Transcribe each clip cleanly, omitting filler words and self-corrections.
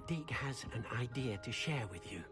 Deke has an idea to share with you.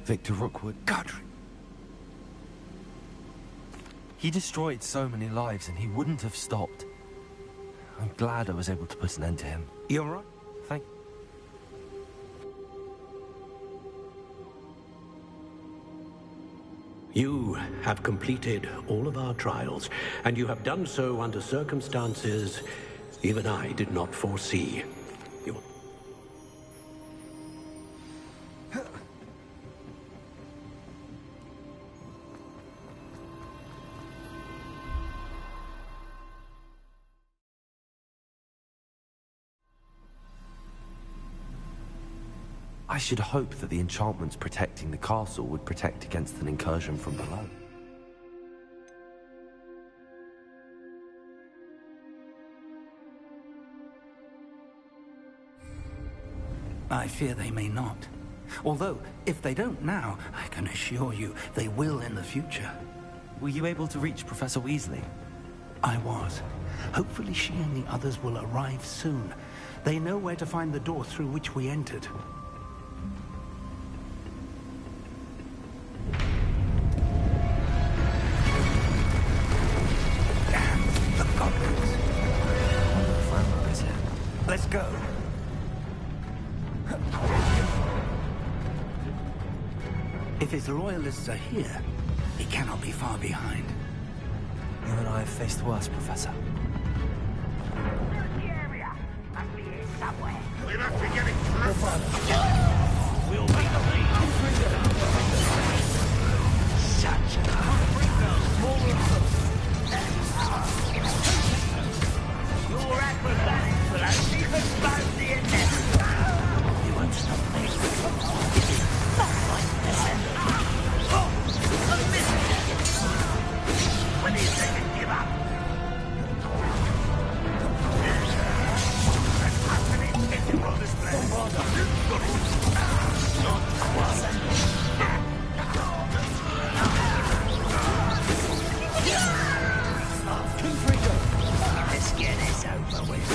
Victor Rookwood. Godric! He destroyed so many lives and he wouldn't have stopped. I'm glad I was able to put an end to him. You alright? Thank... You have completed all of our trials, and you have done so under circumstances even I did not foresee. You... I should hope that the enchantments protecting the castle would protect against an incursion from below. I fear they may not. Although, if they don't now, I can assure you they will in the future. Were you able to reach Professor Weasley? I was. Hopefully she and the others will arrive soon. They know where to find the door through which we entered. Let's go. If his loyalists are here, he cannot be far behind. You and I have faced worse, Professor. Search the area. Must be here somewhere. We must be getting closer. We'll be the lead. Such a your acrobatics will only expose the inevitable. You won't stop me. This is not like this. A missed. When do you think it give up? That's happening. It's on display. Not quasi. Let's get this over with.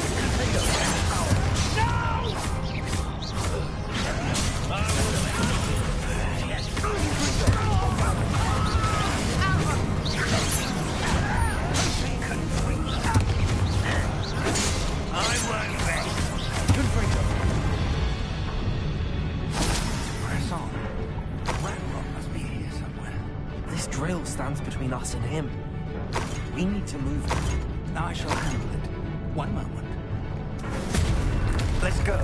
This drill stands between us and him. We need to move it. I shall handle it. One moment. Let's go.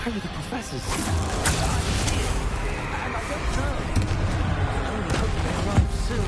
Where are the professors? And I don't know. I only hope they arrive soon.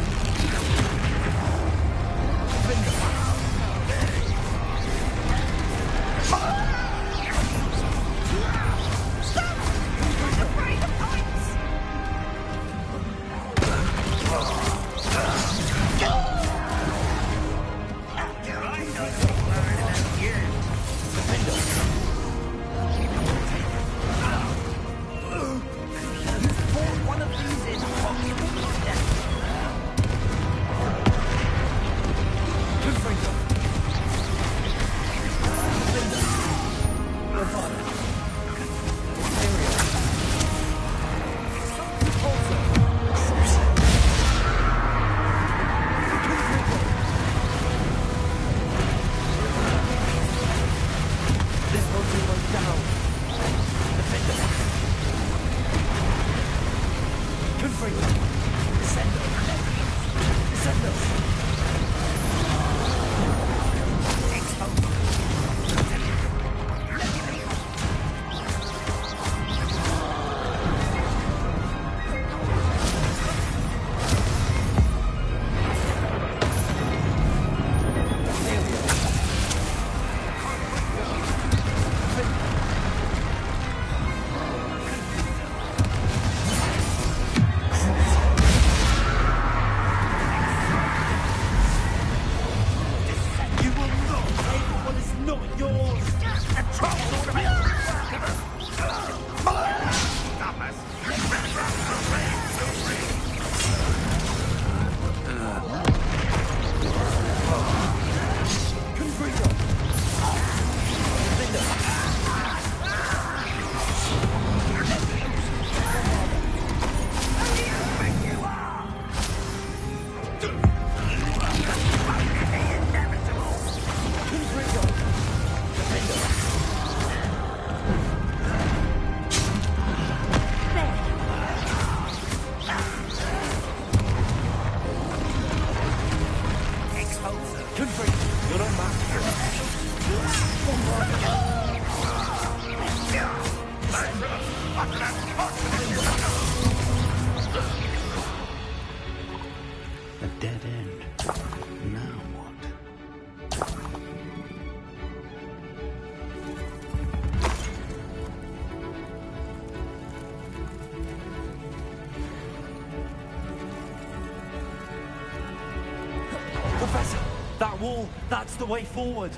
wall. That's the way forward.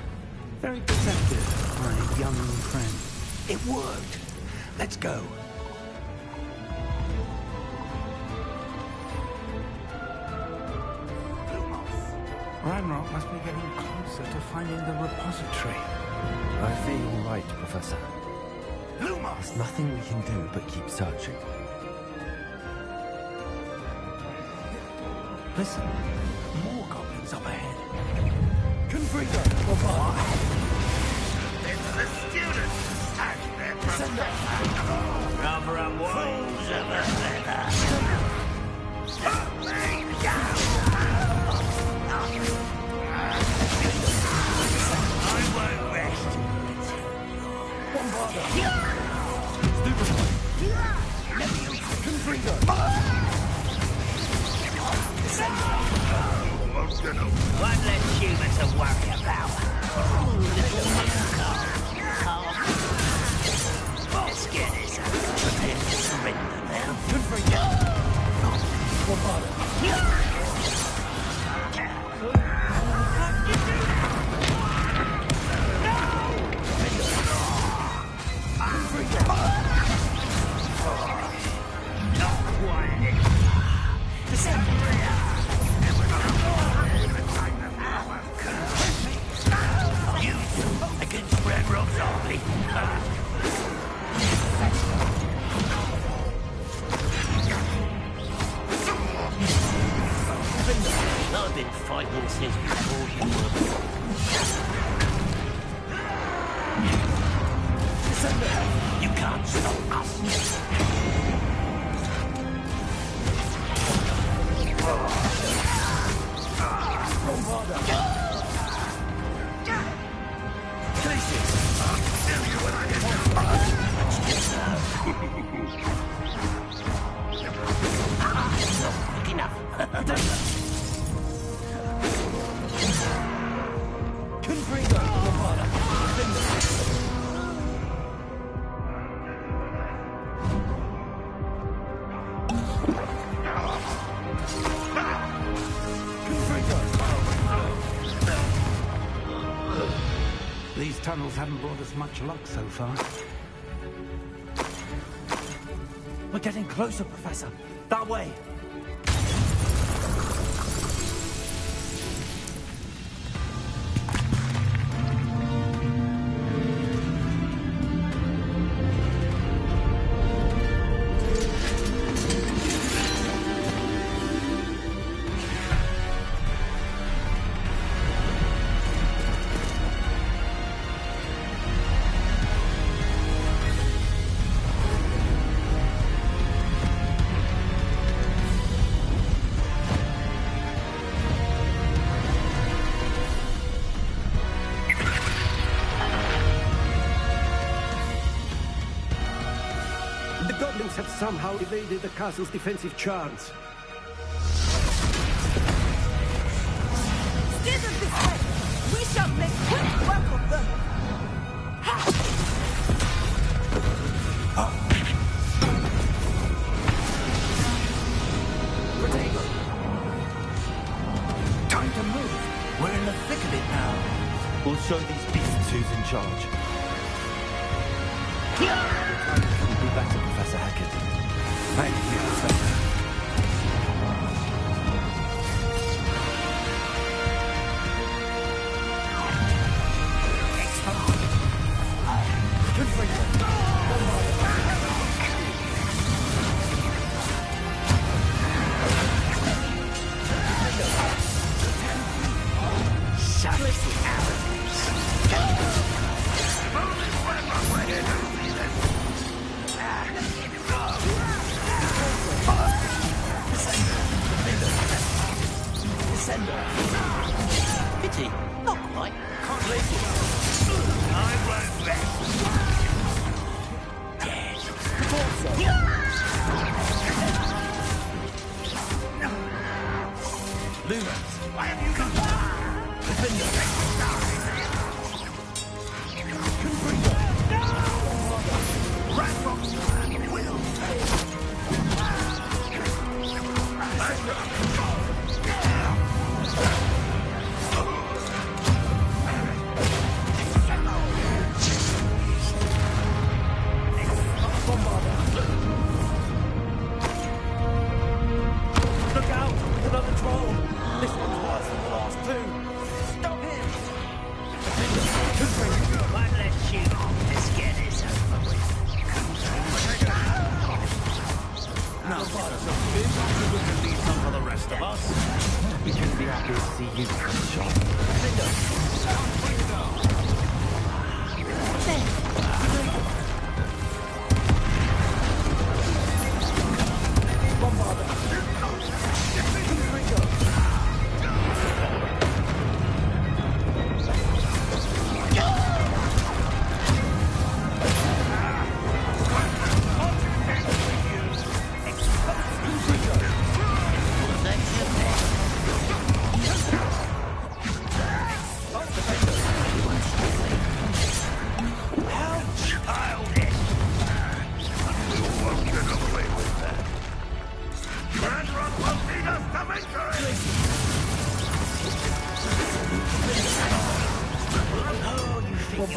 Very perceptive, my young friend. It worked. Let's go. Ranrock must be getting closer to finding the repository. I feel you're right, Professor. There's nothing we can do but keep searching. Listen, more goblins up ahead. Confringo! It's the students! And their professor! Rather unwise of a feather. Lay down! I won't rest. Confringo! Almost gonna... One less human to worry about. Let's get this up. Prepare to surrender now. I've been fighting since before you were born. You can't stop us. These tunnels haven't brought us much luck so far. We're getting closer, Professor. That way. Have somehow evaded the castle's defensive charms. Steer them this way! We shall make quick work of them! Time to move. We're in the thick of it now. We'll show these beasts who's in charge. Couldn't be better, Professor Hackett. Thank you, Professor. Pity, not quite. Can't place it. I won't rest. Dead. Lumens, Why have you come?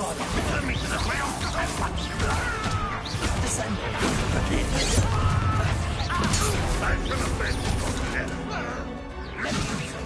Father, return me to the ground because I want you. Descend. I should have been. Let me use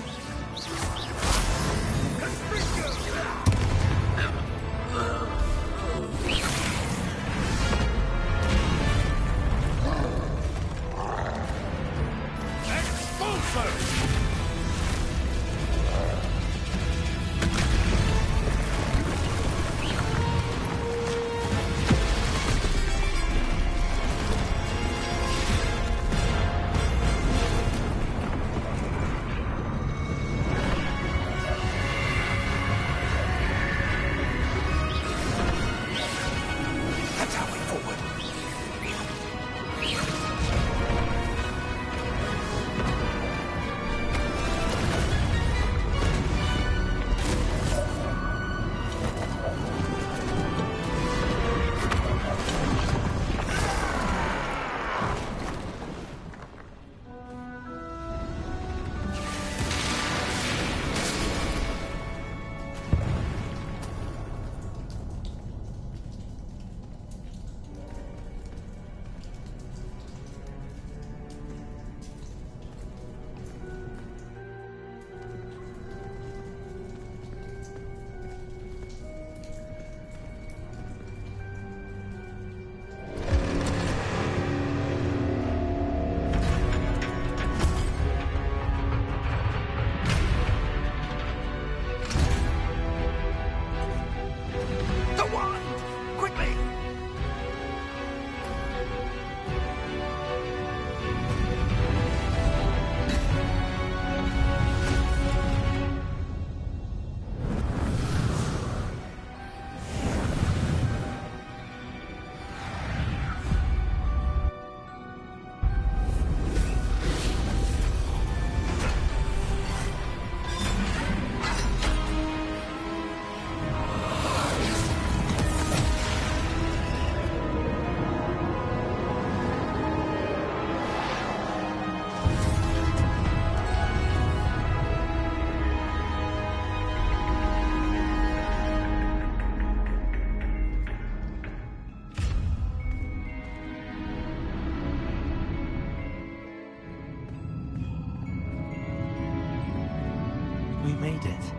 We made it.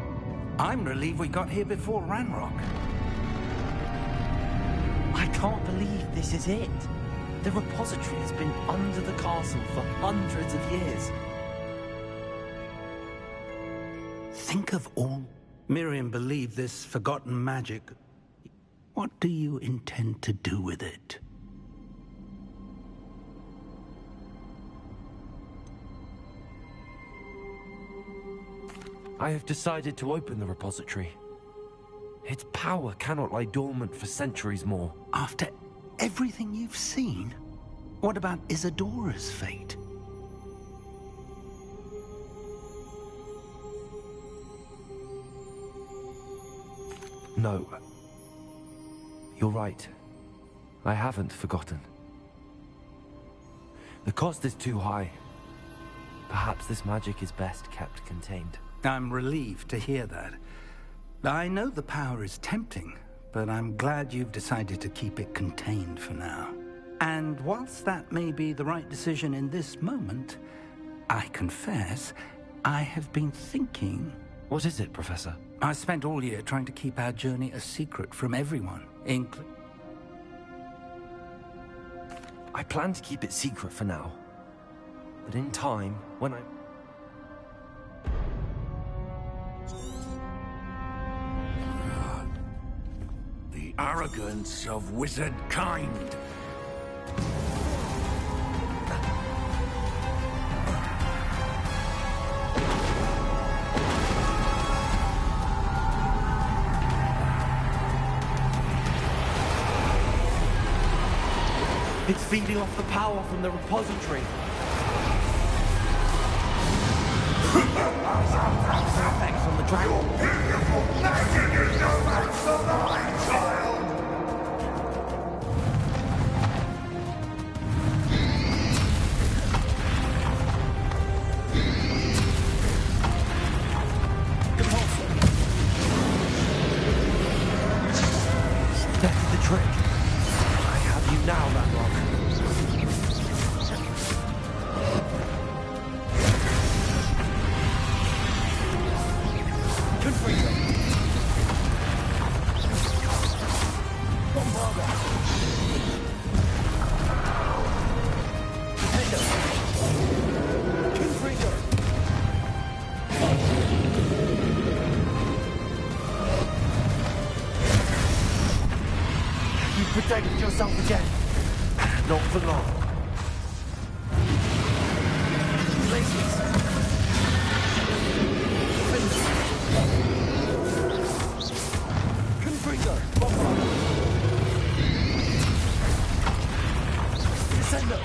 I'm relieved we got here before Ranrock. I can't believe this is it. The repository has been under the castle for hundreds of years. Think of all Miriam believed this forgotten magic. What do you intend to do with it? I have decided to open the repository. Its power cannot lie dormant for centuries more. After everything you've seen? What about Isadora's fate? No. You're right. I haven't forgotten. The cost is too high. Perhaps this magic is best kept contained. I'm relieved to hear that. I know the power is tempting, but I'm glad you've decided to keep it contained for now. And whilst that may be the right decision in this moment, I confess, I have been thinking... What is it, Professor? I spent all year trying to keep our journey a secret from everyone, I plan to keep it secret for now. But in time, when I... The arrogance of wizard kind. It's feeding off the power from the repository. Effects on the dragon. Beautiful magic is no match for mine, child! trick. I have you now, Landlock. Confringo. Bombarda. Defender. Confringo. You protected yourself again. Not for long. Laces. Confringo. Bombarda. Descendo.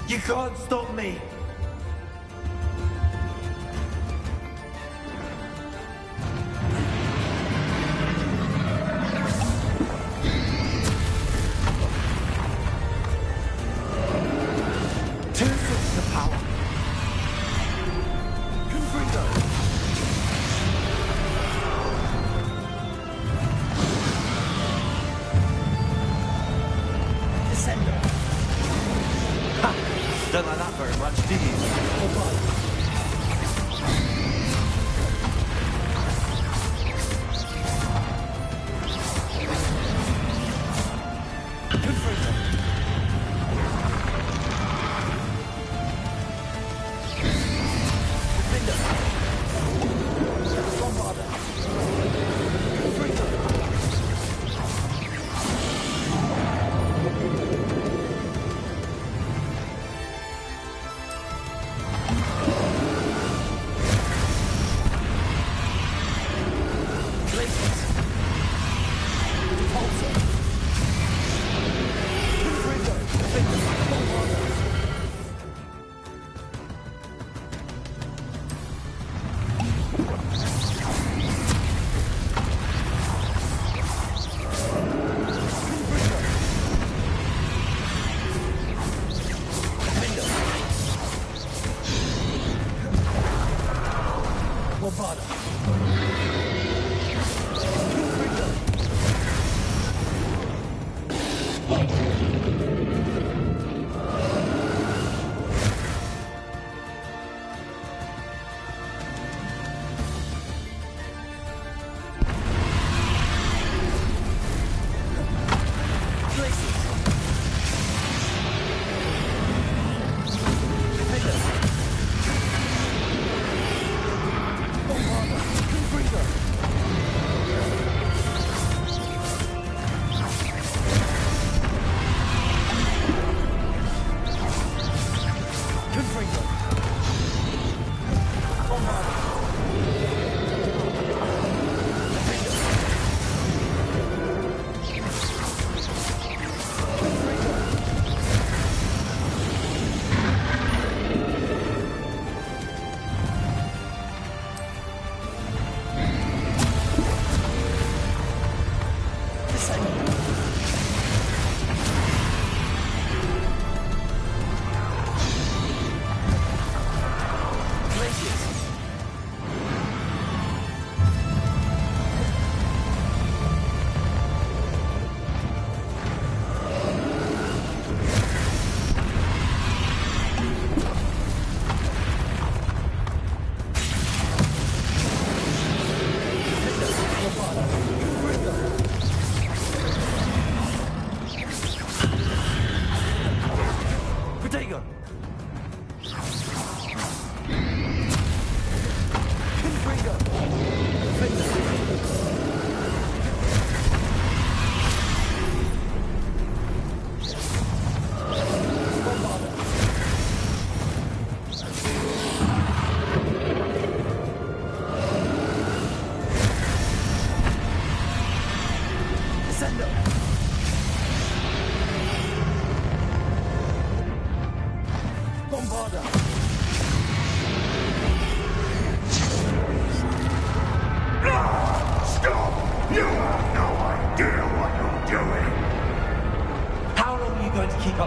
You can't stop me! Two sources of power. Confringo. Descendo. Don't like that very much, do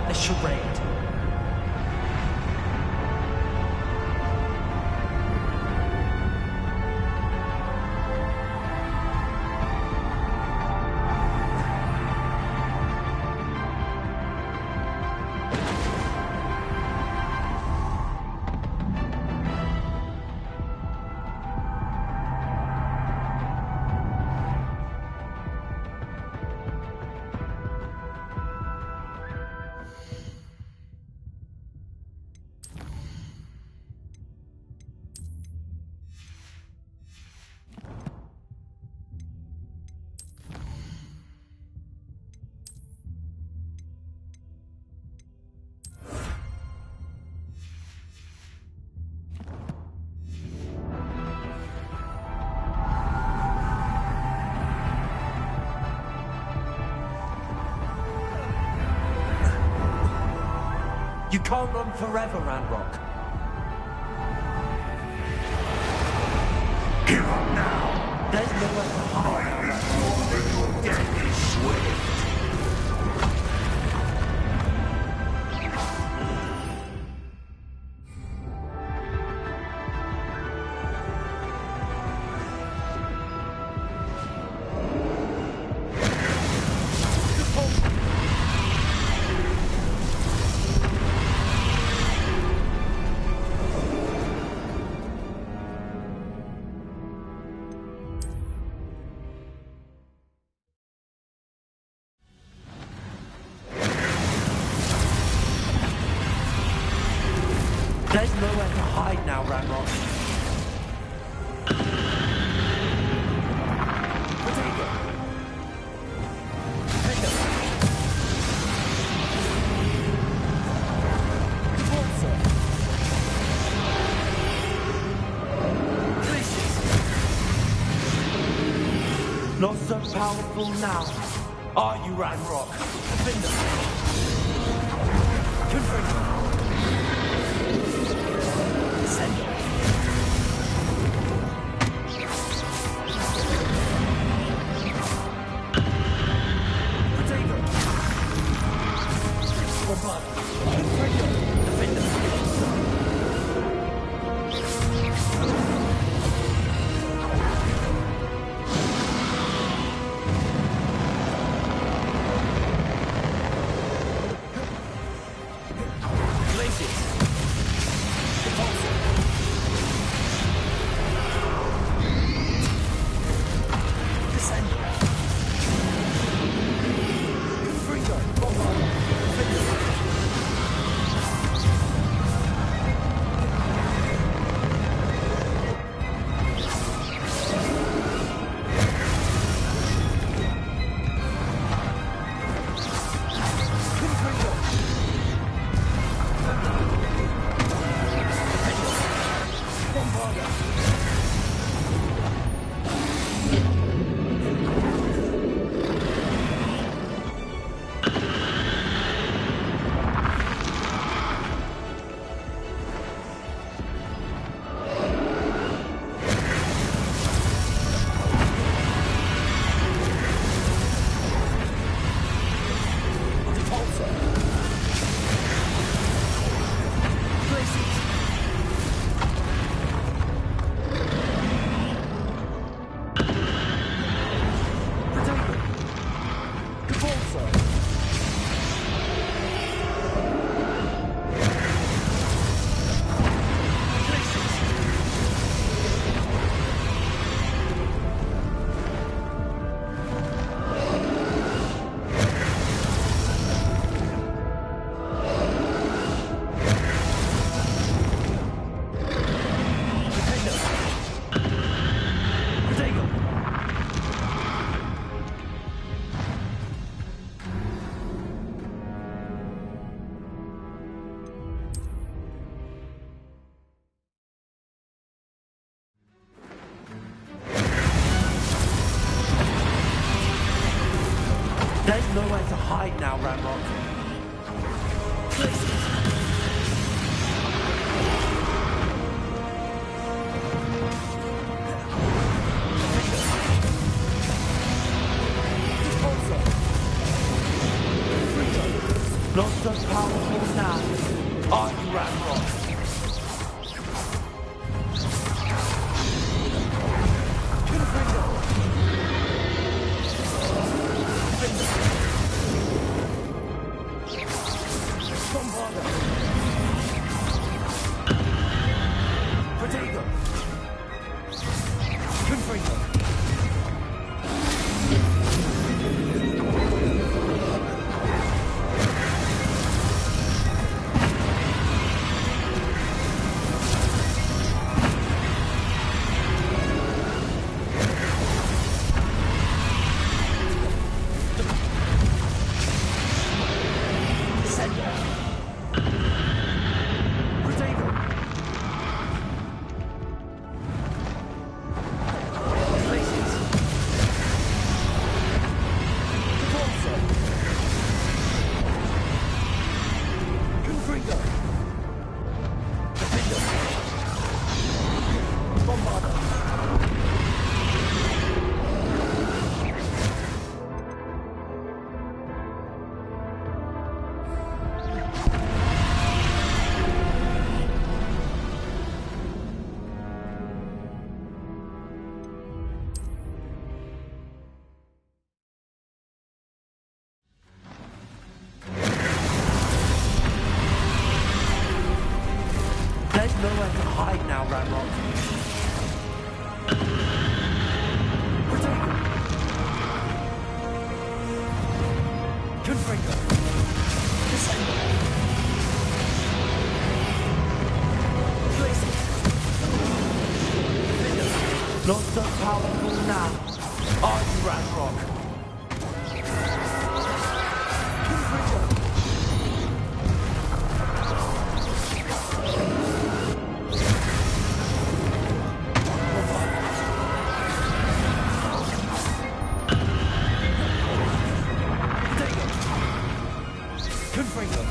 A charade. You can't run forever, Ranrock. Give up now! There's nowhere to hide. I ensure that your death is swift! There's nowhere to hide now, Ranrock. Not so powerful now, are you, Ranrock? Defender. Confirm. Send it. Potato. Defender. There's nowhere to hide now, Ranrock. Not so powerful now. Are you, Ranrock? There's nowhere to hide now, Ranrock. Protego! Confringo! Descender! Places! Not so powerful now. Are you, Ranrock? Confringo!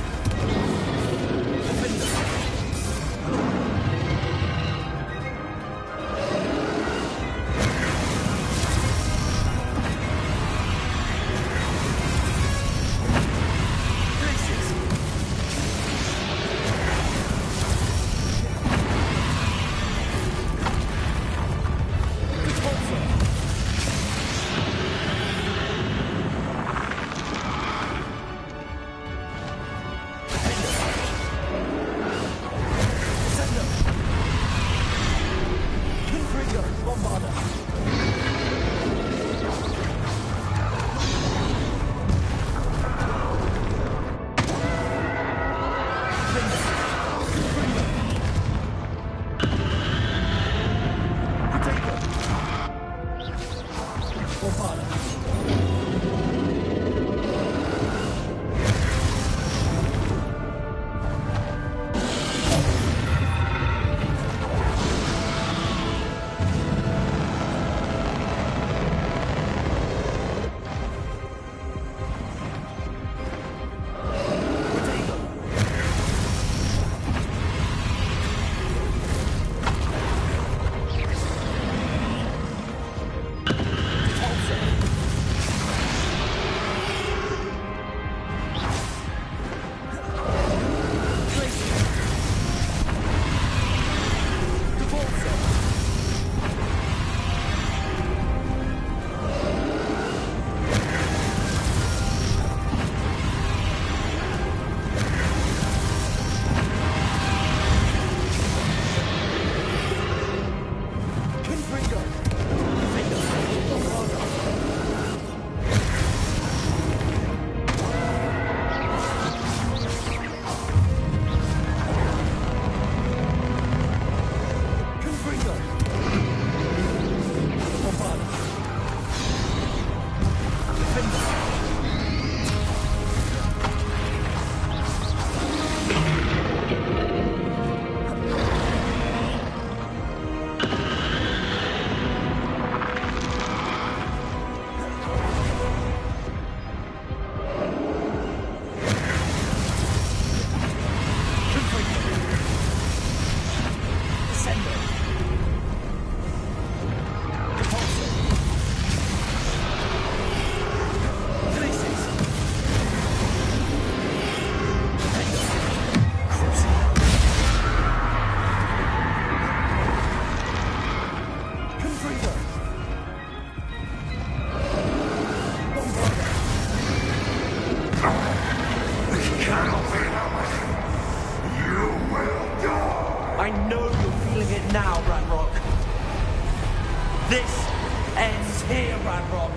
Radrock.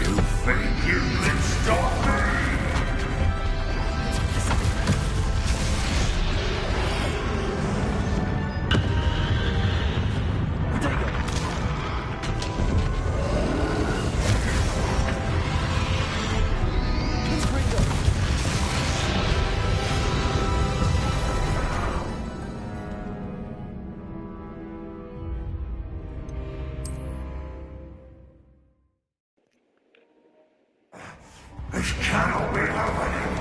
You think you can stop me? This cannot be happening.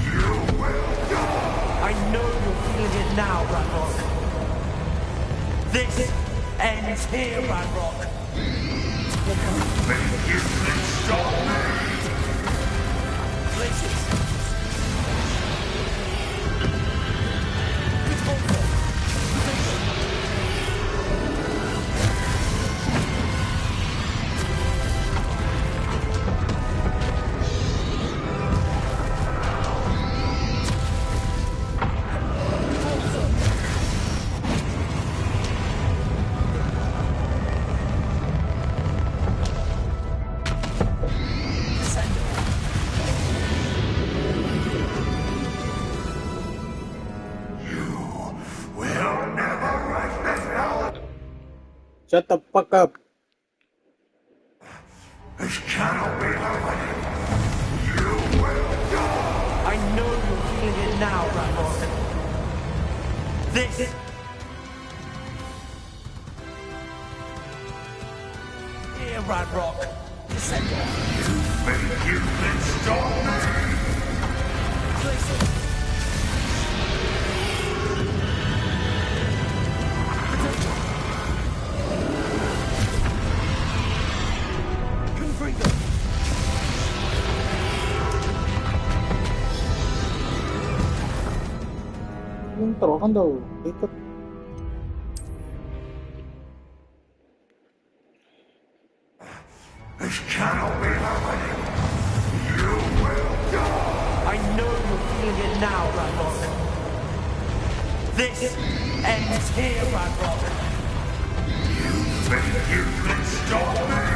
You will die. I know you're feeling it now, Radrock. This ends here, Radrock. Think you can stop me? Places. Shut the fuck up. This cannot be happening. You will die. I know you're feeling it now, Radrock. This here, Radrock. Descend. You think you can stop me? Places. Confringo. Yung taruhan daw. Ikot. This cannot be happening. You will die. I know you're feeling it now, Radrock. This ends here, Radrock. You think you can stop me?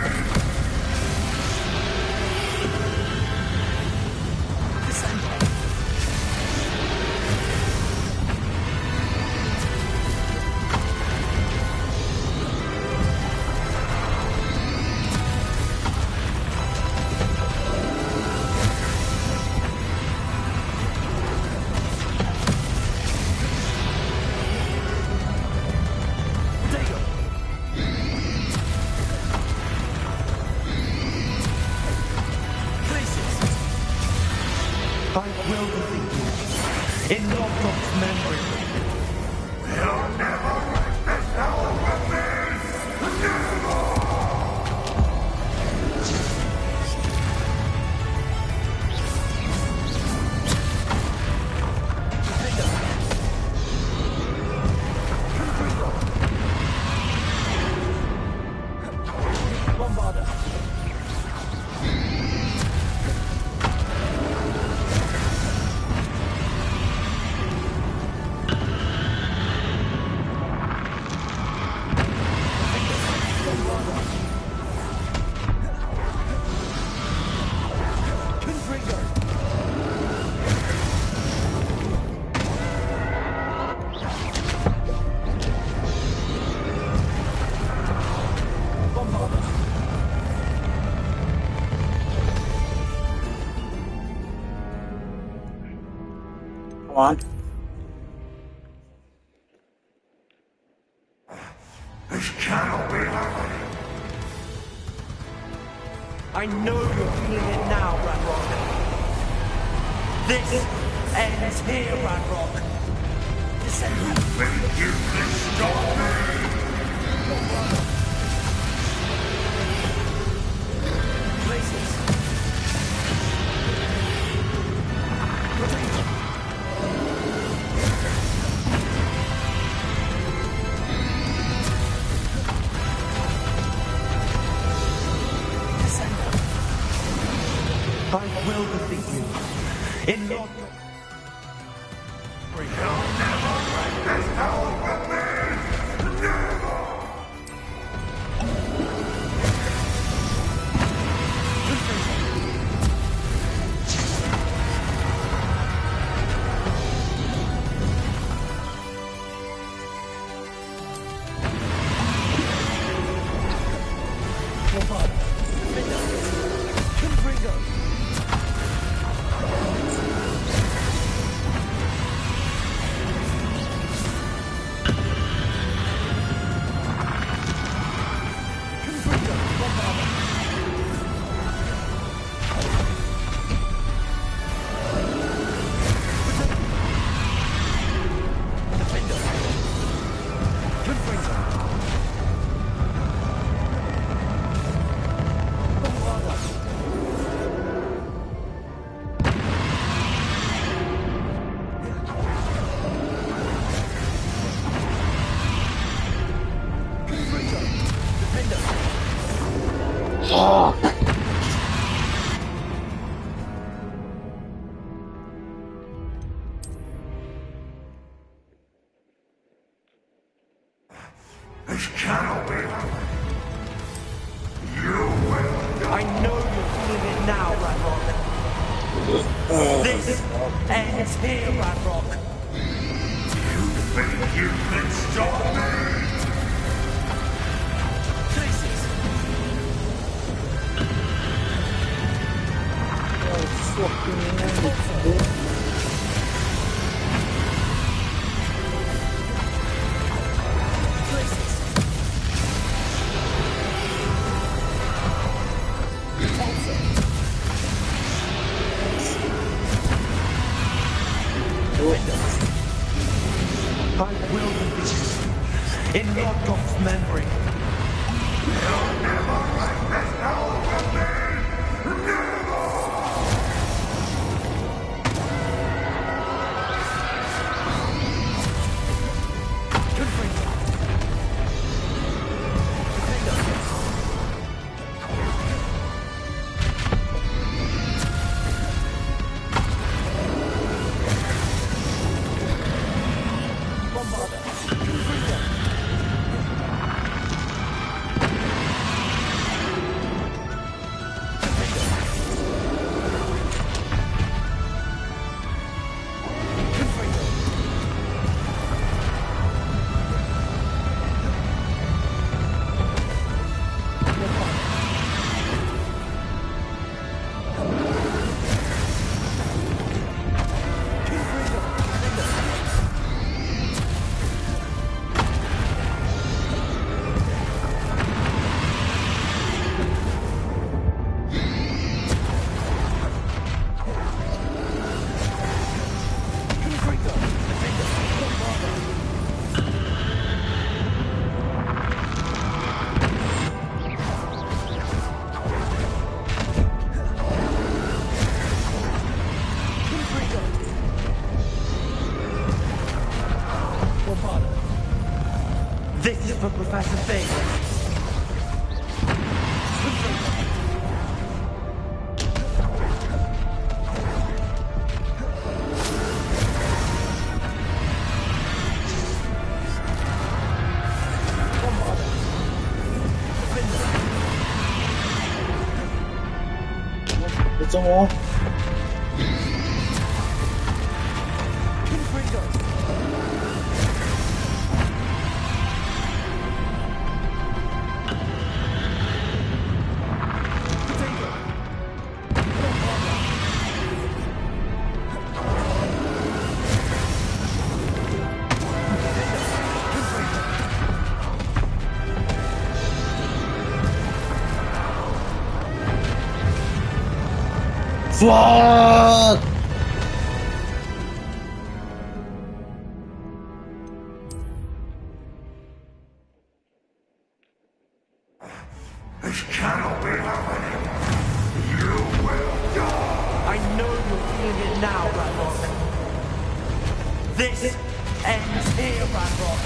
Descend. I will defeat you in Lockdock's memory. You'll never wreck this hell with me. Never. Bombarder. Come on. This cannot be happening. I know you're feeling it now, Radrock. This ends here, Radrock. Descend. Think you can stop me? Places. I will defeat you in Lockdock. You'll never wreck this hell with me. Never. This cannot be. You will. I know you're feeling it now, Radrock. This ends here, Radrock. You think you can stop me? I will be with you in Lodgoth's memory. You'll never write this down for me! Never! This is for Professor Fig. It's all. Fuck! This cannot be happening. You will die. I know you're feeling it now, Radrock. This ends here, Radrock.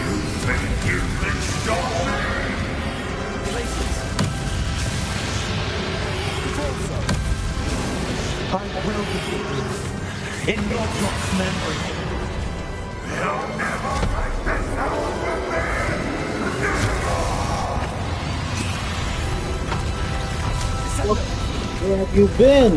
You think you can stop me? I will be with you in Lodgoth's memory. You'll never write this down for me. Never! Where have you been?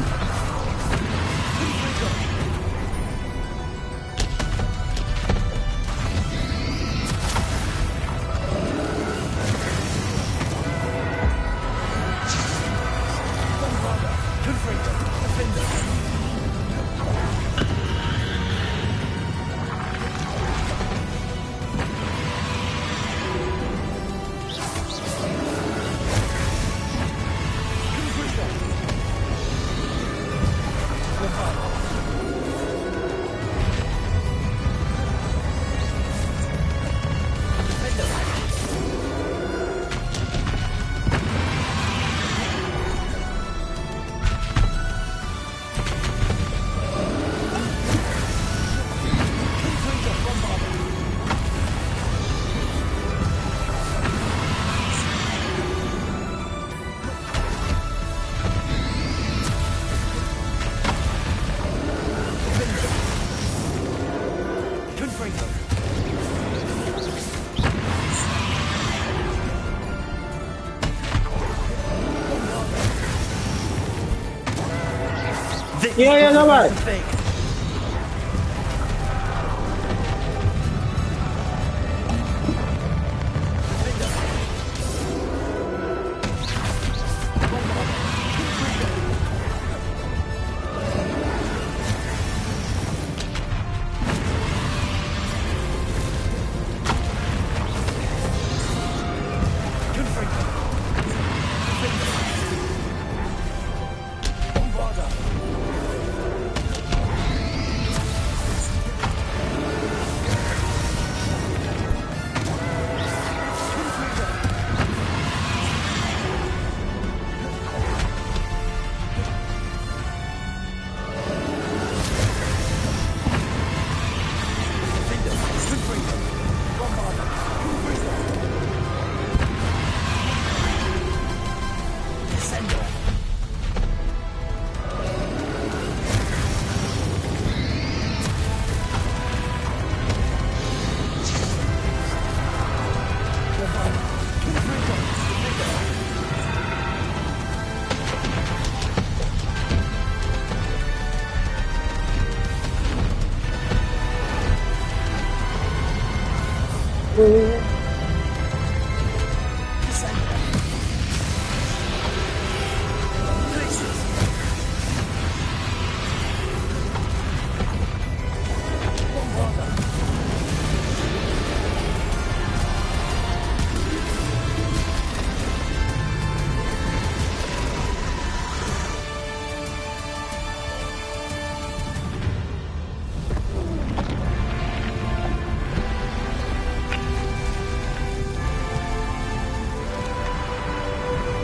Iya, iya, sabar.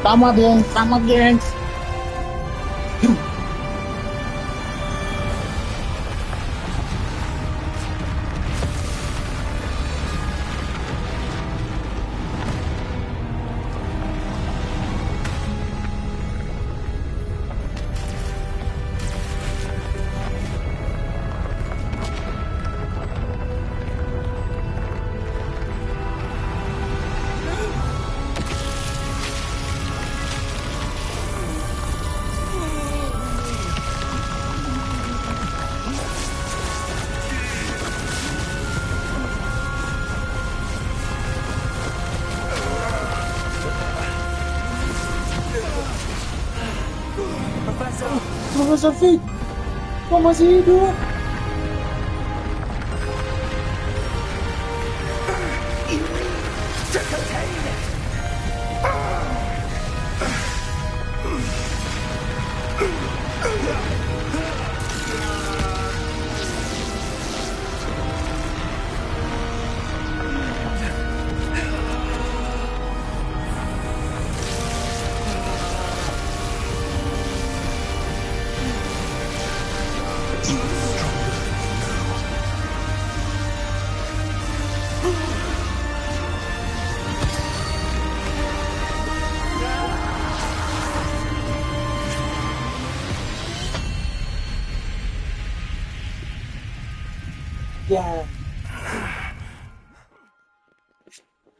Tamat, gengs. Tamat, gengs. Profesor Fig, kok masih hidup? Ya.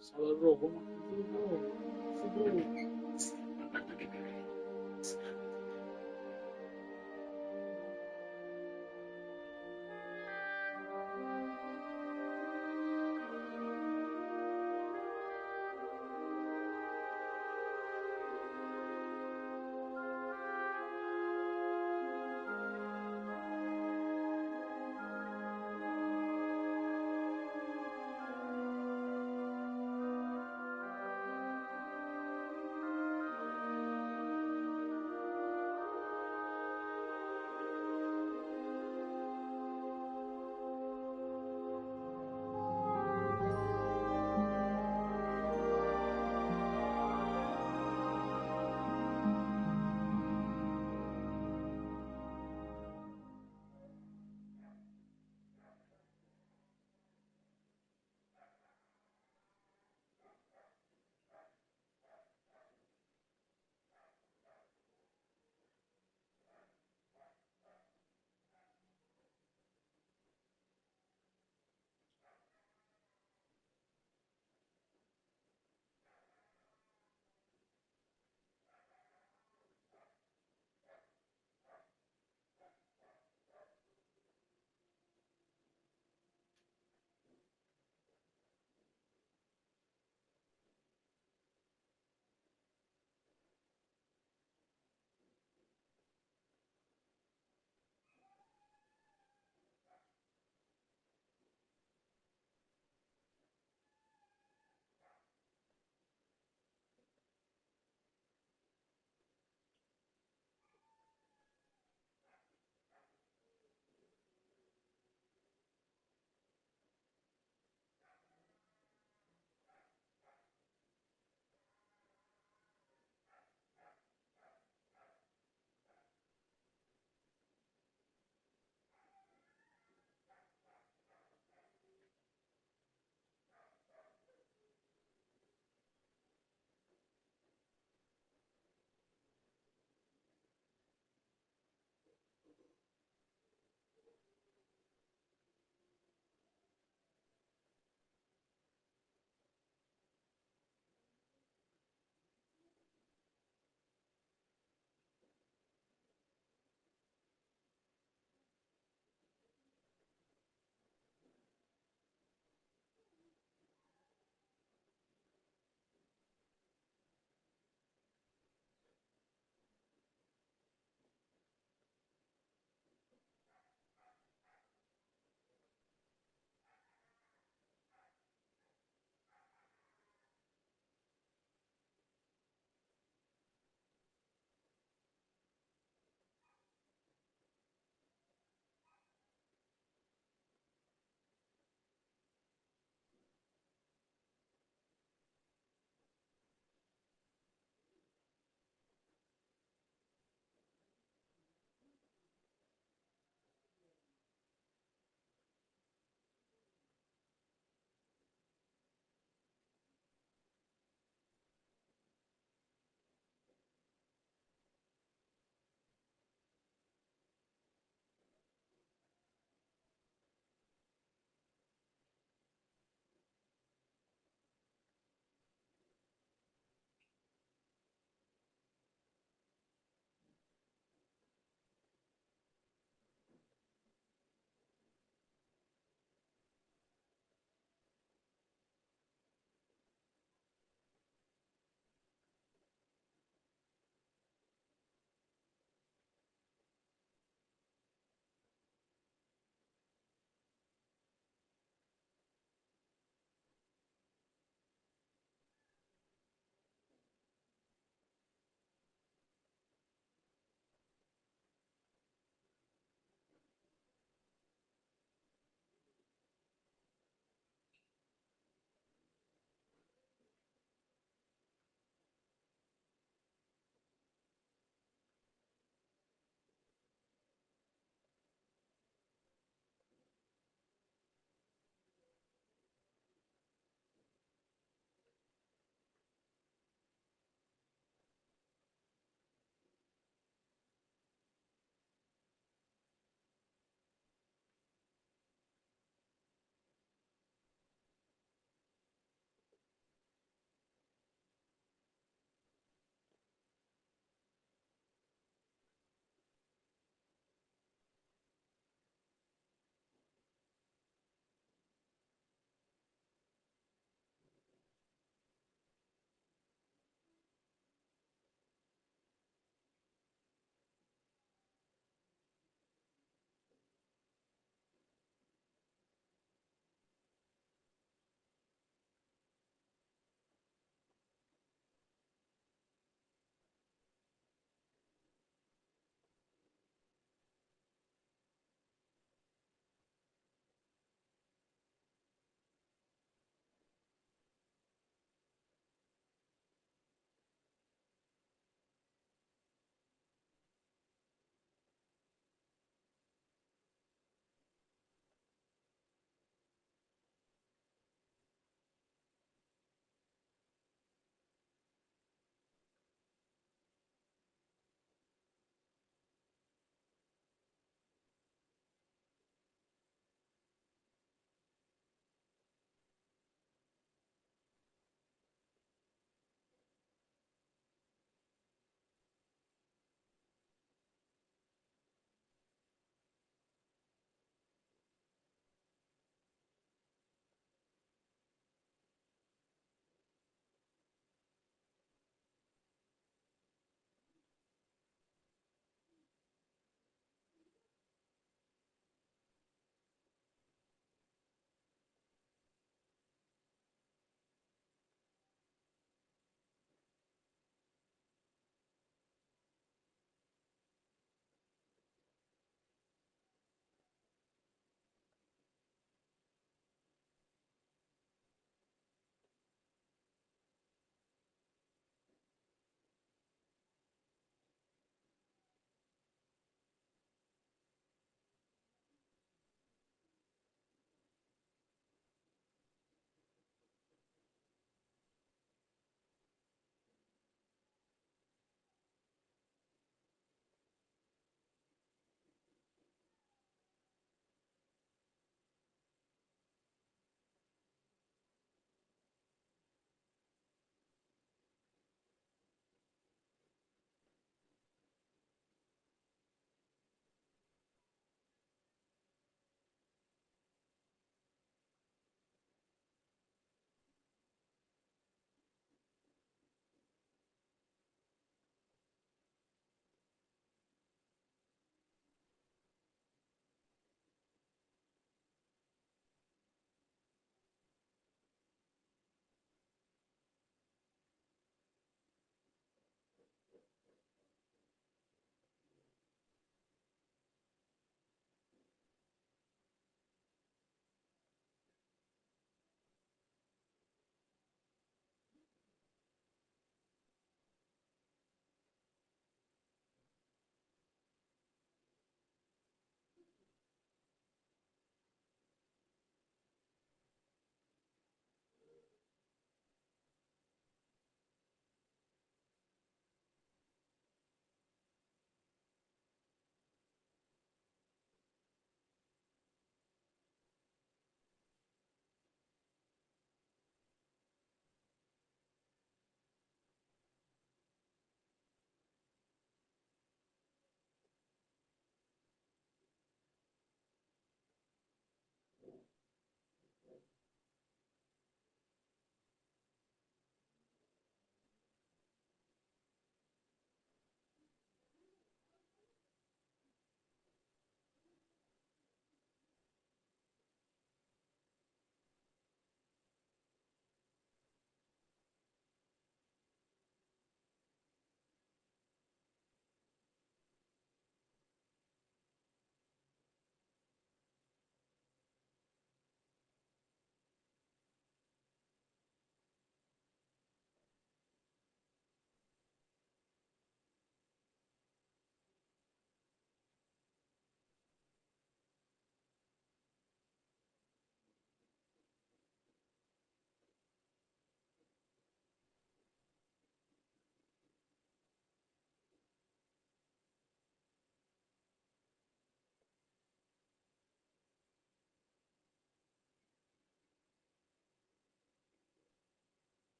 Salah bro, gua mati dulu bro.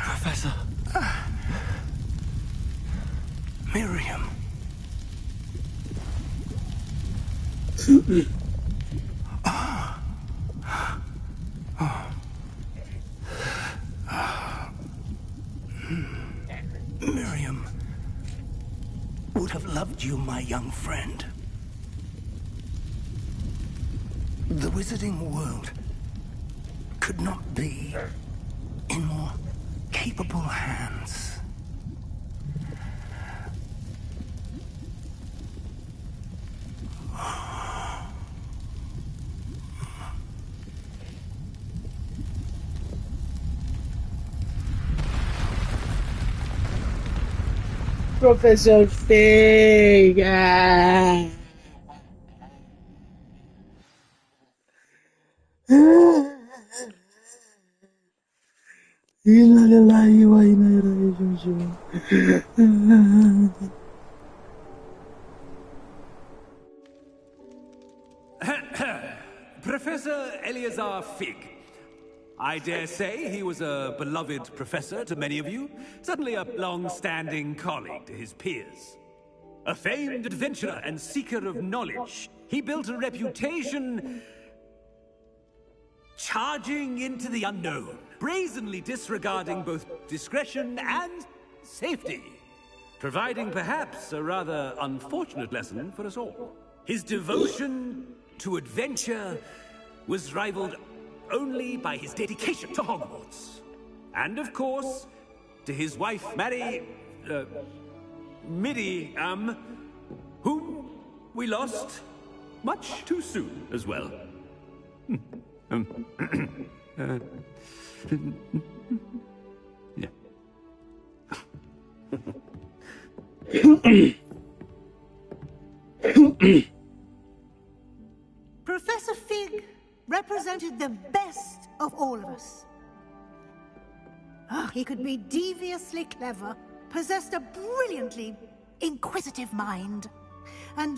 Professor. Miriam. Miriam would have loved you, my young friend. The wizarding world could not be in more capable hands. Professor Fig. Ah. Professor Eleazar Fig. I dare say he was a beloved professor to many of you, certainly a long-standing colleague to his peers. A famed adventurer and seeker of knowledge, he built a reputation charging into the unknown, brazenly disregarding both discretion and safety, providing perhaps a rather unfortunate lesson for us all. His devotion to adventure was rivaled only by his dedication to Hogwarts. And of course, to his wife, Miriam, whom we lost much too soon as well. Professor Fig represented the best of all of us. He could be deviously clever, possessed a brilliantly inquisitive mind, and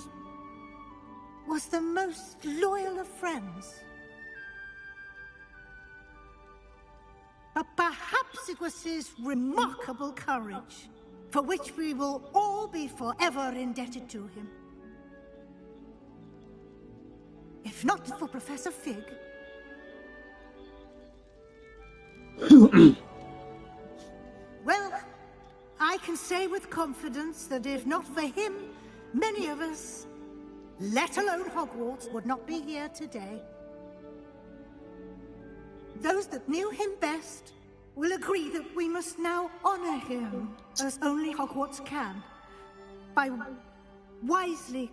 was the most loyal of friends. But perhaps it was his remarkable courage, for which we will all be forever indebted to him. If not for Professor Fig... Well, I can say with confidence that if not for him, many of us, let alone Hogwarts, would not be here today. Those that knew him best will agree that we must now honor him as only Hogwarts can, by wisely,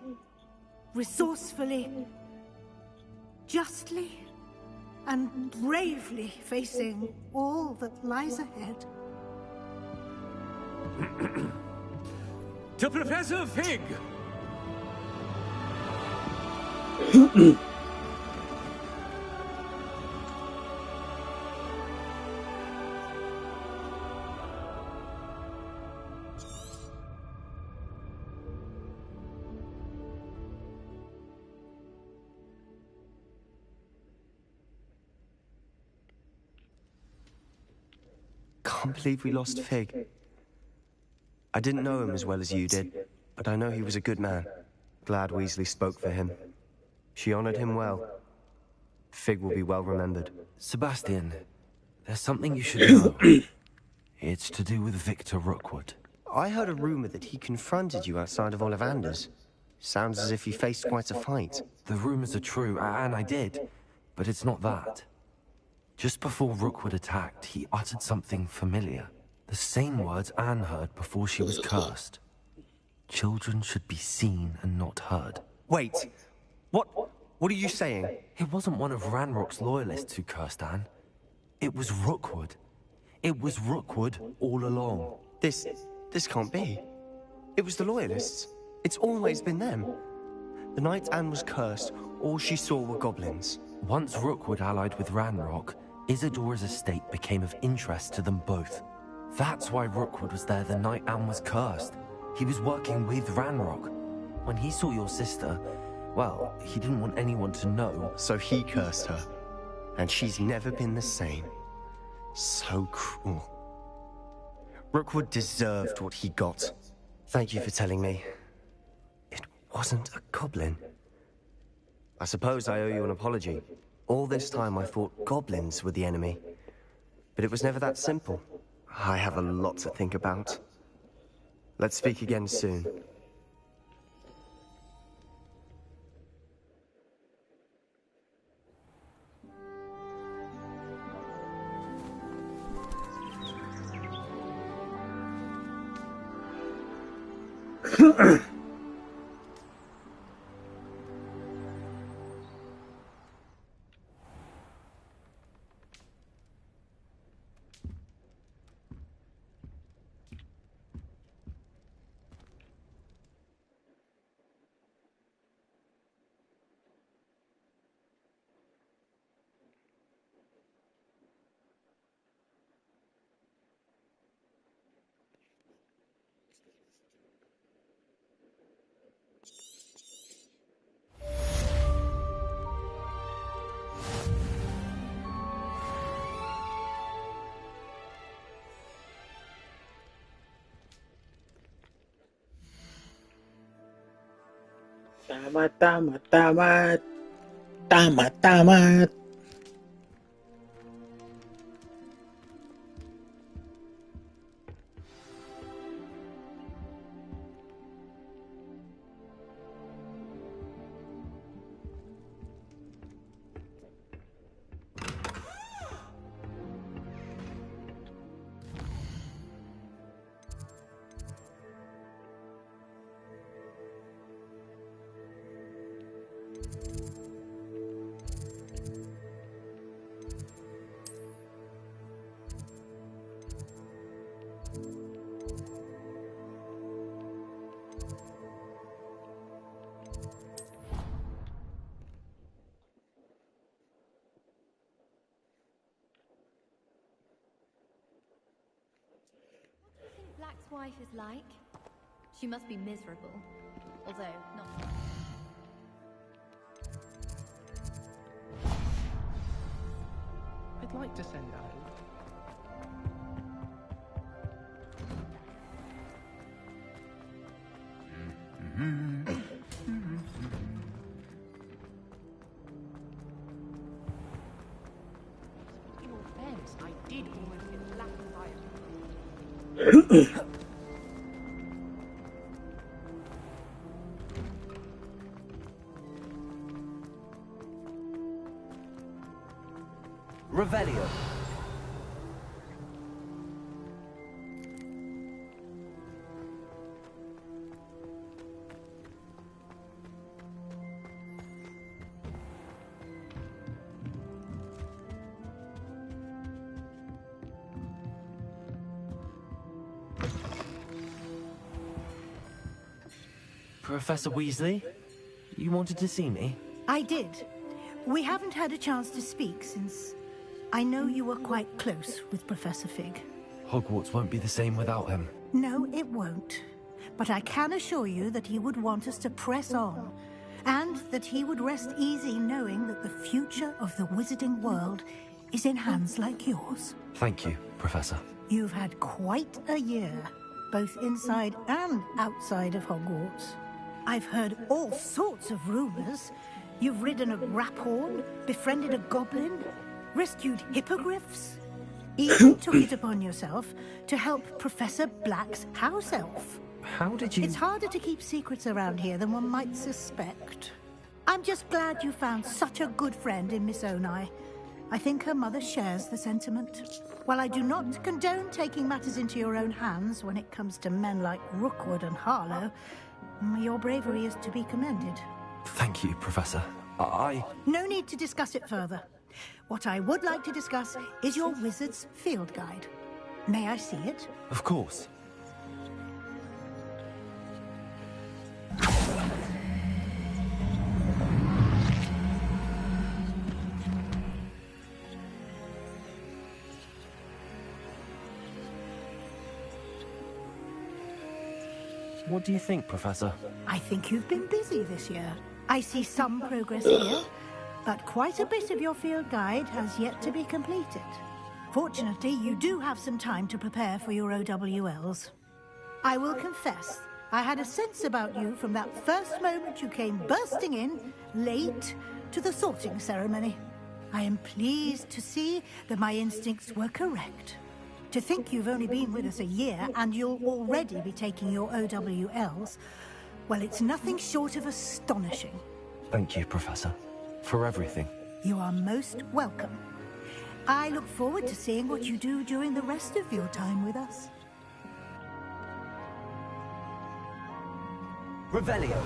resourcefully, justly, and bravely facing all that lies ahead. To Professor Fig! Can't believe we lost Fig. I didn't know him as well as you did, but I know he was a good man. Glad Weasley spoke for him. She honored him well. Fig will be well remembered. Sebastian, there's something you should know. It's to do with Victor Rookwood. I heard a rumor that he confronted you outside of Ollivander's. Sounds as if he faced quite a fight. The rumors are true, and I did, but it's not that. Just before Rookwood attacked, he uttered something familiar. The same words Anne heard before she was cursed. Children should be seen and not heard. Wait, what are you saying? It wasn't one of Ranrock's loyalists who cursed Anne. It was Rookwood. It was Rookwood all along. This can't be. It was the loyalists. It's always been them. The night Anne was cursed, all she saw were goblins. Once Rookwood allied with Ranrock, Isadora's estate became of interest to them both. That's why Rookwood was there the night Anne was cursed. He was working with Ranrock. When he saw your sister, well, he didn't want anyone to know. So he cursed her, and she's never been the same. So cruel. Rookwood deserved what he got. Thank you for telling me. It wasn't a goblin. I suppose I owe you an apology. All this time I thought goblins were the enemy. But it was never that simple. I have a lot to think about. Let's speak again soon. Tamat, tamat, tamat. Tamat, tamat. Black's wife is like? She must be miserable. Although, not... I'd like to send out. In all fairness, I did almost get black fire. Revelio. Professor Weasley, you wanted to see me? I did. We haven't had a chance to speak since I know you were quite close with Professor Fig. Hogwarts won't be the same without him. No, it won't. But I can assure you that he would want us to press on, and that he would rest easy knowing that the future of the wizarding world is in hands like yours. Thank you, Professor. You've had quite a year, both inside and outside of Hogwarts. I've heard all sorts of rumors. You've ridden a graphorn, befriended a goblin, rescued hippogriffs, even took it upon yourself to help Professor Black's house elf. How did you... It's harder to keep secrets around here than one might suspect. I'm just glad you found such a good friend in Miss Onai. I think her mother shares the sentiment. While I do not condone taking matters into your own hands when it comes to men like Rookwood and Harlow, your bravery is to be commended. Thank you, Professor. No need to discuss it further. What I would like to discuss is your wizard's field guide. May I see it? Of course. What do you think, Professor? I think you've been busy this year. I see some progress here, but quite a bit of your field guide has yet to be completed. Fortunately, you do have some time to prepare for your OWLs. I will confess, I had a sense about you from that first moment you came bursting in, late, to the sorting ceremony. I am pleased to see that my instincts were correct. To think you've only been with us a year and you'll already be taking your OWLs, well, it's nothing short of astonishing. Thank you, Professor, for everything. You are most welcome. I look forward to seeing what you do during the rest of your time with us. Revelio.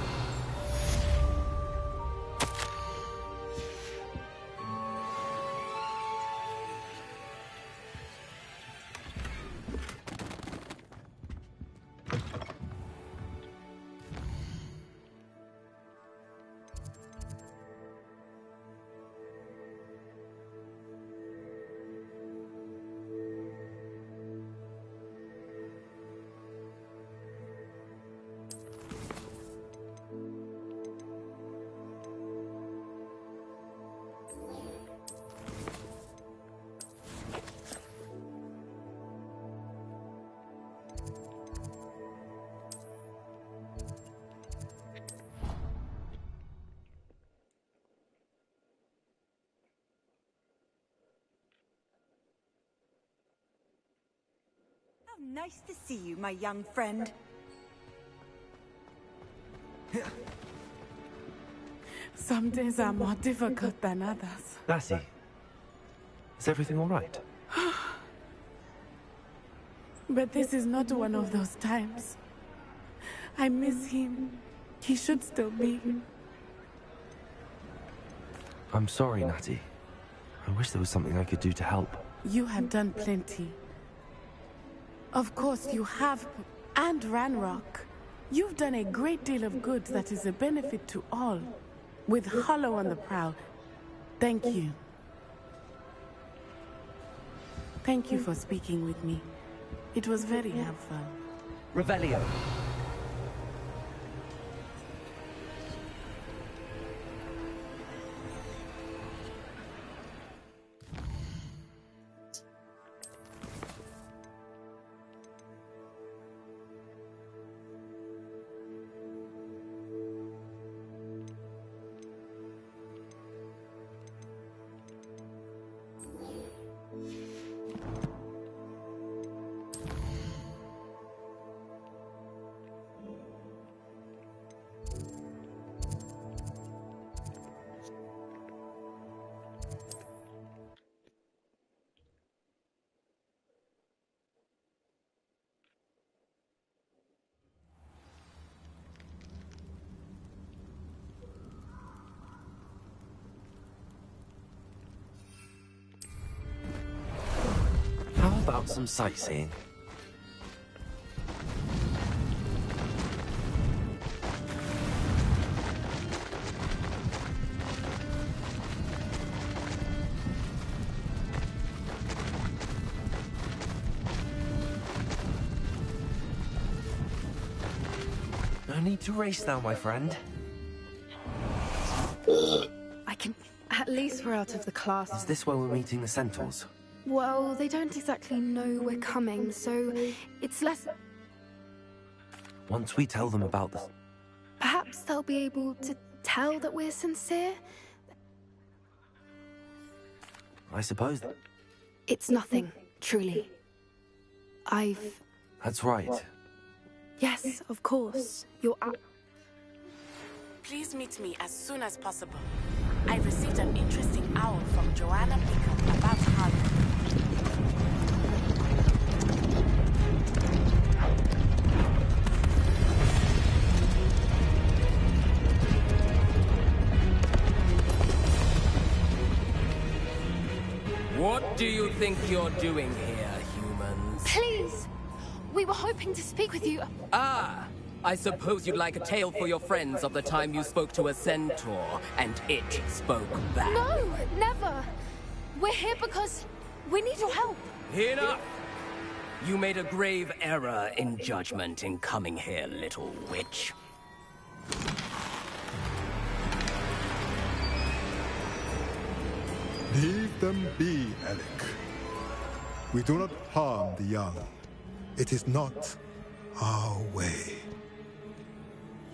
Nice to see you, my young friend. Some days are more difficult than others. Lassie, is everything all right? But this is not one of those times. I miss him. He should still be. I'm sorry, Natty. I wish there was something I could do to help. You have done plenty. Of course you have, and Ranrock. You've done a great deal of good that is a benefit to all. With Hollow on the prowl, thank you. Thank you for speaking with me. It was very helpful. Revelio. How about some sightseeing? No need to race now, my friend. At least we're out of the class. Is this where we're meeting the Centaurs? Well, they don't exactly know we're coming, so it's less... Once we tell them about this... Perhaps they'll be able to tell that we're sincere? I suppose... It's nothing, truly. That's right. Yes, of course. You're up. Please meet me as soon as possible. I received an interesting owl from Joanna Pickup about Harley. What do you think you're doing here, humans? Please! We were hoping to speak with you. Ah! I suppose you'd like a tale for your friends of the time you spoke to a centaur, and it spoke back. No, never! We're here because we need your help. Enough! You made a grave error in judgment in coming here, little witch. Leave them be, Alec. We do not harm the young. It is not our way.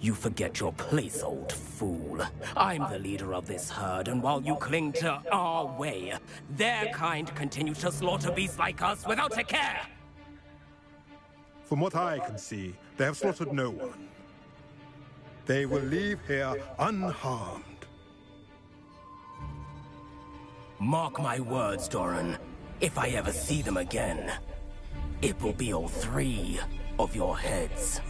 You forget your place, old fool. I'm the leader of this herd, and while you cling to our way, their kind continues to slaughter beasts like us without a care! From what I can see, they have slaughtered no one. They will leave here unharmed. Mark my words, Doran. If I ever see them again, it will be all 3 of your heads.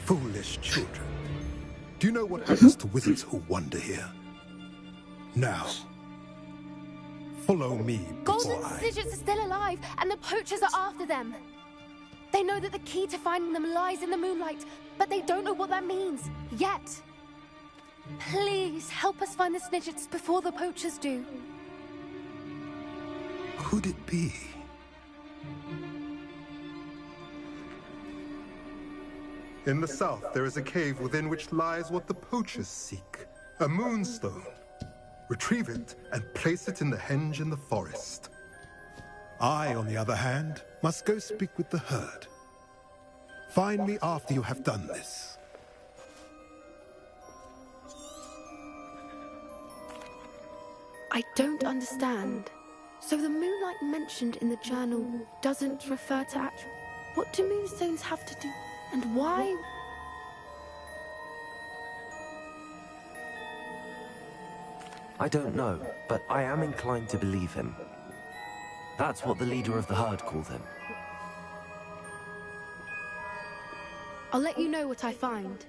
Foolish children. Do you know what happens to wizards who wander here? Now, follow me Golden Snidgets are still alive, and the poachers are after them. They know that the key to finding them lies in the moonlight, but they don't know what that means, yet. Please, help us find the Snidgets before the poachers do. Could it be? In the south, there is a cave within which lies what the poachers seek. A moonstone. Retrieve it and place it in the henge in the forest. I, on the other hand, must go speak with the herd. Find me after you have done this. I don't understand. So the moonlight mentioned in the journal doesn't refer to actual... What do moonstones have to do? And why... I don't know, but I am inclined to believe him. That's what the leader of the herd called him. I'll let you know what I find.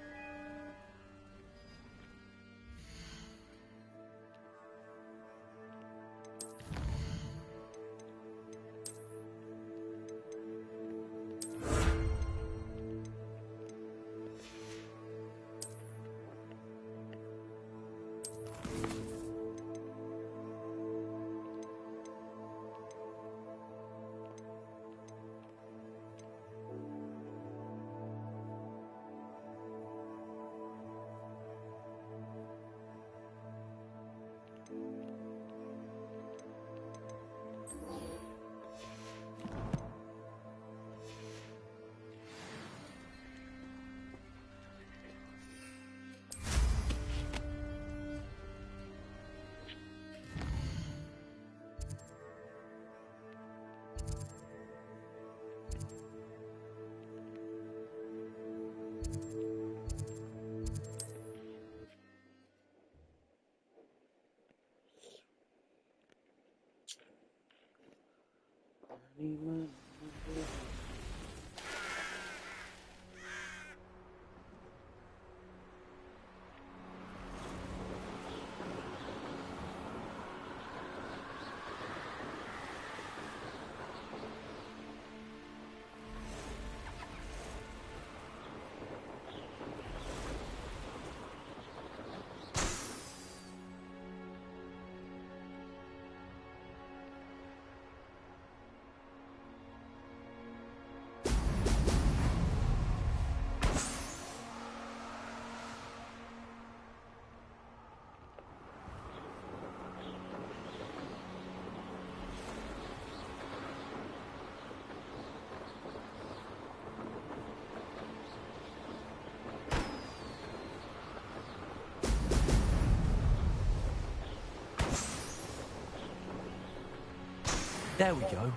There we go.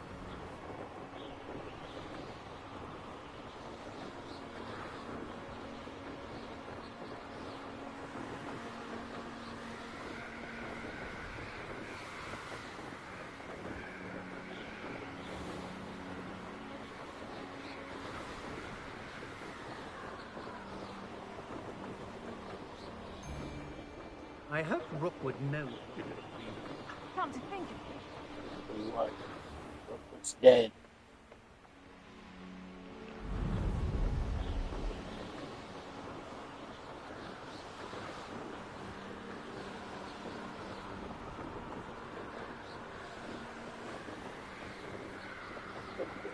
I hope Rook would know. Come to think of it. What? Rookwood's dead.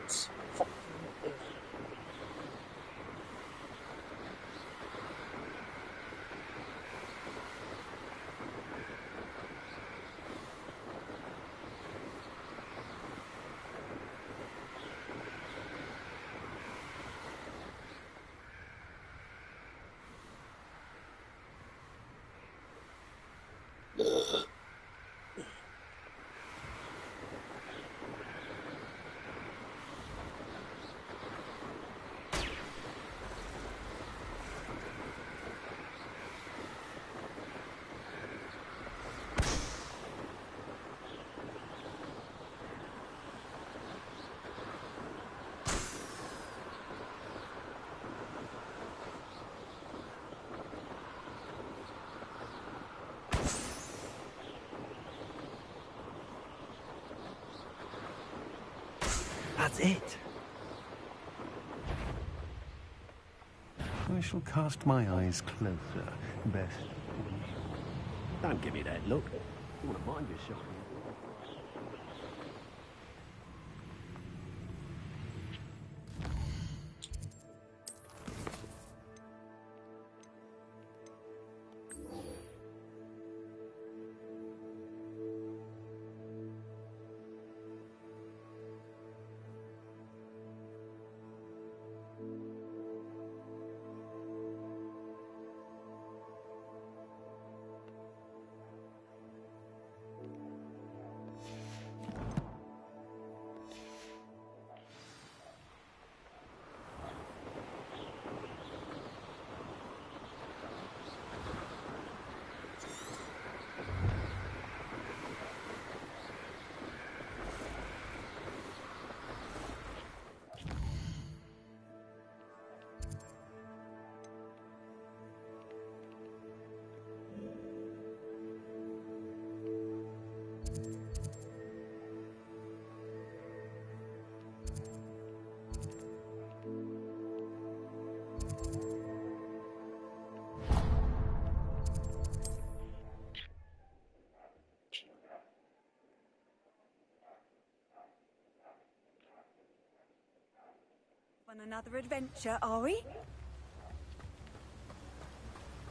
Hogwarts. That's it. I shall cast my eyes closer, best. Don't give me that look. You want to mind yourself. On another adventure, are we?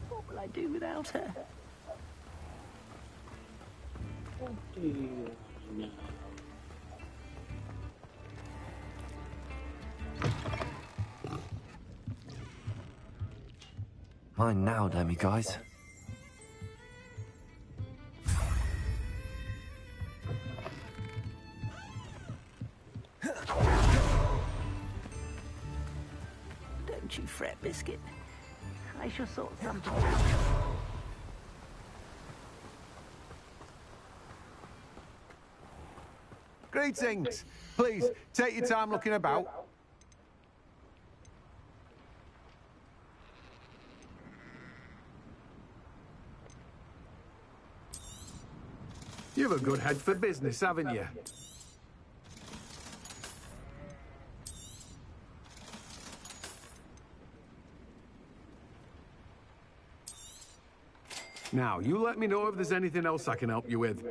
What will I do without her? What do you know? Mine now, Demi, guys. Don't you fret, Biscuit. I shall sort something out. Greetings. Please, take your time looking about. You've a good head for business, haven't you? Now, you let me know if there's anything else I can help you with.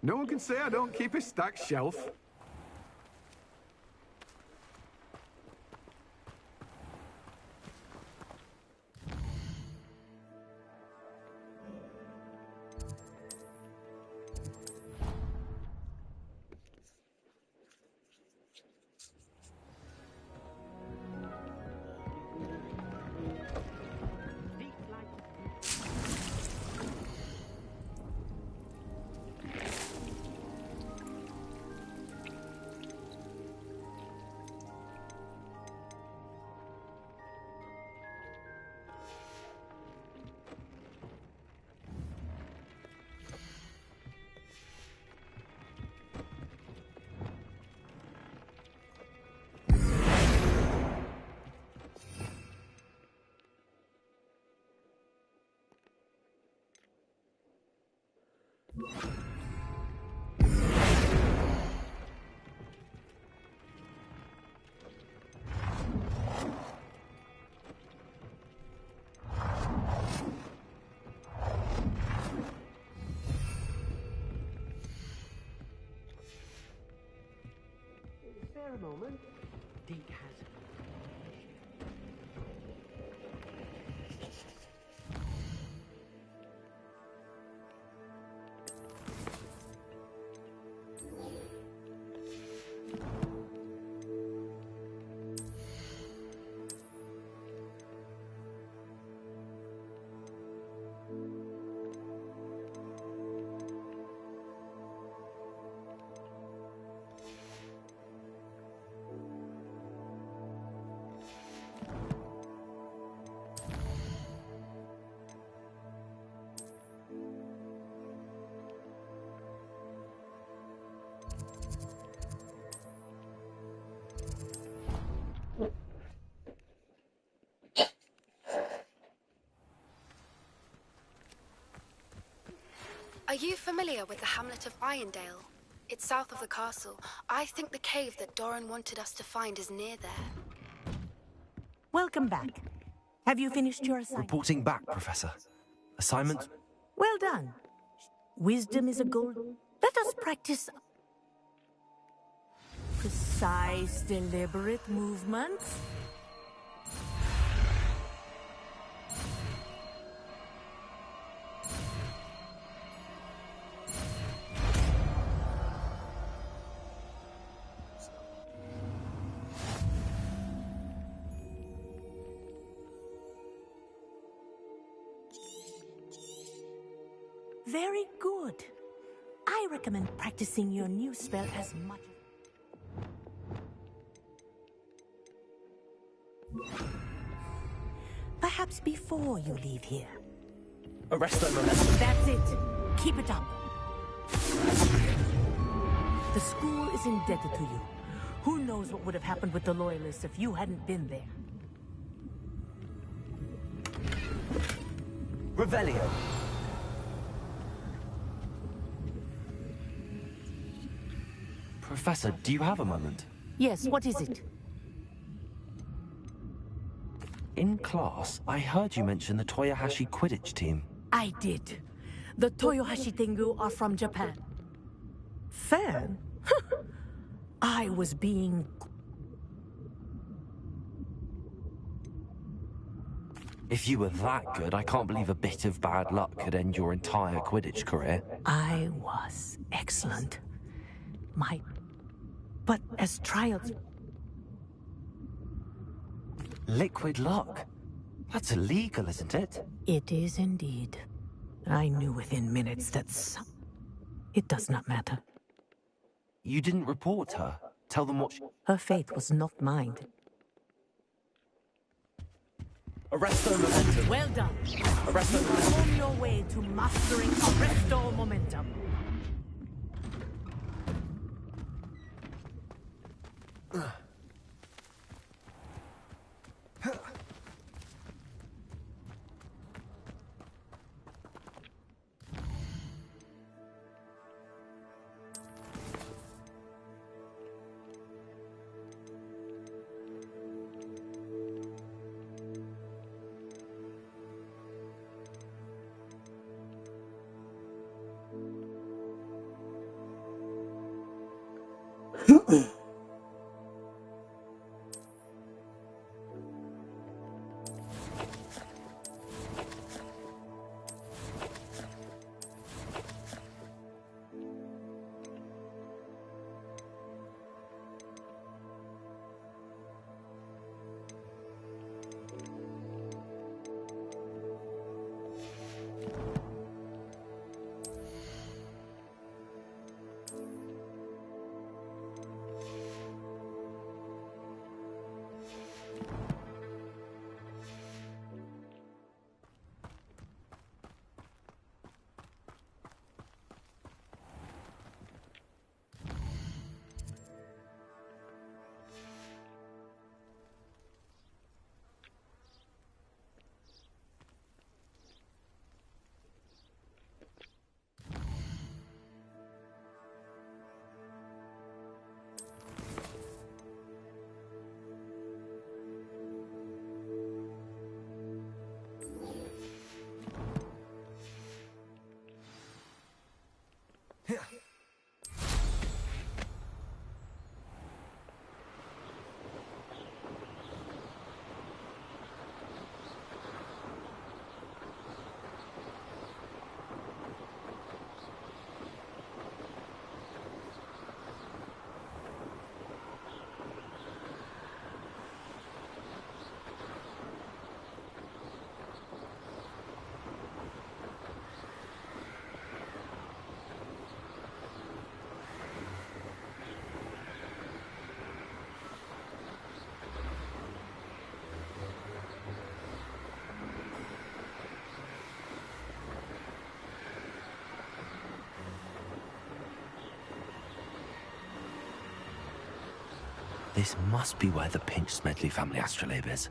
No one can say I don't keep a stacked shelf. spare a moment? Deke has... Are you familiar with the hamlet of Irondale? It's south of the castle. I think the cave that Doran wanted us to find is near there. Welcome back. Have you finished your assignment? Reporting back, Professor. Assignment? Well done. Wisdom is a goal. Let us practice precise, deliberate movements. Very good. I recommend practicing your new spell as much. Perhaps before you leave here. Arrest them. That's it. Keep it up. The school is indebted to you. Who knows what would have happened with the Loyalists if you hadn't been there? Revelio. Professor, do you have a moment? Yes, what is it? In class, I heard you mention the Toyohashi Quidditch team. I did. The Toyohashi Tengu are from Japan. Fan? I was being... If you were that good, I can't believe a bit of bad luck could end your entire Quidditch career. I was excellent. But as trials... Liquid luck? That's illegal, isn't it? It is indeed. I knew within minutes that it does not matter. You didn't report her? Tell them what Her fate was not mine. Arresto momentum. Well done. Arresto You are on your way to mastering Arresto momentum. This must be where the Pinch Smedley family astrolabe is.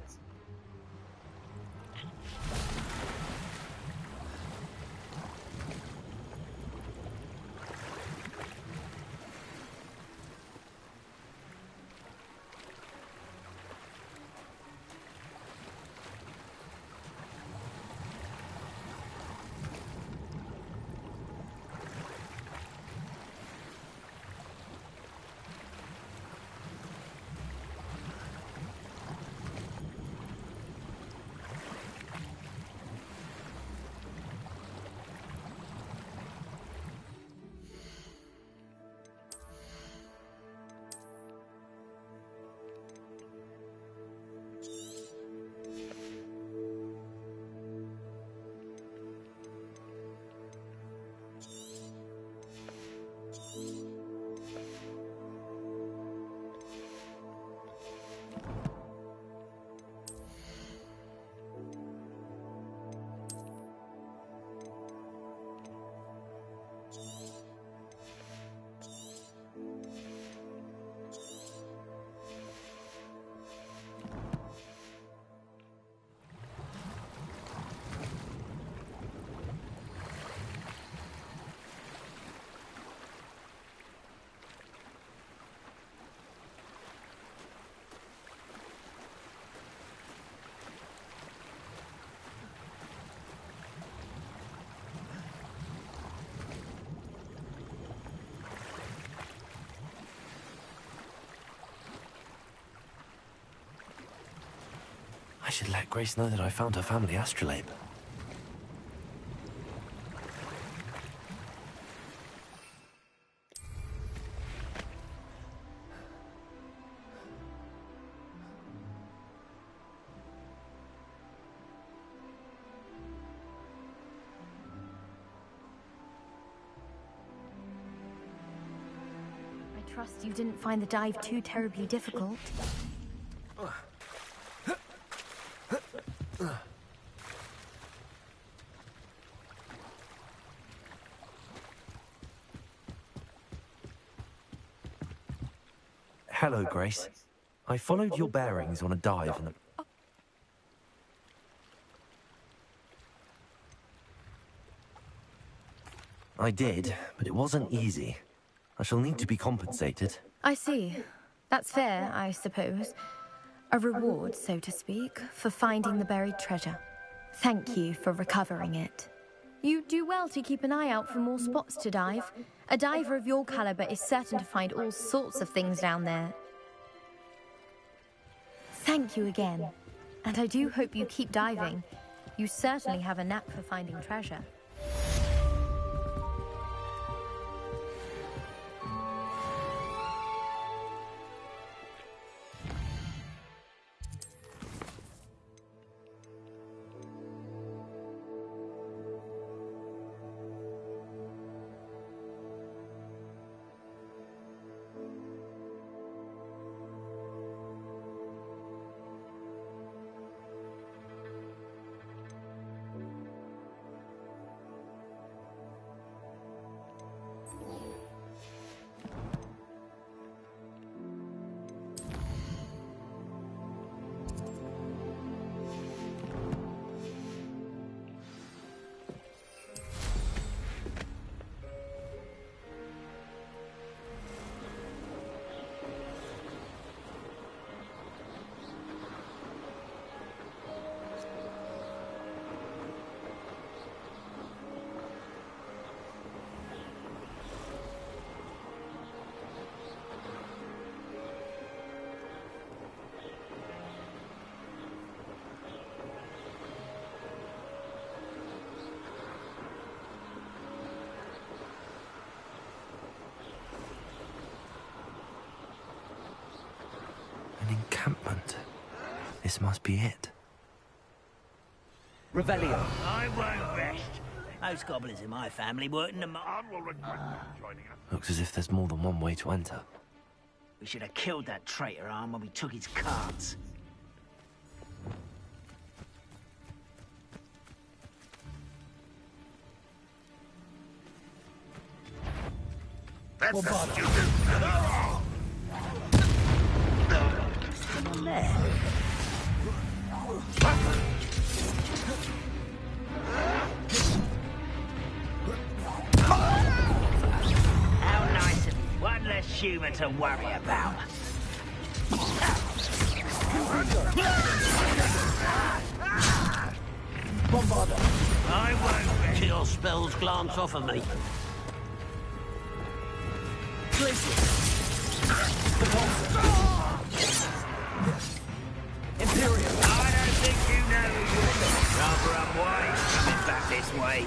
I should let Grace know that I found her family astrolabe. I trust you didn't find the dive too terribly difficult. Hello, Grace. I followed your bearings on a dive and I did, but it wasn't easy. I shall need to be compensated. I see. That's fair, I suppose. A reward, so to speak, for finding the buried treasure. Thank you for recovering it. You do well to keep an eye out for more spots to dive. A diver of your caliber is certain to find all sorts of things down there. Thank you again. And I do hope you keep diving. You certainly have a knack for finding treasure. An encampment. This must be it. Revelio. I won't rest. Those goblins in my family work in the Looks as if there's more than one way to enter. We should have killed that traitor arm when we took his carts. That's stupid. down there. How nice of you. One less human to worry about. I won't let your spells glance off of me. Imperium. I don't think you know who you are. Rather unwise coming back this way.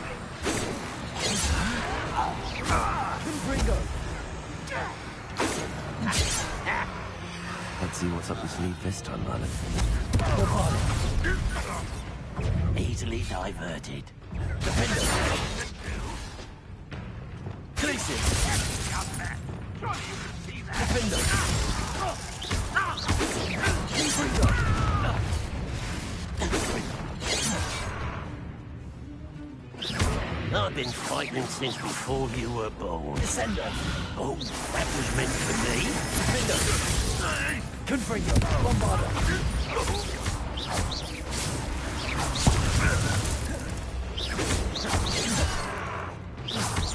Let's see what's up your sleeve this time, Merlin. Easily diverted. I've been fighting since before you were born. Descender. Oh, that was meant for me. Confringo. Bombarder.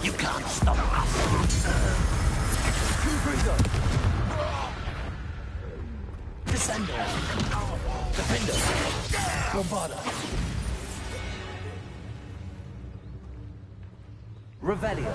You can't stop us. Confringo. Descender. Defender. Bombarder. Revelio.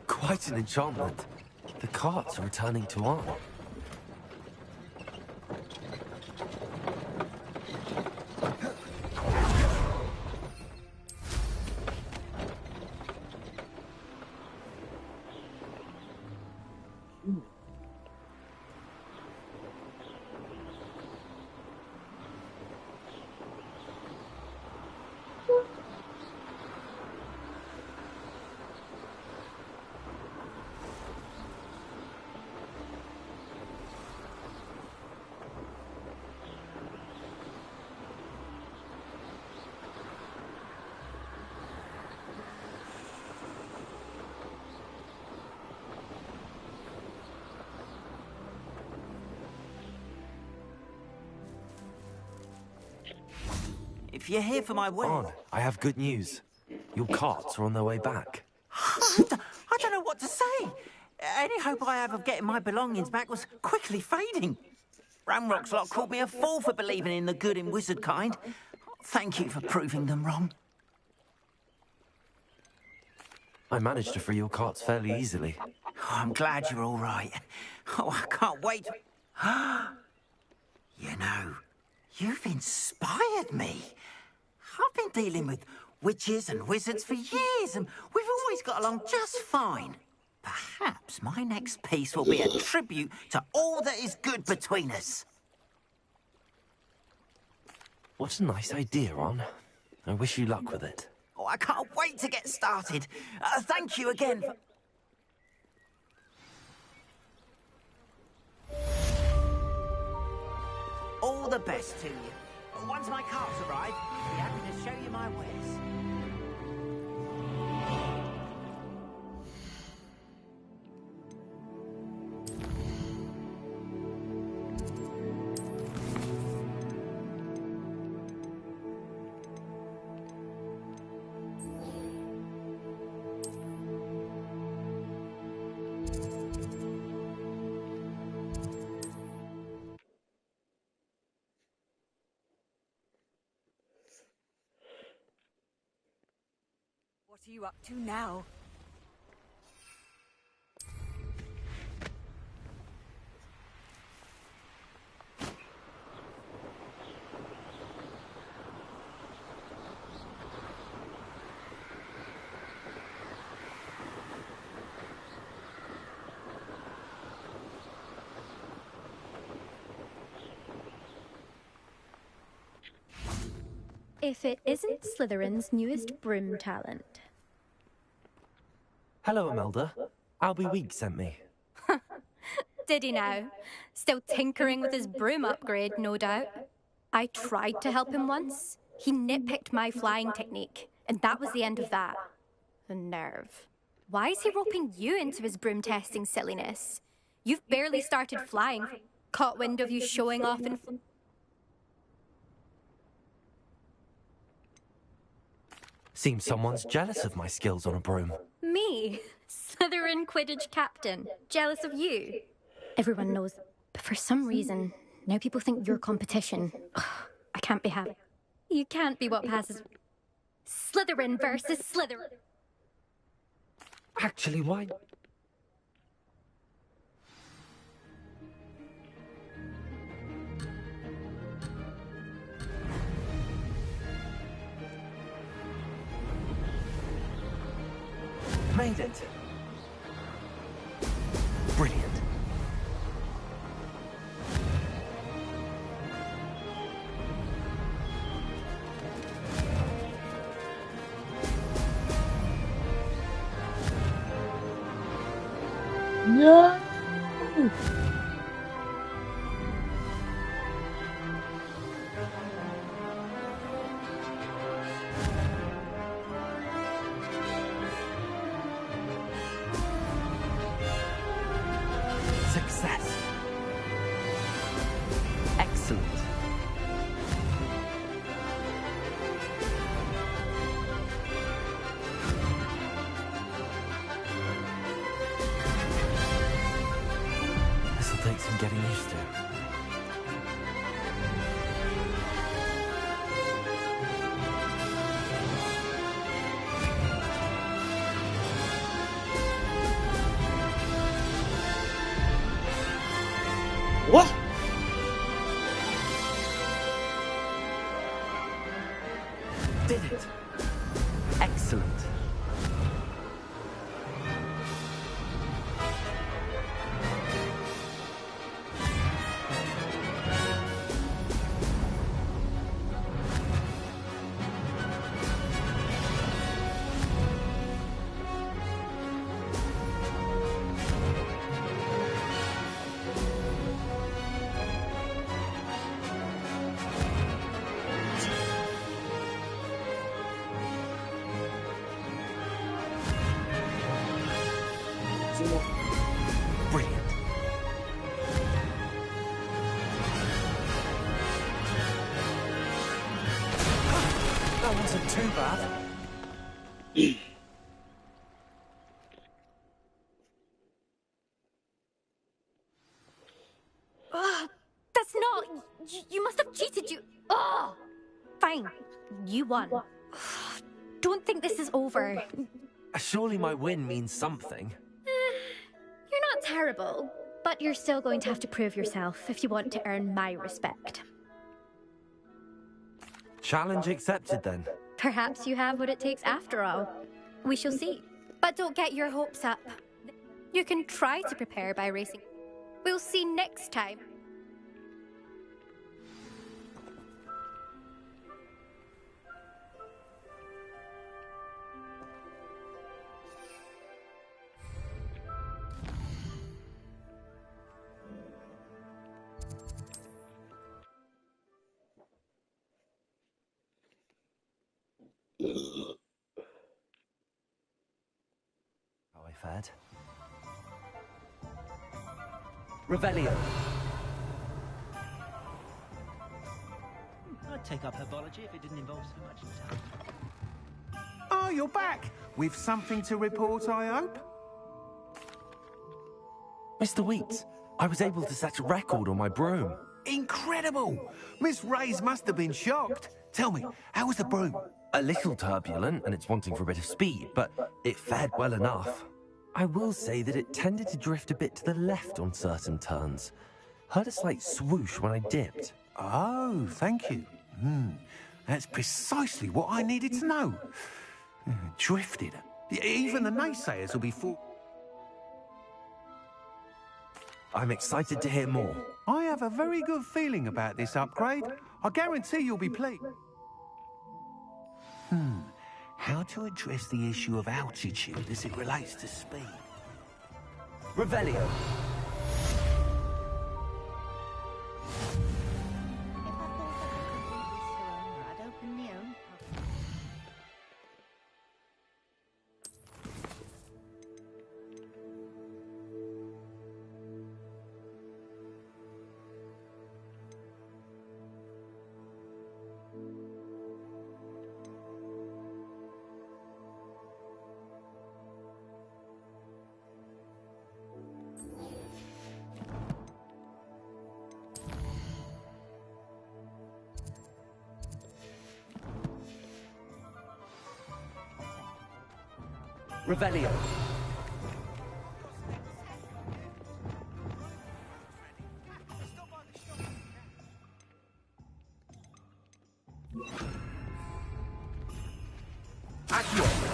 Quite an enchantment. The carts are returning to arm. If you're here for my wedding... On, I have good news. Your carts are on their way back. I don't know what to say. Any hope I have of getting my belongings back was quickly fading. Ramrock's lot called me a fool for believing in the good in wizard kind. Thank you for proving them wrong. I managed to free your carts fairly easily. Oh, I'm glad you're all right. Oh, I can't wait. You know, you've inspired me. I've been dealing with witches and wizards for years, and we've always got along just fine. Perhaps my next piece will be a tribute to all that is good between us. What a nice idea, Ron. I wish you luck with it. Oh, I can't wait to get started. Thank you again for... All the best to you. Once my carts arrive, I'll be happy to show you my wares. What are you up to now? if it isn't Slytherin's newest broom talent. Hello, Imelda. Albie Weeks sent me. Did he now? Still tinkering with his broom upgrade, no doubt. I tried to help him once. He nitpicked my flying technique, and that was the end of that. The nerve. Why is he roping you into his broom testing silliness? You've barely started flying. Caught wind of you showing off in... Seems someone's jealous of my skills on a broom. Me? Slytherin Quidditch captain. Jealous of you? Everyone knows. But for some reason, now people think you're competition. I can't be happy. You can't be what passes... Slytherin versus Slytherin. Actually, why... Made it. Brilliant. No! Success. Excellent. This'll take some getting used to. What? Did it. Excellent. Brilliant. That wasn't too bad. That's not... You must have cheated, you... Oh! Fine. You won. Don't think this is over. Surely my win means something. You're not terrible, but you're still going to have to prove yourself if you want to earn my respect. Challenge accepted, then. Perhaps you have what it takes after all. We shall see. But don't get your hopes up. You can try to prepare by racing. We'll see next time. How I fared. Revelio. I'd take up herbology if it didn't involve so much time. Oh, you're back. With something to report, I hope? Mr. Weeks, I was able to set a record on my broom. Incredible! Miss Reyes must have been shocked. Tell me, how was the broom? A little turbulent, and it's wanting for a bit of speed, but it fared well enough. I will say that it tended to drift a bit to the left on certain turns. Heard a slight swoosh when I dipped. Oh, thank you. That's precisely what I needed to know. Drifted. Even the naysayers will be for... I'm excited to hear more. I have a very good feeling about this upgrade. I guarantee you'll be pleased. How to address the issue of altitude as it relates to speed? Revelio. I'd open my own. Revelio. Accio.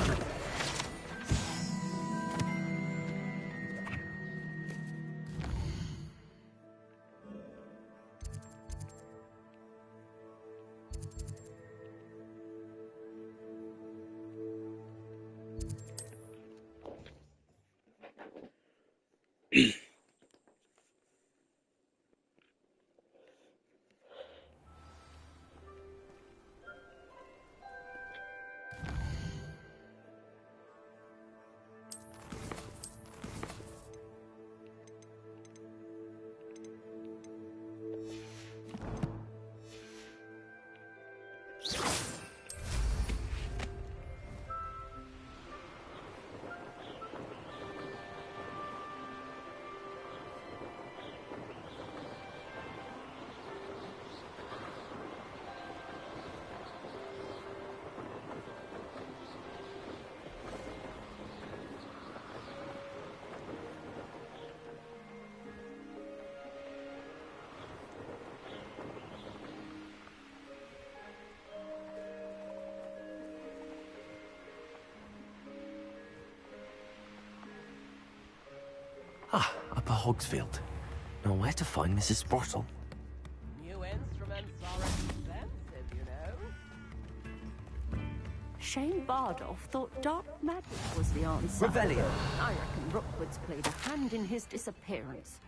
Ah, Upper Hogsfield. Now where to find Mrs. Sprottle? New instruments are expensive, you know. Shane Bardolph thought dark magic was the answer. Revelio. I reckon Rookwood's played a hand in his disappearance.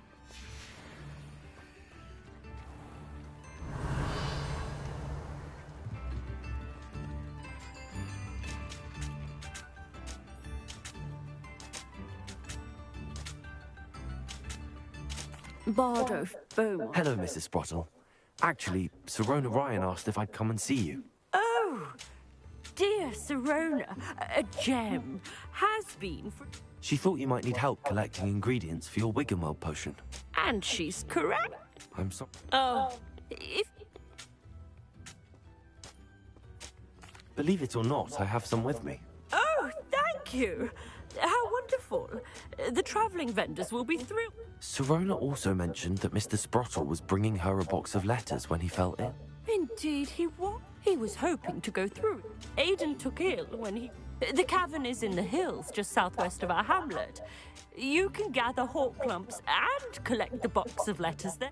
Bardolph Beaumont. Hello, Mrs. Sprottle. Actually, Sirona Ryan asked if I'd come and see you. Oh, dear Sirona, a gem. Has been for... She thought you might need help collecting ingredients for your Wiggenweld potion. And she's correct. I'm sorry. Oh, if... Believe it or not, I have some with me. Oh, thank you. How wonderful. The travelling vendors will be thrilled. Sirona also mentioned that Mr. Sprottle was bringing her a box of letters when he fell ill. Indeed he was. He was hoping to go through it. Aidan took ill when he... The cavern is in the hills just southwest of our hamlet. You can gather hawk clumps and collect the box of letters there.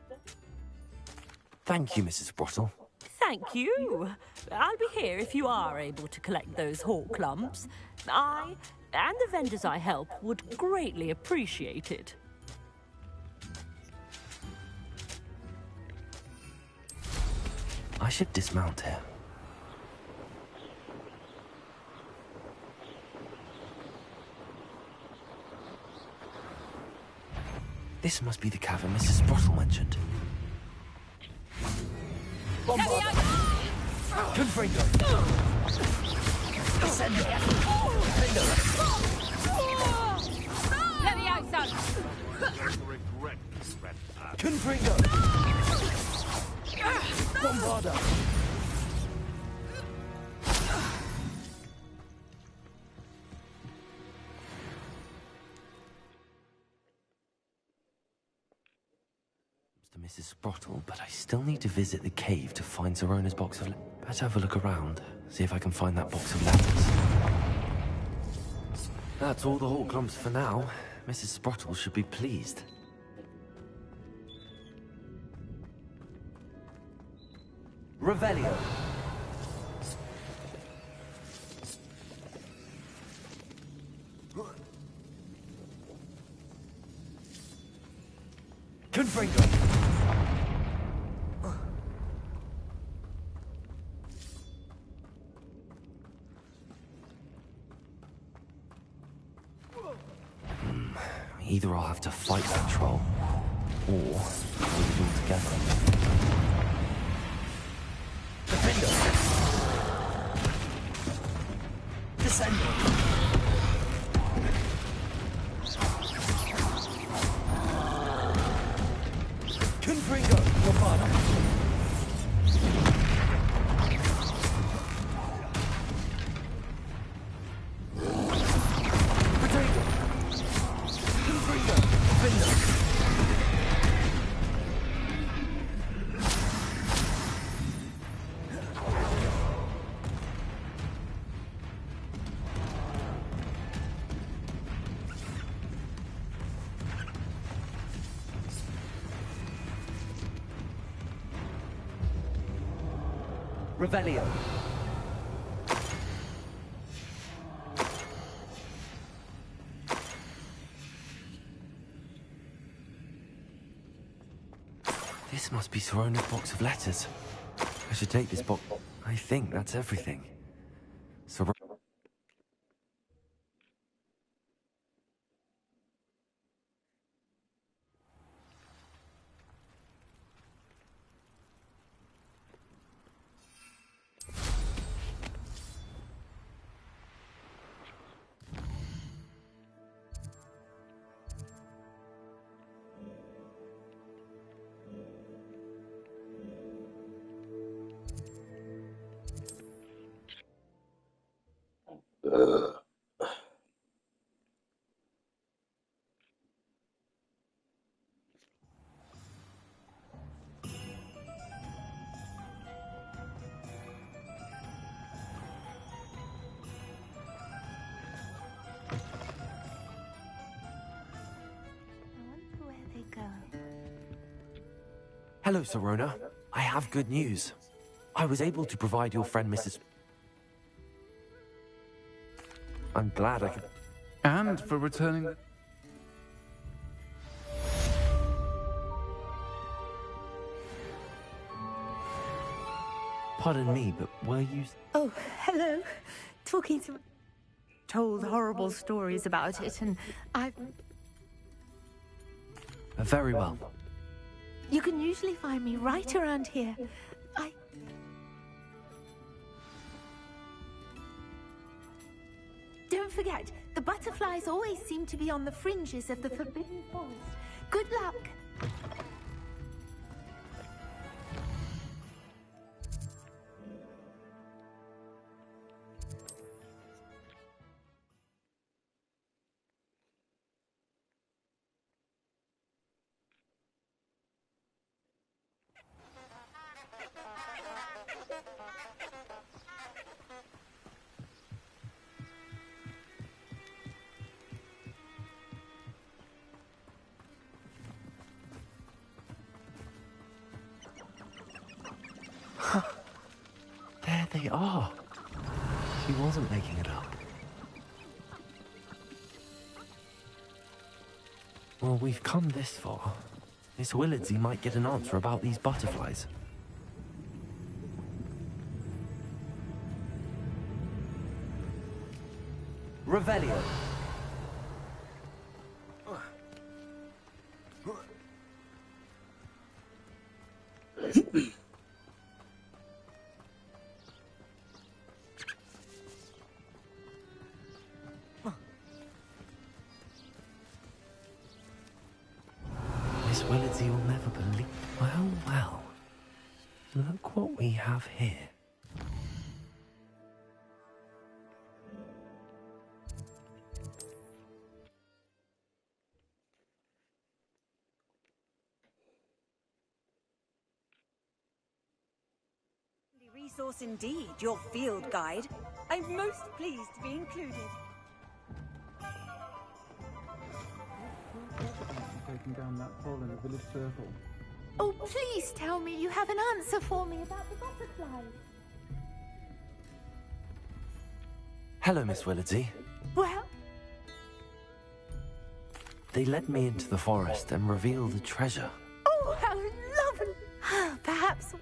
Thank you, Mrs. Sprottle. Thank you. I'll be here if you are able to collect those hawk clumps. I and the vendors I help would greatly appreciate it. I should dismount here. This must be the cavern Mrs. Sprottle mentioned. Confringo. Let me out, son! Confringo. Bombarda. Mrs. Sprottle, but I still need to visit the cave to find Sirona's box of... Better have a look around, see if I can find that box of letters. That's all the hawk clumps for now. Mrs. Sprottle should be pleased. Revelio. Confringo! Either I'll have to fight that troll, or hold it all together. Defender! Descender! Confringo! Romano! Potato! Confringo! Defender! Revelio. This must be Sorona's box of letters. I should take this box. I think that's everything. Sor Hello, Sorona. I have good news. I was able to provide your friend Mrs. I'm glad I could... And for returning... Pardon me, but were you... Oh, hello. Talking to... Told horrible stories about it, and I've... Very well. You can usually find me right around here. Don't forget, the butterflies always seem to be on the fringes of the Forbidden Forest. Good luck! There they are. She wasn't making it up. Well, we've come this far. Miss Willardsey might get an answer about these butterflies. Revelio. Miss Willardsey will never believe... Well, well. Look what we have here. Resource indeed, your field guide. I'm most pleased to be included. Taking down that pole in the village circle. Oh, please tell me you have an answer for me about the butterflies. Hello, Miss Willardsey. Well, They led me into the forest and revealed the treasure. Oh, how lovely! Perhaps...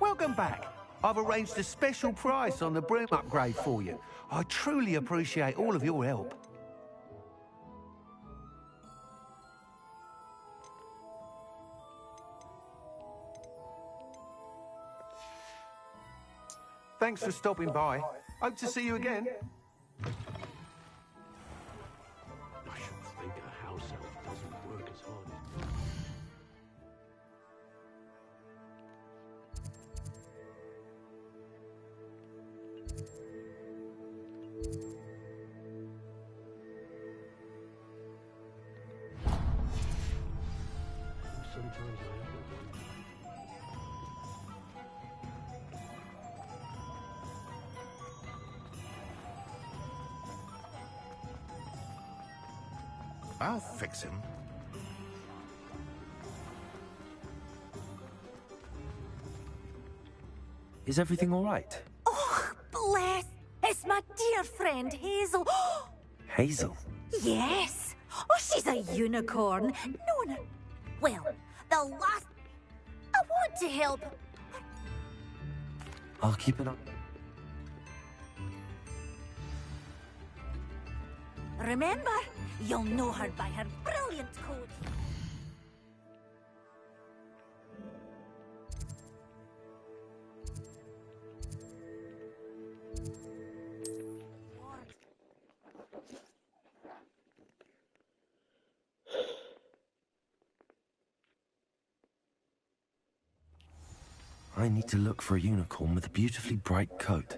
Welcome back. I've arranged a special price on the broom upgrade for you. I truly appreciate all of your help. Thanks for stopping by. Hope to see you again. I should think a house elf doesn't work as hard as... Sometimes I have to wonder. I'll fix him. Is everything all right? Oh, bless! It's my dear friend Hazel. Hazel? Yes! Oh, she's a unicorn. No. Well, the last... I want to help. I'll keep it up. Remember, you'll know her by her brilliant coat. I need to look for a unicorn with a beautifully bright coat.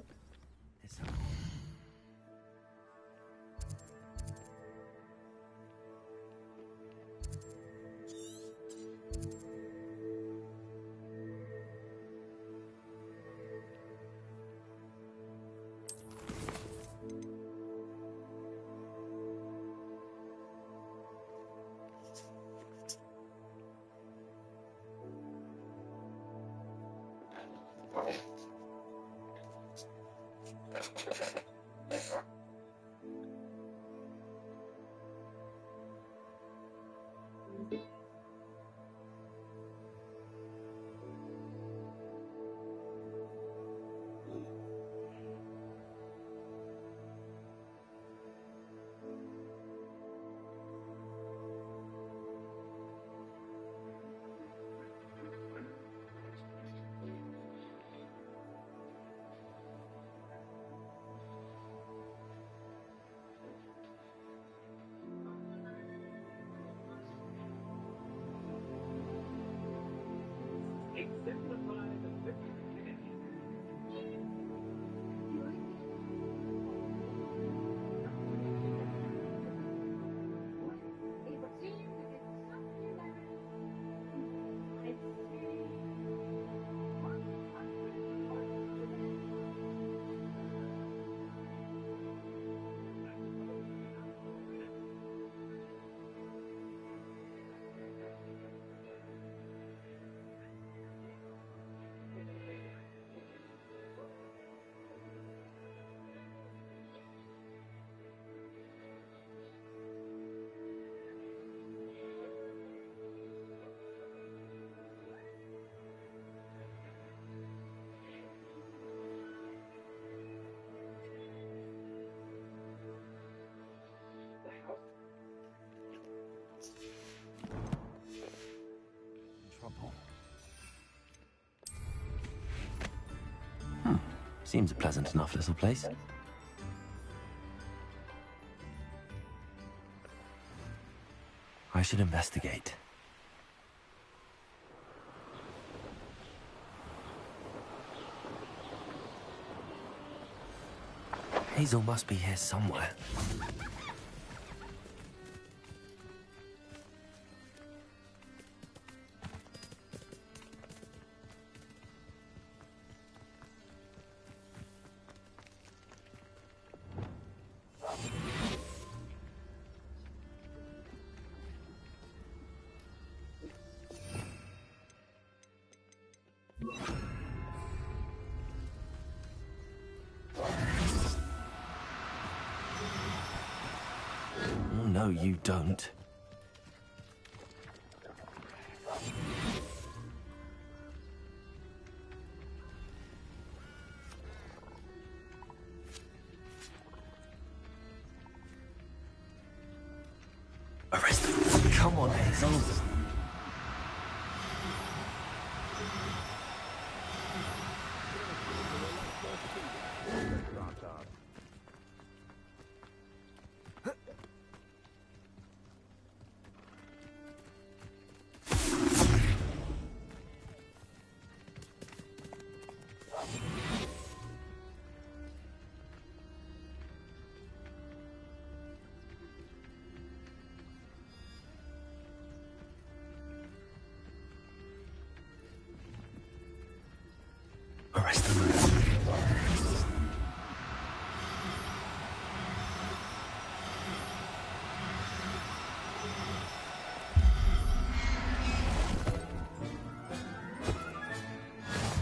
Seems a pleasant enough little place. I should investigate. Hazel must be here somewhere. Oh, no, you don't. Arrest them. Come on, Hazel. Arrest them.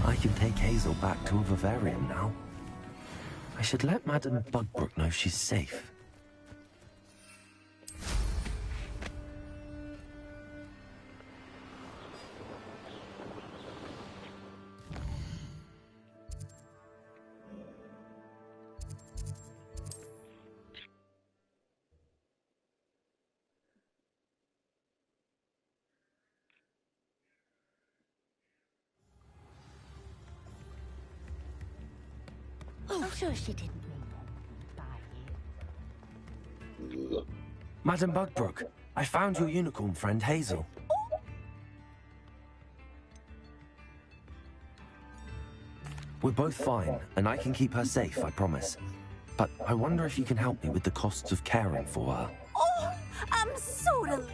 I can take Hazel back to a vivarium now. I should let Madame Bugbrook know she's safe. Oh, sure she didn't mean it. Madame Bugbrook, I found your unicorn friend Hazel. We're both fine, and I can keep her safe, I promise. But I wonder if you can help me with the costs of caring for her. Oh, I'm so relieved.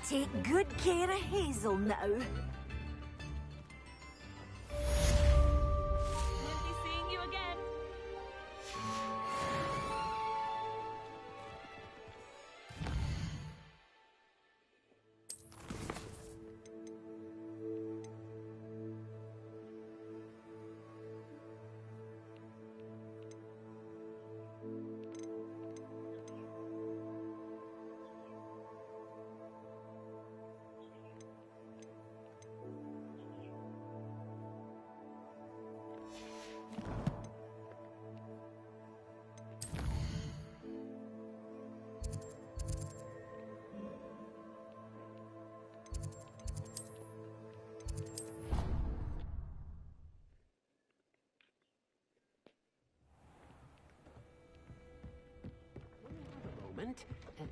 Take good care of Hazel now. We'll be seeing you again.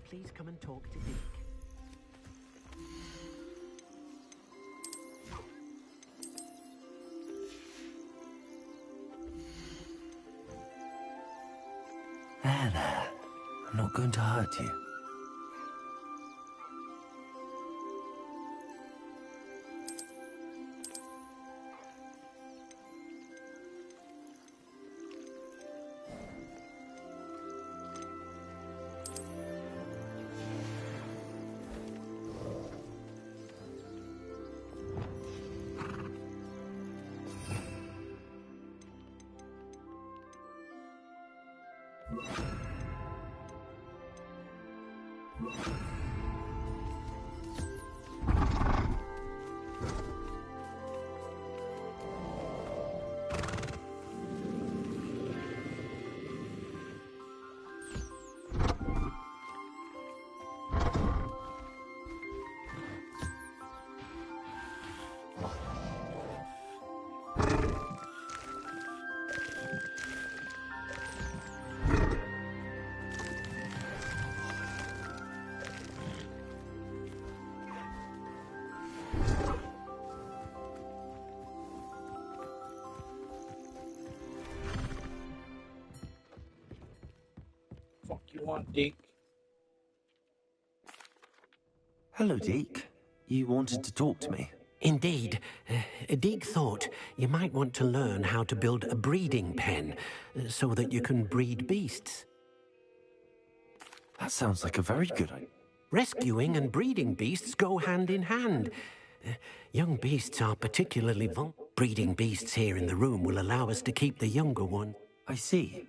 Please come and talk to Dick. There. I'm not going to hurt you. fuck you want, Dick? Hello, Deke. You wanted to talk to me? Indeed. Deek thought you might want to learn how to build a breeding pen so that you can breed beasts. That sounds like a very good idea. Rescuing and breeding beasts go hand in hand. Young beasts are particularly vulnerable. Breeding beasts here in the room will allow us to keep the younger one. I see.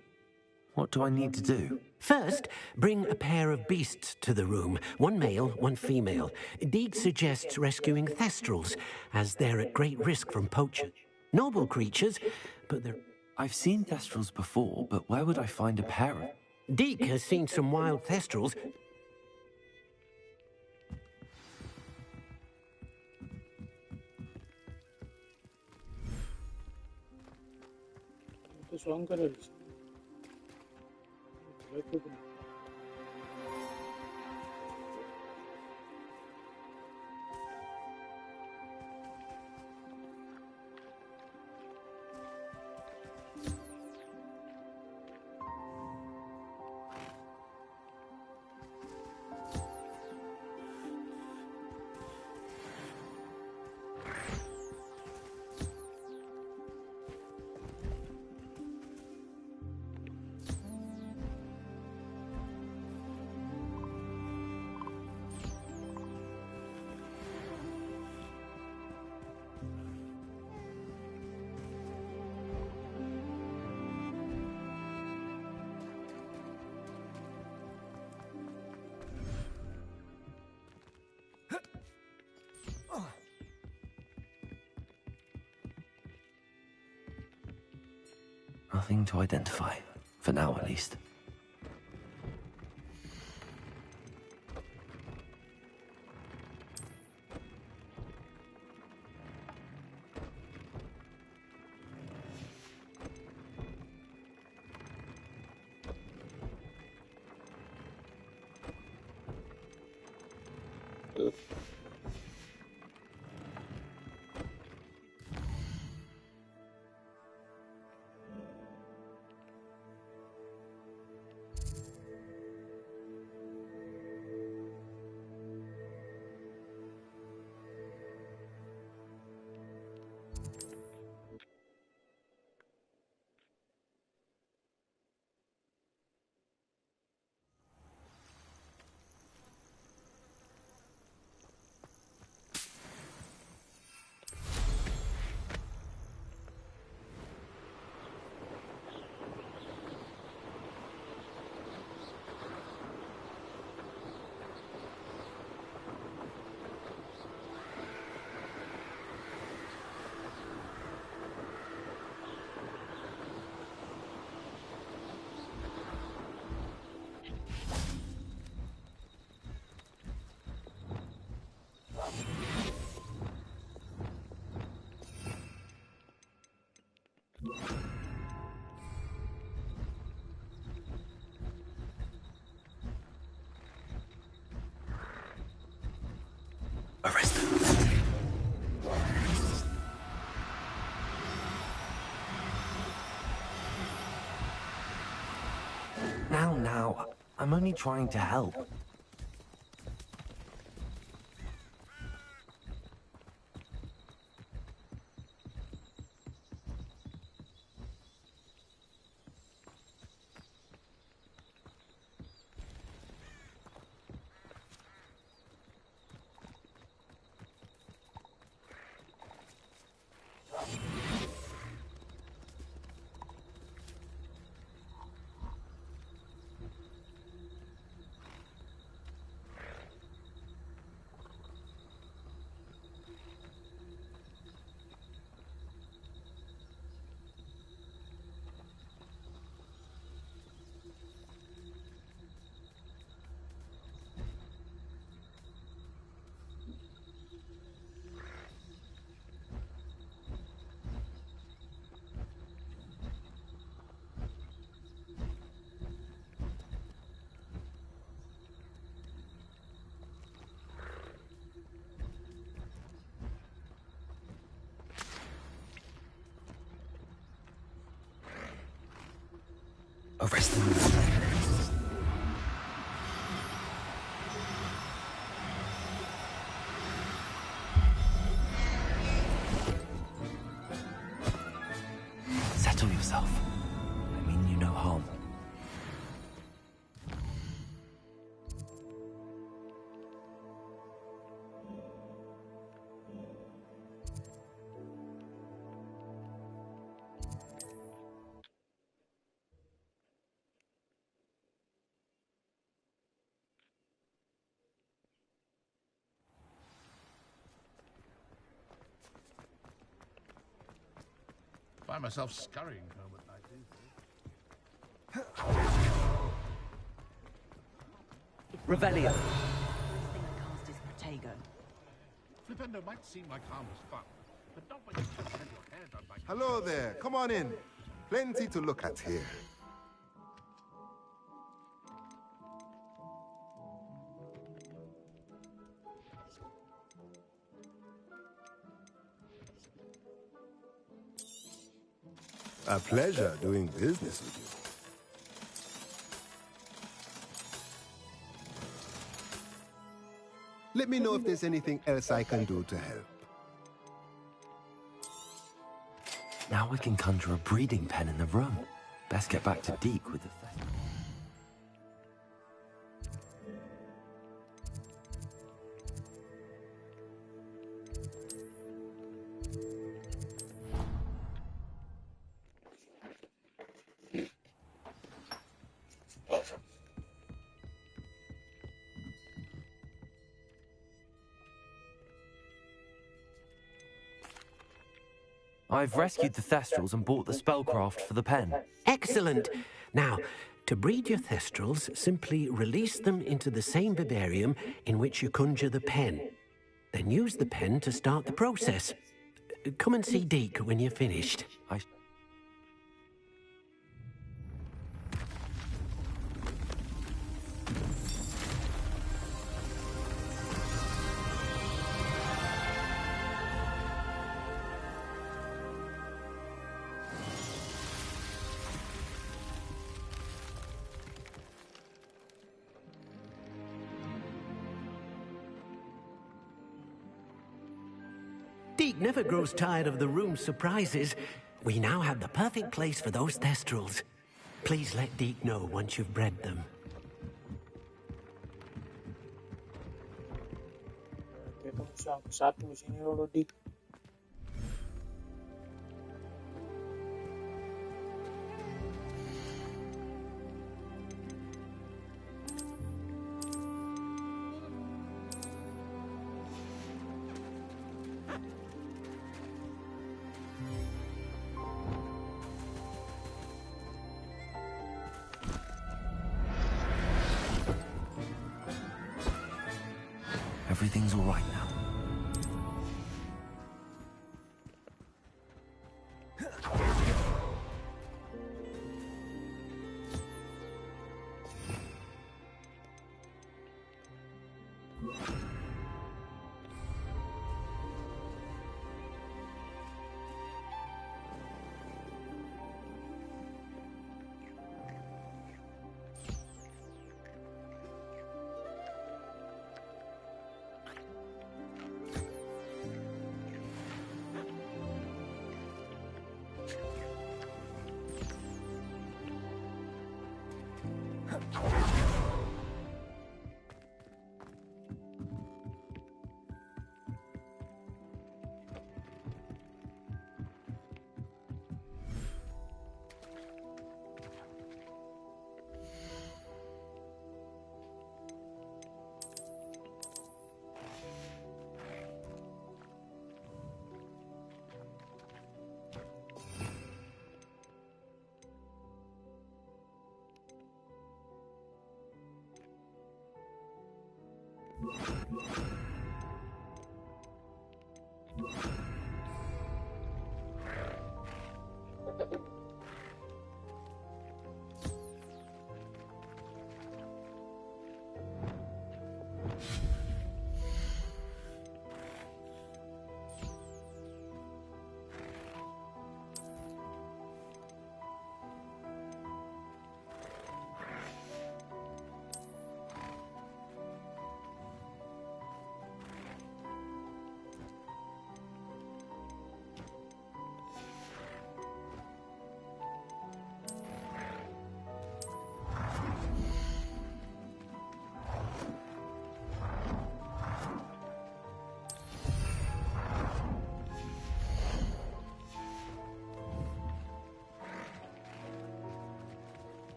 What do I need to do? First, bring a pair of beasts to the room. One male, one female. Deek suggests rescuing thestrals, as they're at great risk from poachers. Noble creatures, but they're... I've seen thestrals before, but where would I find a pair of... Deek has seen some wild thestrals. तो स्वांग कर रही है Nothing to identify. For now, at least. Arrest them. Now, I'm only trying to help. Arrest them. yourself. I mean you no harm. Find myself scurrying home at night these days. Revelio. Flipendo might seem like harmless fun, but not when you just have your hair done by... Hello there. Come on in. Plenty to look at here. A pleasure doing business with you. Let me know if there's anything else I can do to help. Now we can conjure a breeding pen in the room. Best get back to Deke with the thing. I've rescued the Thestrals and bought the spellcraft for the pen. Excellent. Now, to breed your Thestrals, simply release them into the same vivarium in which you conjure the pen. Then use the pen to start the process. Come and see Deke when you're finished. Deke never grows tired of the room's surprises. We now have the perfect place for those Thestrals. Please let Deke know once you've bred them. Ketemu satu sini dulu, Dik. Everything's all right now.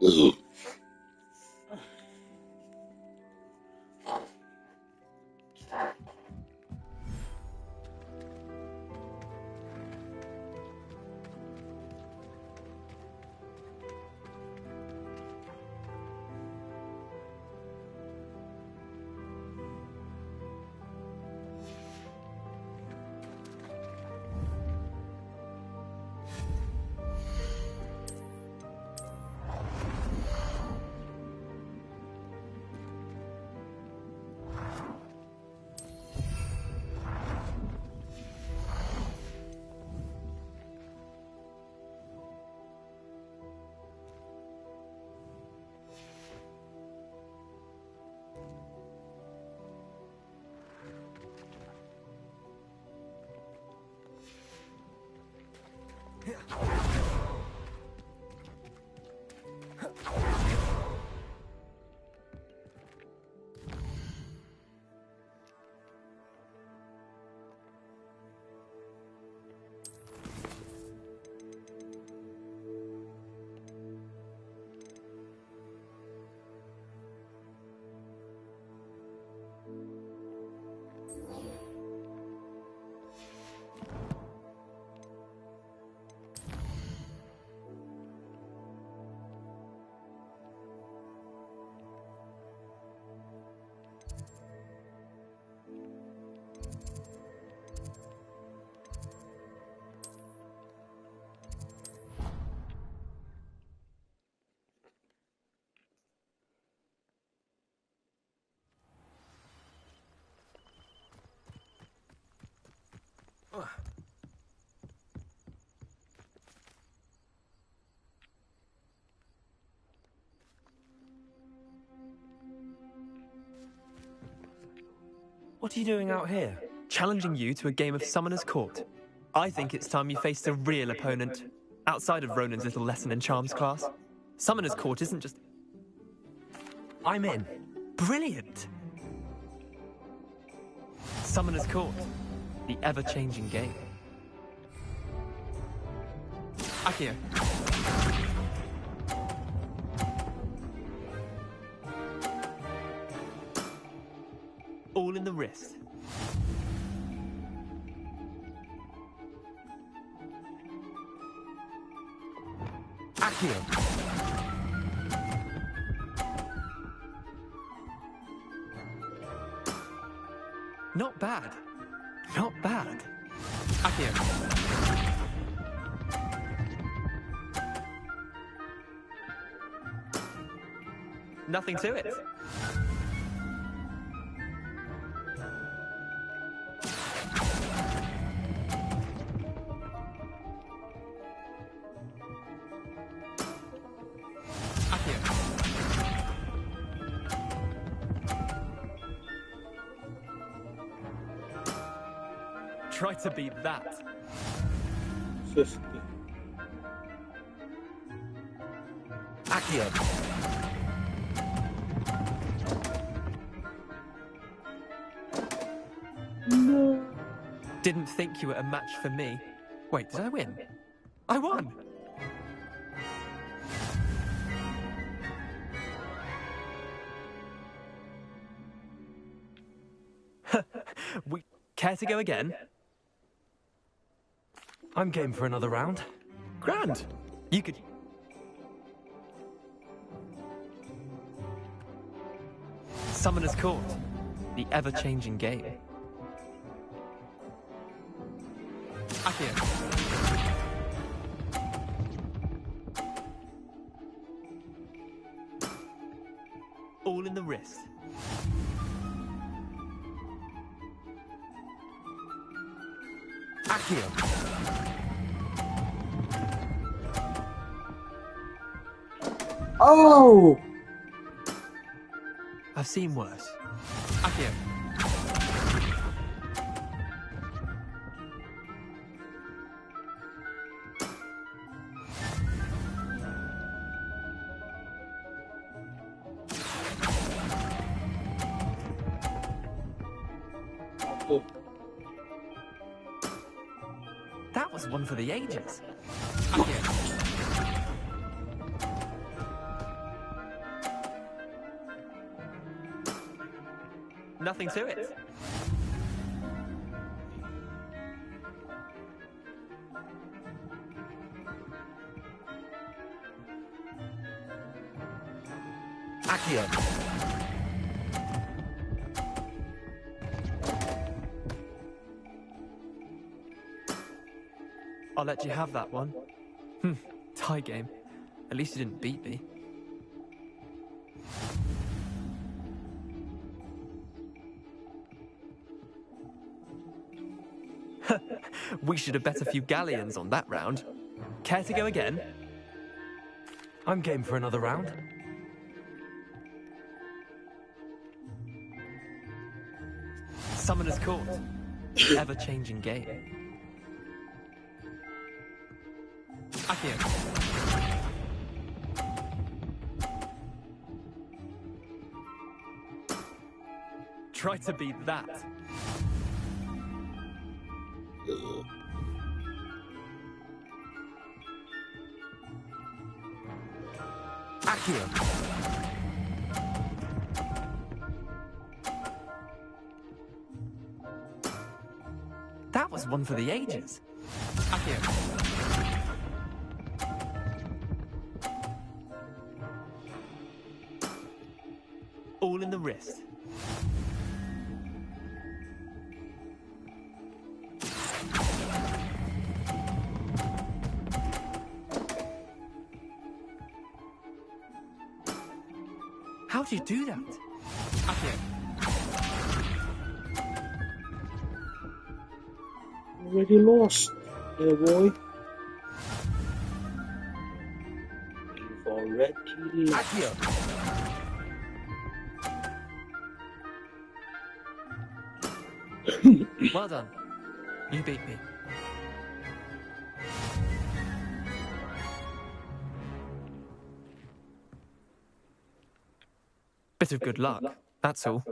What are you doing out here? Challenging you to a game of Summoner's Court. I think it's time you faced a real opponent. Outside of Ronan's little lesson in charms class. Summoner's Court isn't just... I'm in. Brilliant! Summoner's Court. The ever-changing game. Akio. All in the wrist. Akio. Not bad. Not bad. Akio. Nothing to it. Try to beat that. 50. Akio. No. Didn't think you were a match for me. Wait, did I win? I won! We care to go again? I'm game for another round. Grand. You could... Summoner's Court. The ever-changing game. Akio. All in the wrist. Akio. Oh! I've seen worse. Akio. That was one for the ages. Akio. nothing to it. Accio. I'll let you have that one. Tie game. At least you didn't beat me. We should have bet a few galleons on that round. Care to go again? I'm game for another round. Summoner's Court. Ever-changing game. Accio. Try to beat that. Accio. That was one for the ages. Accio. All in the wrist. How do you do that? Accio. Already lost, little boy. You've already lost. Well done. You beat me. Bit of good luck, that's all.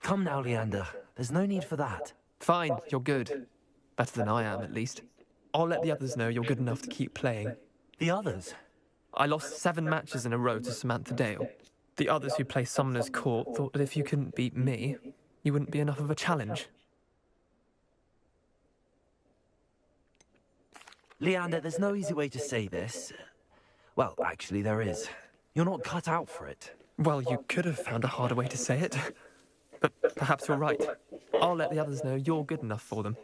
Come now, Leander. There's no need for that. Fine, you're good. Better than I am, at least. I'll let the others know you're good enough to keep playing. The others? I lost 7 matches in a row to Samantha Dale. The others who play Summoner's Court thought that if you couldn't beat me, you wouldn't be enough of a challenge. Leander, there's no easy way to say this. Well, actually, there is. You're not cut out for it. Well, you could have found a harder way to say it. But perhaps you're right. I'll let the others know you're good enough for them.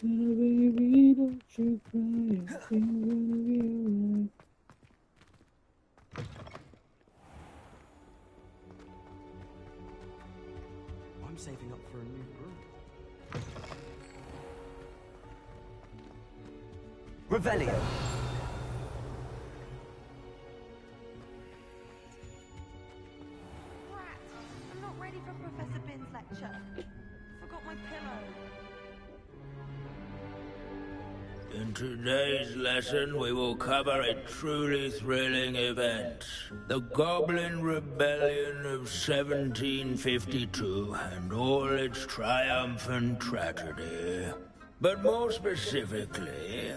Little baby, don't you cry, everything's gonna be alright. I'm saving up for a new broom. Revelio. I'm not ready for Professor Bin's lecture. Forgot my pillow. In today's lesson, we will cover a truly thrilling event. The Goblin Rebellion of 1752 and all its triumphant tragedy. But more specifically,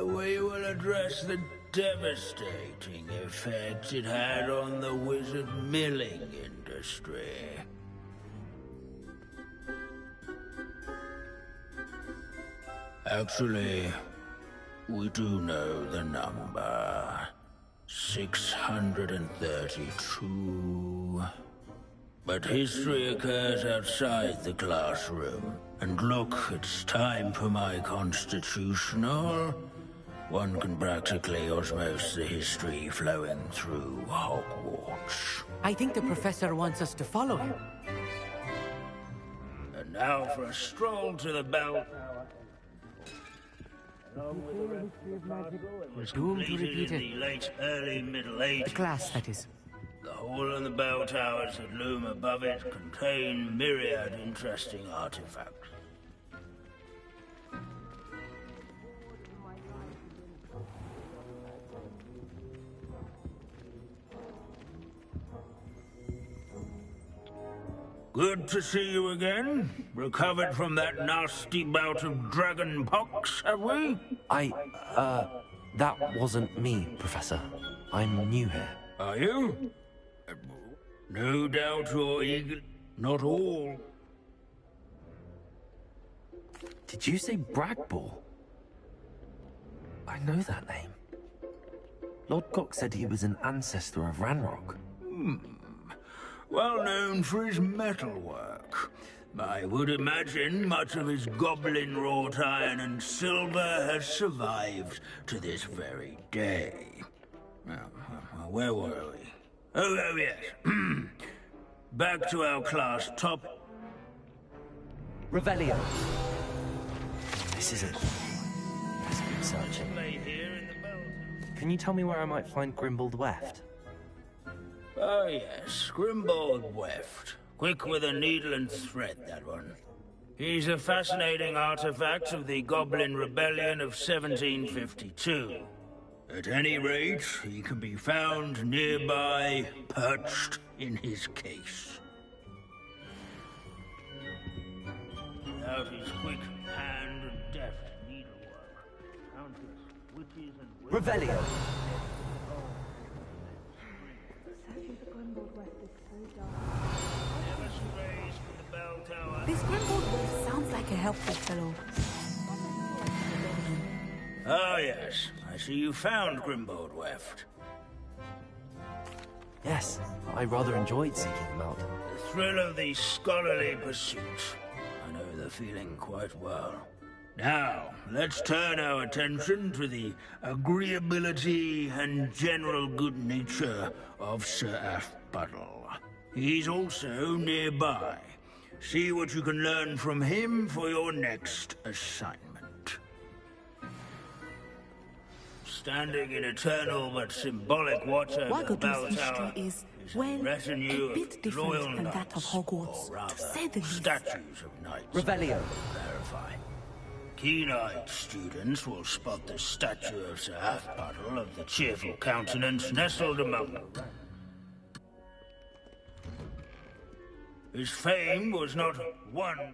we will address the devastating effects it had on the wizard milling industry. Actually, we do know the number. 632. But history occurs outside the classroom. And look, it's time for my constitutional one can practically osmose the history flowing through Hogwarts. I think the professor wants us to follow him. And now for a stroll to the bell tower. Along with the rest of the castle, it was Doomed to completed repeat in it. the late early Middle Ages. The class, that is. The hall and the bell towers that loom above it contain myriad interesting artifacts. Good to see you again. Recovered from that nasty bout of dragon pox, have we? That wasn't me, Professor. I'm new here. Are you? No doubt you're eager. Not all. Did you say Bragball? I know that name. Lord Cock said he was an ancestor of Ranrock. Well known for his metalwork. I would imagine much of his goblin-wrought iron and silver has survived to this very day. Now, where were we? Oh yes. Back to our class top. Revelio. This isn't. Let's keep searching. Can you tell me where I might find Grimbold Weft? Oh yes, Grimbold Weft. Quick with a needle and thread, that one. He's a fascinating artifact of the Goblin Rebellion of 1752. At any rate, he can be found nearby, perched in his case. Without his quick hand and deft needlework, countless witches and Revelio. This Grimbold sounds like a helpful fellow. Oh yes, I see you found Grimbold Weft. Yes, I rather enjoyed seeking him out. The thrill of the scholarly pursuit. I know the feeling quite well. Now, let's turn our attention to the agreeability and general good nature of Sir Aphbuttle. He's also nearby. See what you can learn from him for your next assignment. Standing in eternal but symbolic watch over the bell Wagadu's tower history is, a well, retinue a bit of loyal different than that of knights, Hogwarts, or rather, to say the least. statues of knights. Revelio. Clarify. Keen-eyed students will spot the statue of Sir Aphbuttle of the cheerful countenance nestled among them. His fame was not one.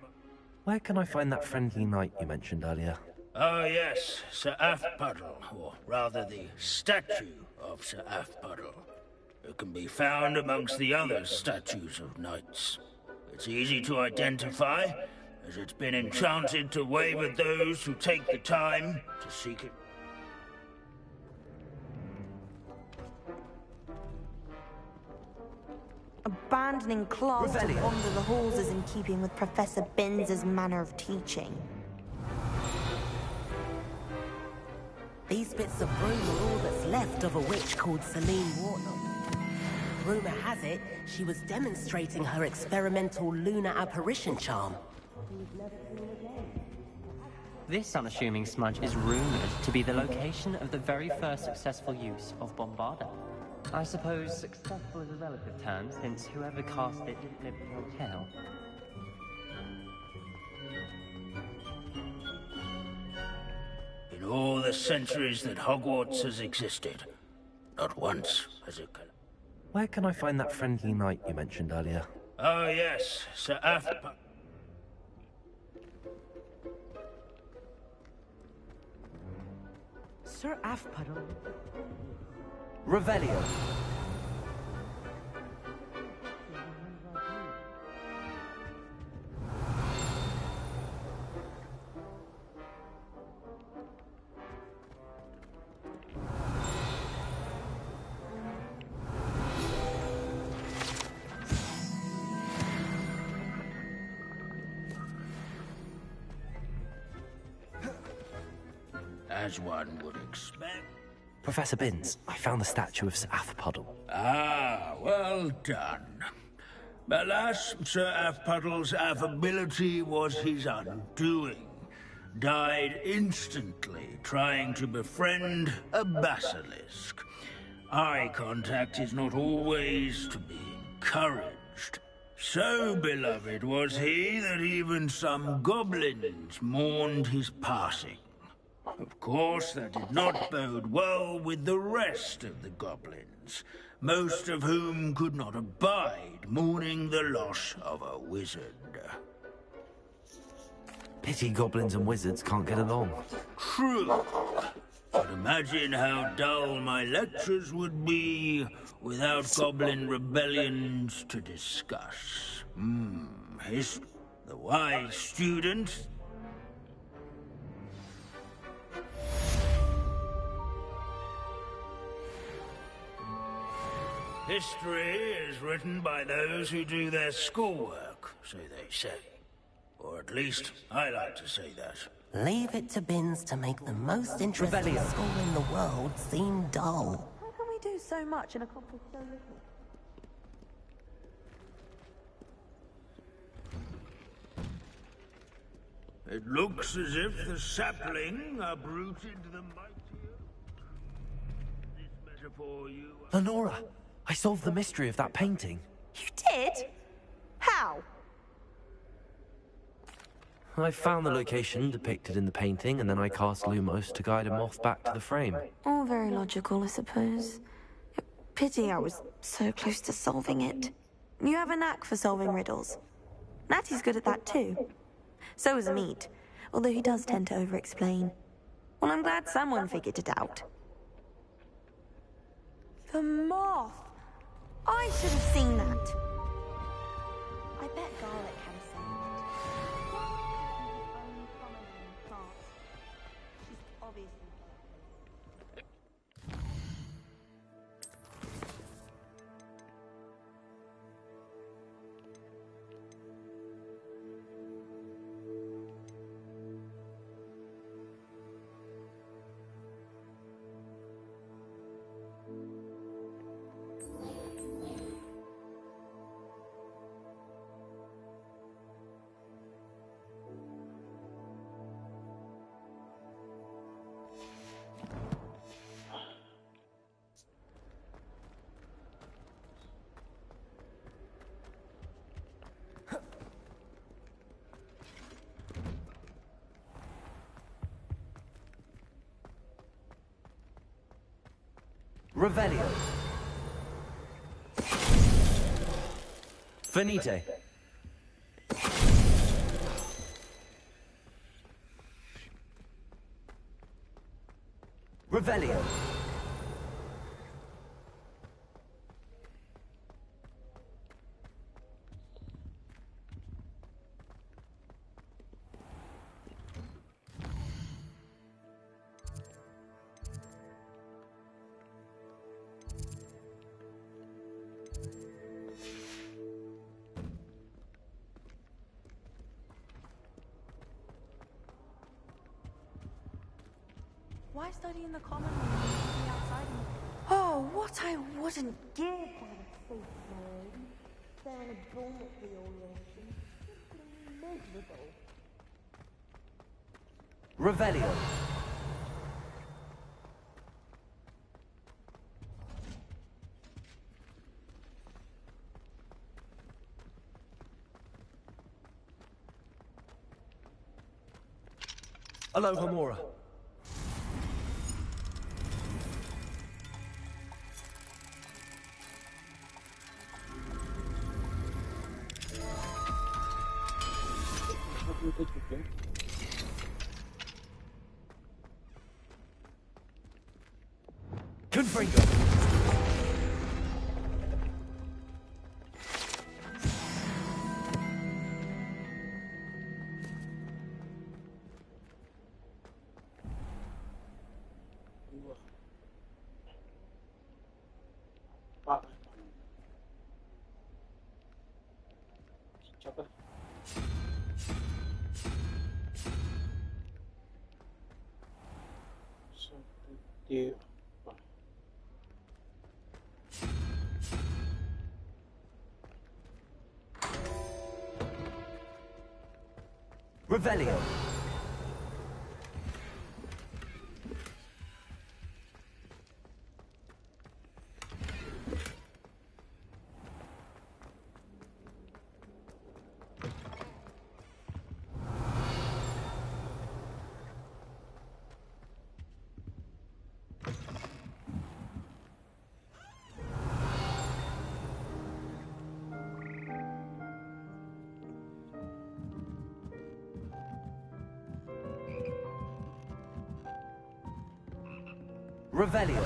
Where can I find that friendly knight you mentioned earlier? Ah, yes, Sir Aphbuttle, or rather the statue of Sir Aphbuttle. It can be found amongst the other statues of knights. It's easy to identify, as it's been enchanted to wave at those who take the time to seek it. Abandoning class to wander the halls is in keeping with Professor Binns's manner of teaching. These bits of broom are all that's left of a witch called Celine Wartnott. Rumor has it, she was demonstrating her experimental lunar apparition charm. This unassuming smudge is rumored to be the location of the very first successful use of Bombarda. I suppose successful is a relative term, since whoever cast it didn't live to tell. In all the centuries that Hogwarts has existed, not once has it... Where can I find that friendly knight you mentioned earlier? Oh, yes, Sir Aphbuttle. Sir Aphbuttle. Revelio. as one would expect. Professor Binns, I found the statue of Sir Athpuddle. Ah, well done. Alas, Sir Athpuddle's affability was his undoing. Died instantly trying to befriend a basilisk. Eye contact is not always to be encouraged. So beloved was he that even some goblins mourned his passing. Of course, that did not bode well with the rest of the goblins, most of whom could not abide mourning the loss of a wizard. Pity goblins and wizards can't get along. True. But imagine how dull my lectures would be without goblin rebellions to discuss. History. The wise student. History is written by those who do their schoolwork, so they say. Or at least, I like to say that. Leave it to Binns to make the most interesting school in the world seem dull. How can we do so much and accomplish so little? It looks as if the sapling uprooted the mighty oak. This metaphor you... Lenora, I solved the mystery of that painting. You did? How? I found the location depicted in the painting, and then I cast Lumos to guide a moth back to the frame. All very logical, I suppose. Pity I was so close to solving it. You have a knack for solving riddles. Natty's good at that too. So is Meat, although he does tend to over-explain. Well, I'm glad someone figured it out. The moth! I should have seen that. I bet Garlic had a say in it. She's obviously... Revelio. Venite. Revelio. Why study in the common room when you can be outside in the... Oh, what I wouldn't give by a safe mode. They're in a dormitory all year. Simply miserable. Revelio. Aloha Mora. Confringo. di Revelio. Revelio.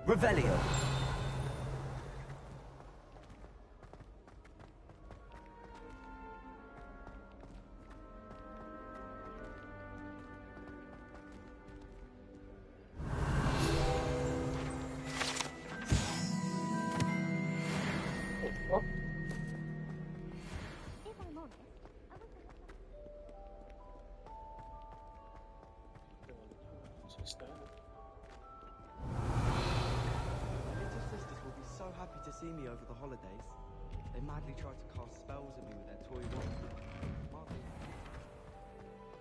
Revelio. So happy to see me over the holidays. They madly tried to cast spells at me with their toy wand.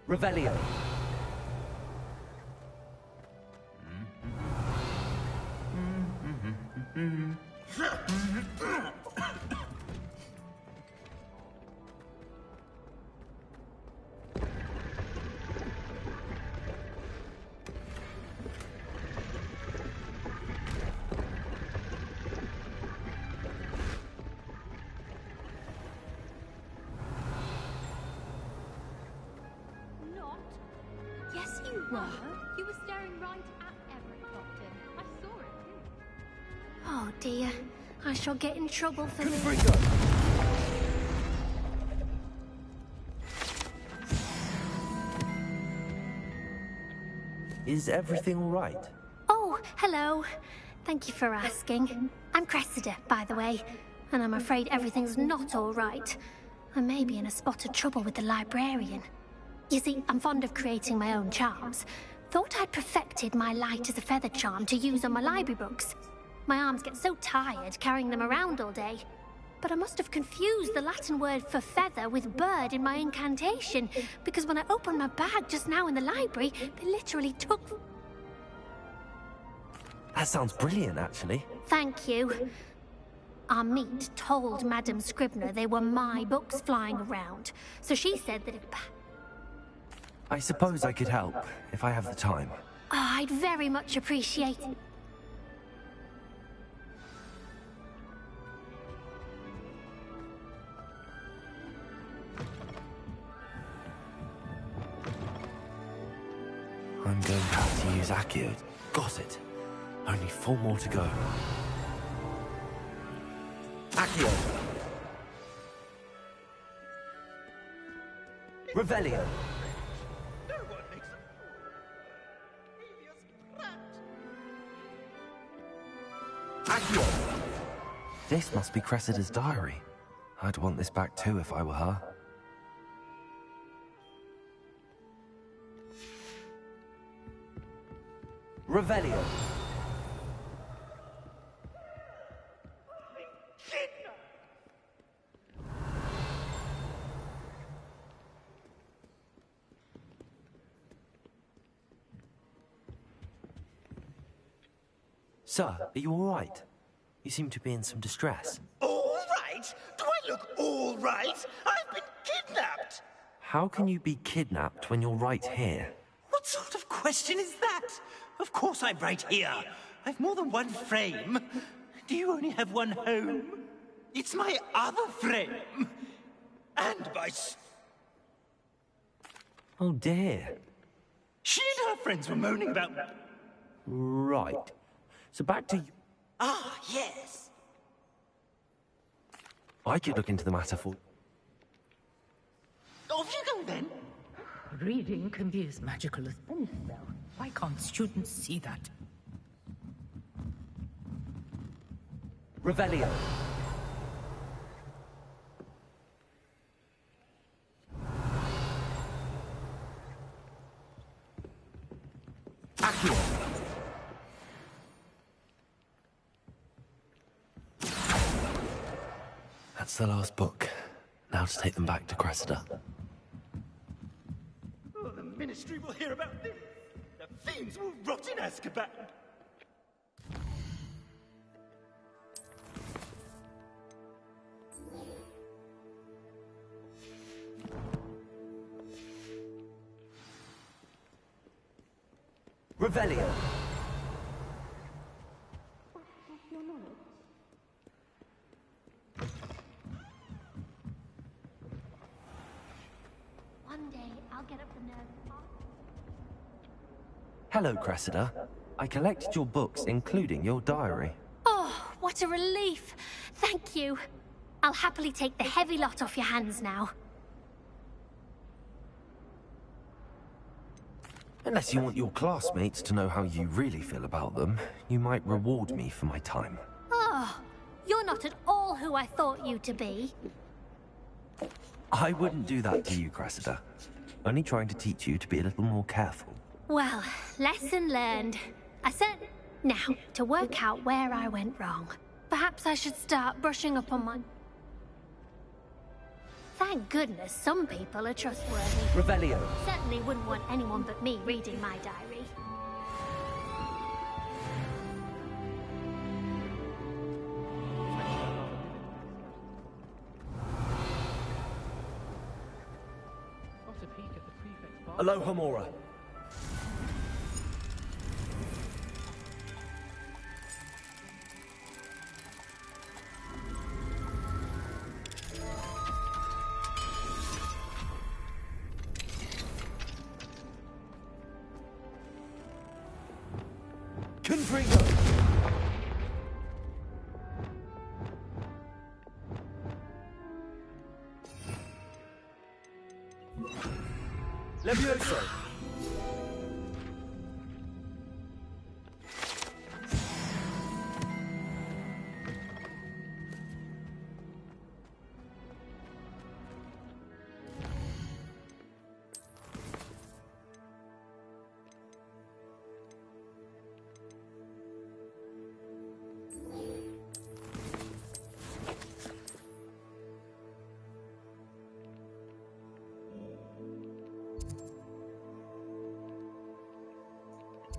Revelio. Yes, you were. You were staring right at Everett Clopton. I saw it too. Oh dear. I shall get in trouble for this. Is everything all right? Oh, hello. Thank you for asking. I'm Cressida, by the way, and I'm afraid everything's not all right. I may be in a spot of trouble with the librarian. You see, I'm fond of creating my own charms. Thought I'd perfected my light as a feather charm to use on my library books. My arms get so tired carrying them around all day. But I must have confused the Latin word for feather with bird in my incantation, because when I opened my bag just now in the library, they literally took... That sounds brilliant, actually. Thank you. Our meet told Madame Scribner they were my books flying around, so she said that if... I suppose I could help, if I have the time. Oh, I'd very much appreciate it. I'm going to have to use Accio. Got it. Only 4 more to go. Accio. Revelio. Accio. This must be Cressida's diary. I'd want this back too if I were her. Revelio. Sir, are you all right? You seem to be in some distress. All right? Do I look all right? I've been kidnapped! How can you be kidnapped when you're right here? What sort of question is that? Of course I'm right here. I've more than one frame. Do you only have one home? It's my other frame. And my... Oh dear. She and her friends were moaning about... Right. So back to you. Ah, yes. I could look into the matter for... Off you go then. Reading can be as magical as any spell. Why can't students see that? Revelio. Accio. That's the last book. Now to take them back to Cressida. Oh, the Ministry will hear about this. The fiends will rot in Azkaban. Revelio. One day, I'll get up the nerve. Hello, Cressida. I collected your books, including your diary. Oh, what a relief. Thank you. I'll happily take the heavy lot off your hands now. Unless you want your classmates to know how you really feel about them, you might reward me for my time. Oh, you're not at all who I thought you to be. I wouldn't do that to you, Cressida. Only trying to teach you to be a little more careful. Well, lesson learned. Now, to work out where I went wrong. Perhaps I should start brushing up on my... Thank goodness some people are trustworthy. Revelio. Certainly wouldn't want anyone but me reading my diary. Aloha Mora. Confringo. Levioso.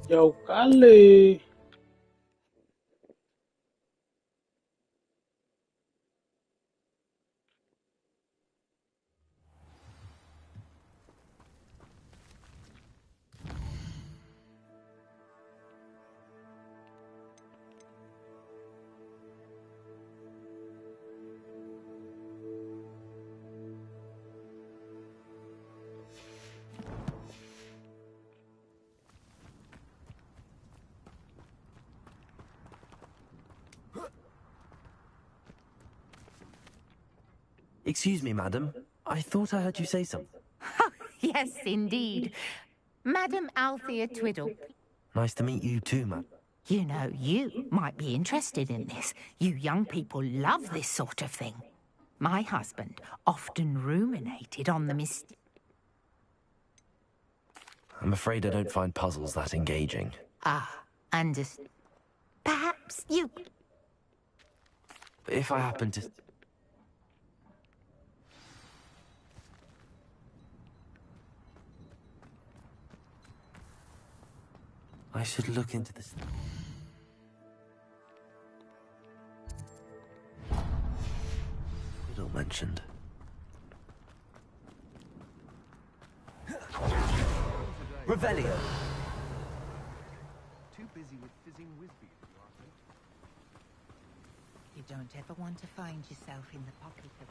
Jauh kali. Excuse me, madam. I thought I heard you say something. Yes, indeed. Madam Althea Twiddle. Nice to meet you too, ma'am. You know, you might be interested in this. You young people love this sort of thing. My husband often ruminated on the I'm afraid I don't find puzzles that engaging. Understood. Perhaps you... If I happen to... I should look into this. Twiddle mentioned. Revelio. Too busy with fizzing whizbee, if you ask me. You don't ever want to find yourself in the pocket of...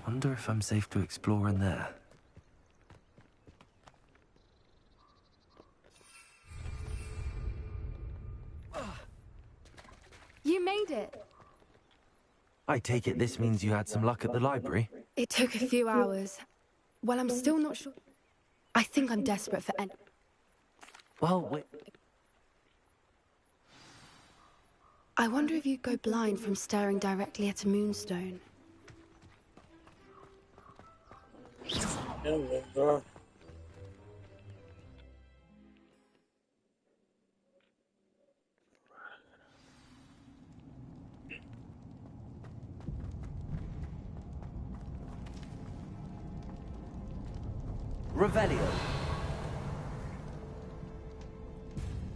Wonder if I'm safe to explore in there. You made it. I take it this means you had some luck at the library? It took a few hours. Well, I'm still not sure. I think I'm desperate for Well, wait. I wonder if you'd go blind from staring directly at a moonstone. Revelio.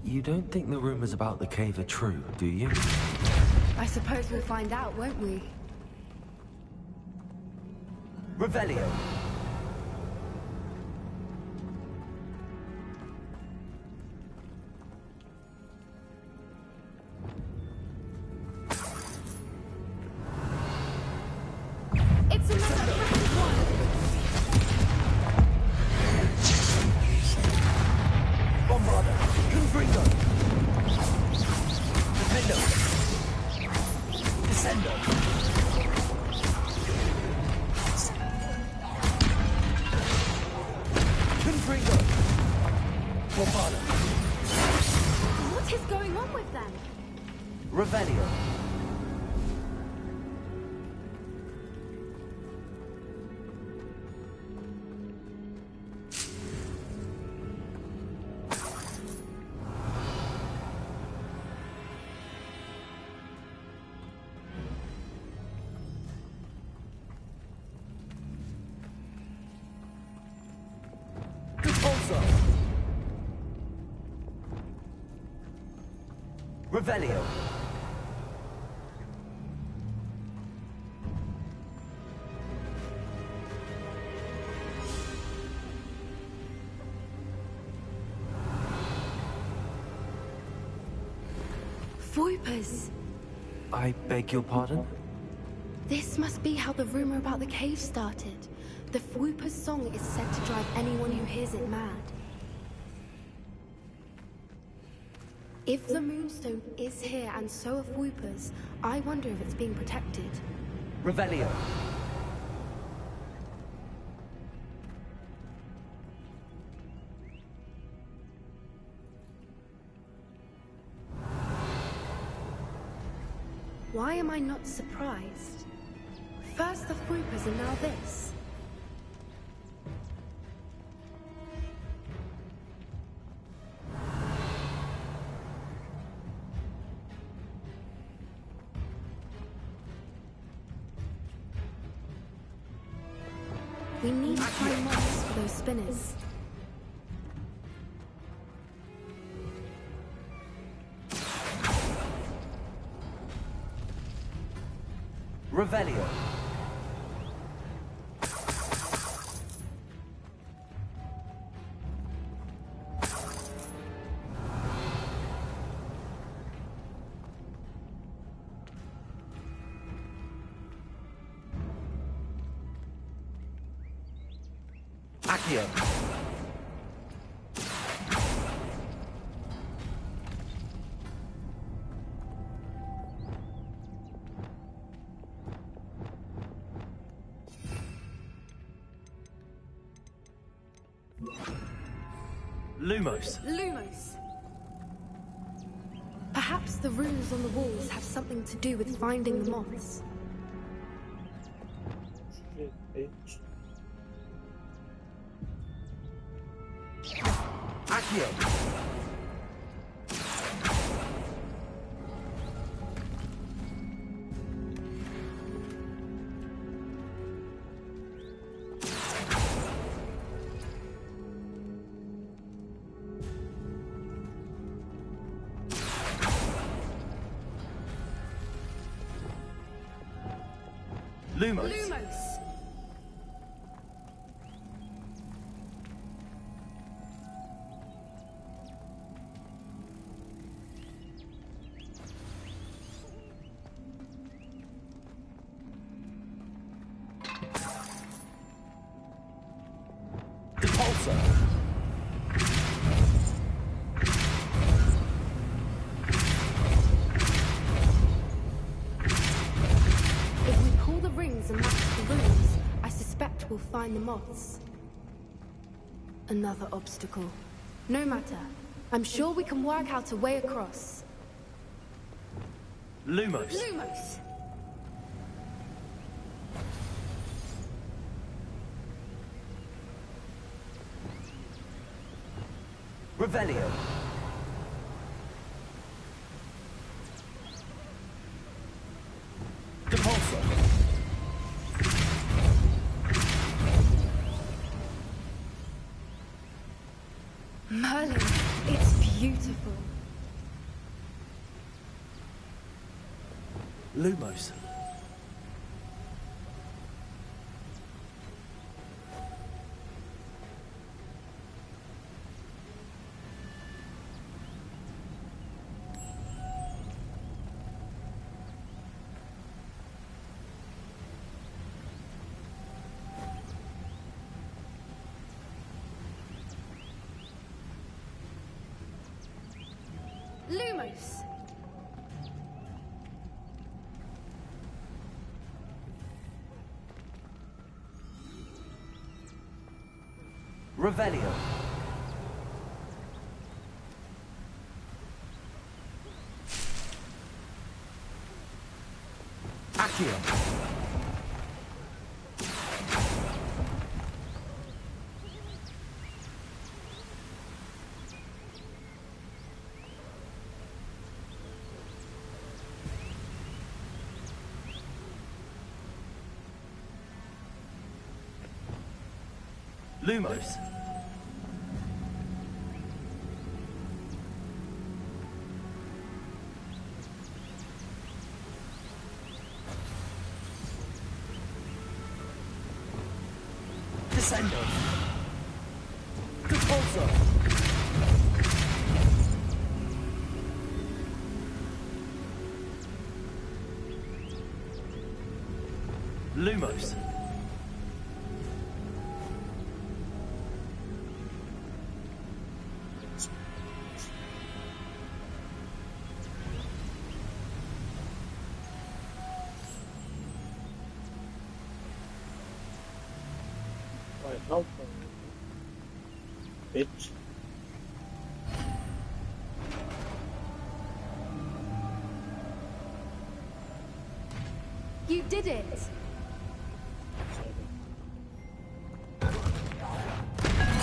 You don't think the rumors about the cave are true, do you? I suppose we'll find out, won't we? Revelio. It's another massive one! Bombarda! Confringo! Defendo! Descendo! Confringo! Bombarda! What is going on with them? Revelio. Revelio. Voipers! I beg your pardon? This must be how the rumor about the cave started. The Voiper's song is said to drive anyone who hears it mad. If the Moonstone is here and so are Voipers, I wonder if it's being protected. Revelio. Why am I not surprised? First the Voipers and now this. We need to find mods for those spinners. Revelio. Accio. Lumos. Lumos! Perhaps the runes on the walls have something to do with finding the moths. Accio. Lumos. Lumos! behind the moths. Another obstacle. No matter. I'm sure we can work out a way across. Lumos. Lumos! Revelio. Depulso. Merlin, it's beautiful. Lumos. Lumos! Revelio. Accio. Lumos. Descendo. Depulso. Lumos. Help bitch. You did it!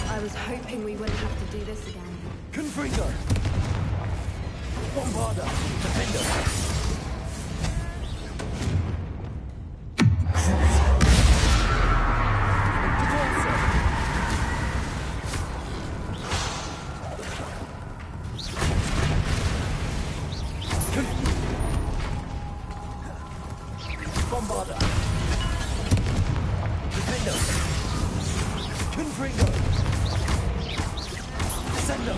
I was hoping we wouldn't have to do this again. Confringo. Bombarda. Defender. Bombarda. Defender. Confringo. Descendo.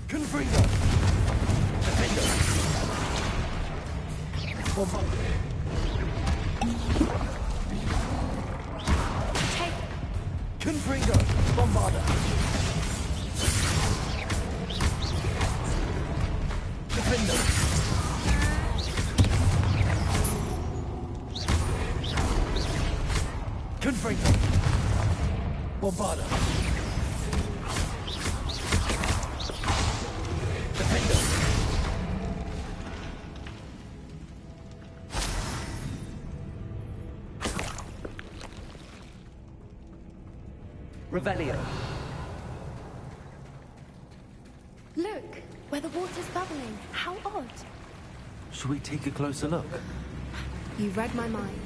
Confringo. Defender. Bombarda. Confringo. Bombarda. Defender. Confringo. Bombarda. Defender. Revelio. Look, where the water's bubbling. How odd. Should we take a closer look? You read my mind.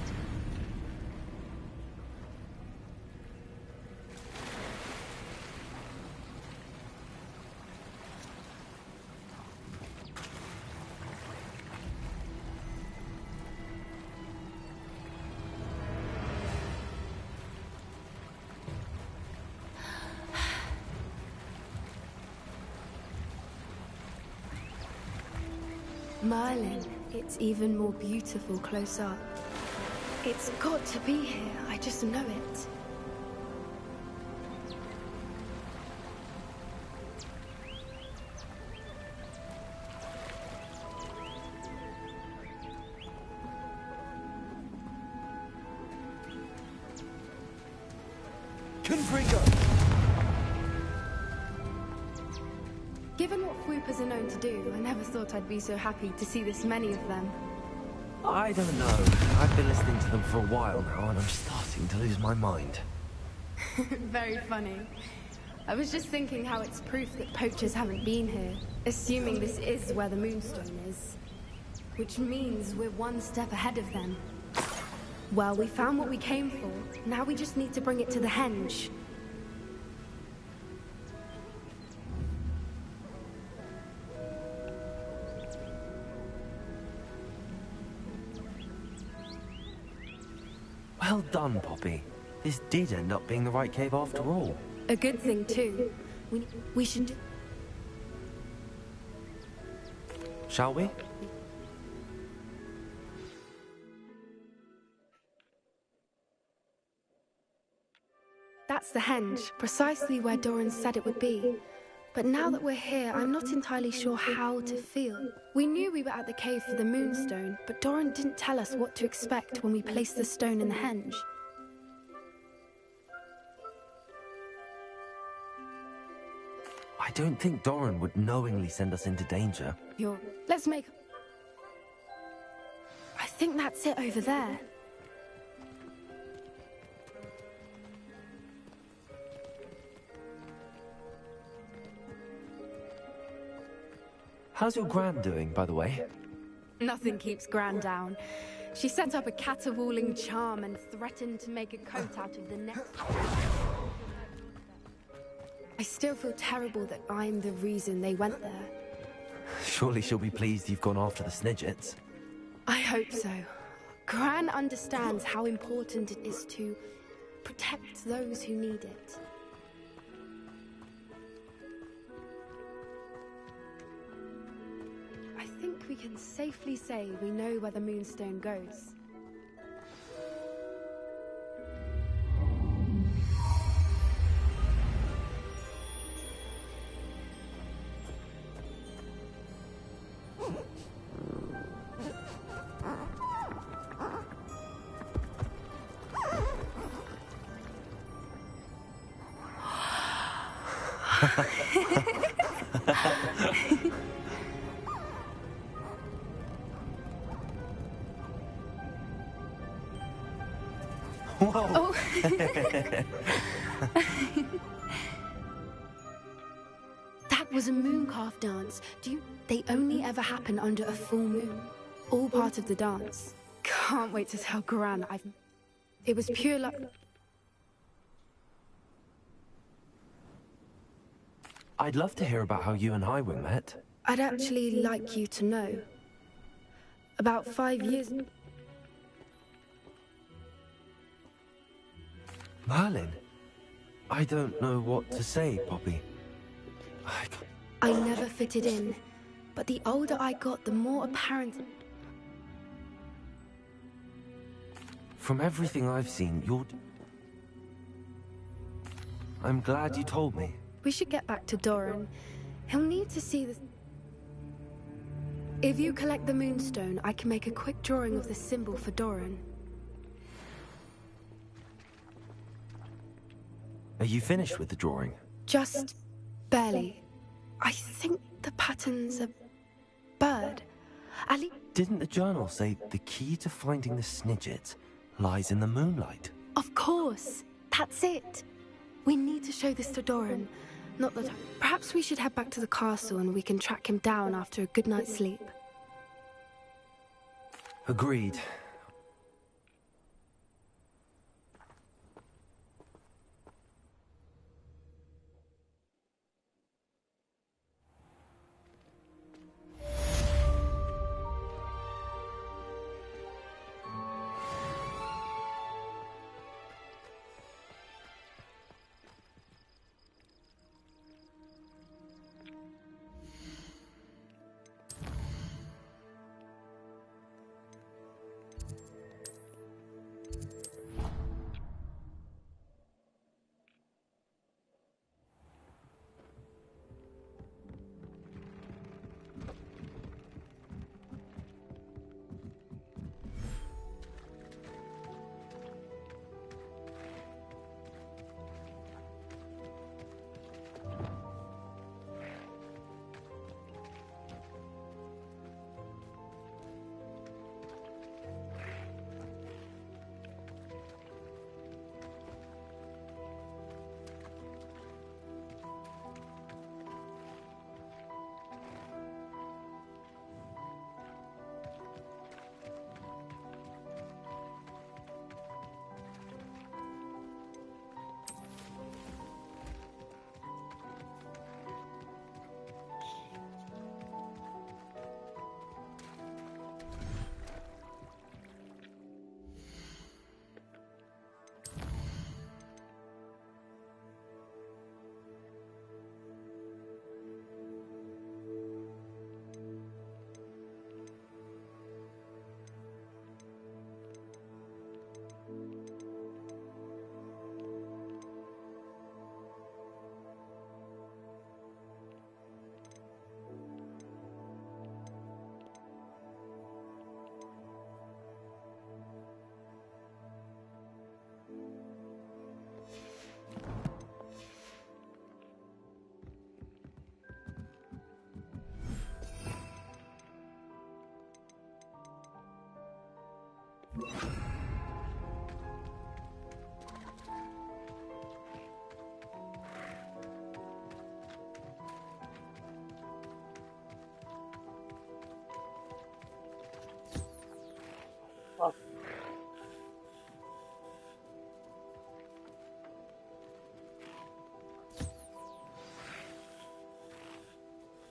Merlin, it's even more beautiful close up. It's got to be here, I just know it. Confringo! Given what whoopers are known to do, I never thought I'd be so happy to see this many of them. I don't know. I've been listening to them for a while now, and I'm starting to lose my mind. Very funny. I was just thinking how it's proof that poachers haven't been here, assuming this is where the Moonstone is. Which means we're one step ahead of them. Well, we found what we came for. Now we just need to bring it to the henge. Well done, Poppy. This did end up being the right cave after all. A good thing, too. We should... Shall we? That's the henge, precisely where Doran said it would be. But now that we're here, I'm not entirely sure how to feel. We knew we were at the cave for the Moonstone, but Doran didn't tell us what to expect when we placed the stone in the henge. I don't think Doran would knowingly send us into danger. Let's make... I think that's it over there. How's your Gran doing, by the way? Nothing keeps Gran down. She set up a caterwauling charm and threatened to make a coat out of the next... I still feel terrible that I'm the reason they went there. Surely she'll be pleased you've gone after the Snidgets. I hope so. Gran understands how important it is to protect those who need it. I think we can safely say we know where the Moonstone goes. Whoa! That was a mooncalf dance. They only ever happen under a full moon. All part of the dance. Can't wait to tell Gran It was pure luck. I'd love to hear about how you and Highwing met. I'd actually like you to know. About 5 years... Merlin? I don't know what to say, Poppy. I never fitted in, but the older I got, the more apparent... From everything I've seen, I'm glad you told me. We should get back to Doran. He'll need to see this... If you collect the Moonstone, I can make a quick drawing of the symbol for Doran. Are you finished with the drawing? Just barely. I think the pattern's a bird. Ali... Didn't the journal say the key to finding the Snidgets lies in the moonlight? Of course. That's it. We need to show this to Doran. Not that... Perhaps we should head back to the castle and we can track him down after a good night's sleep. Agreed.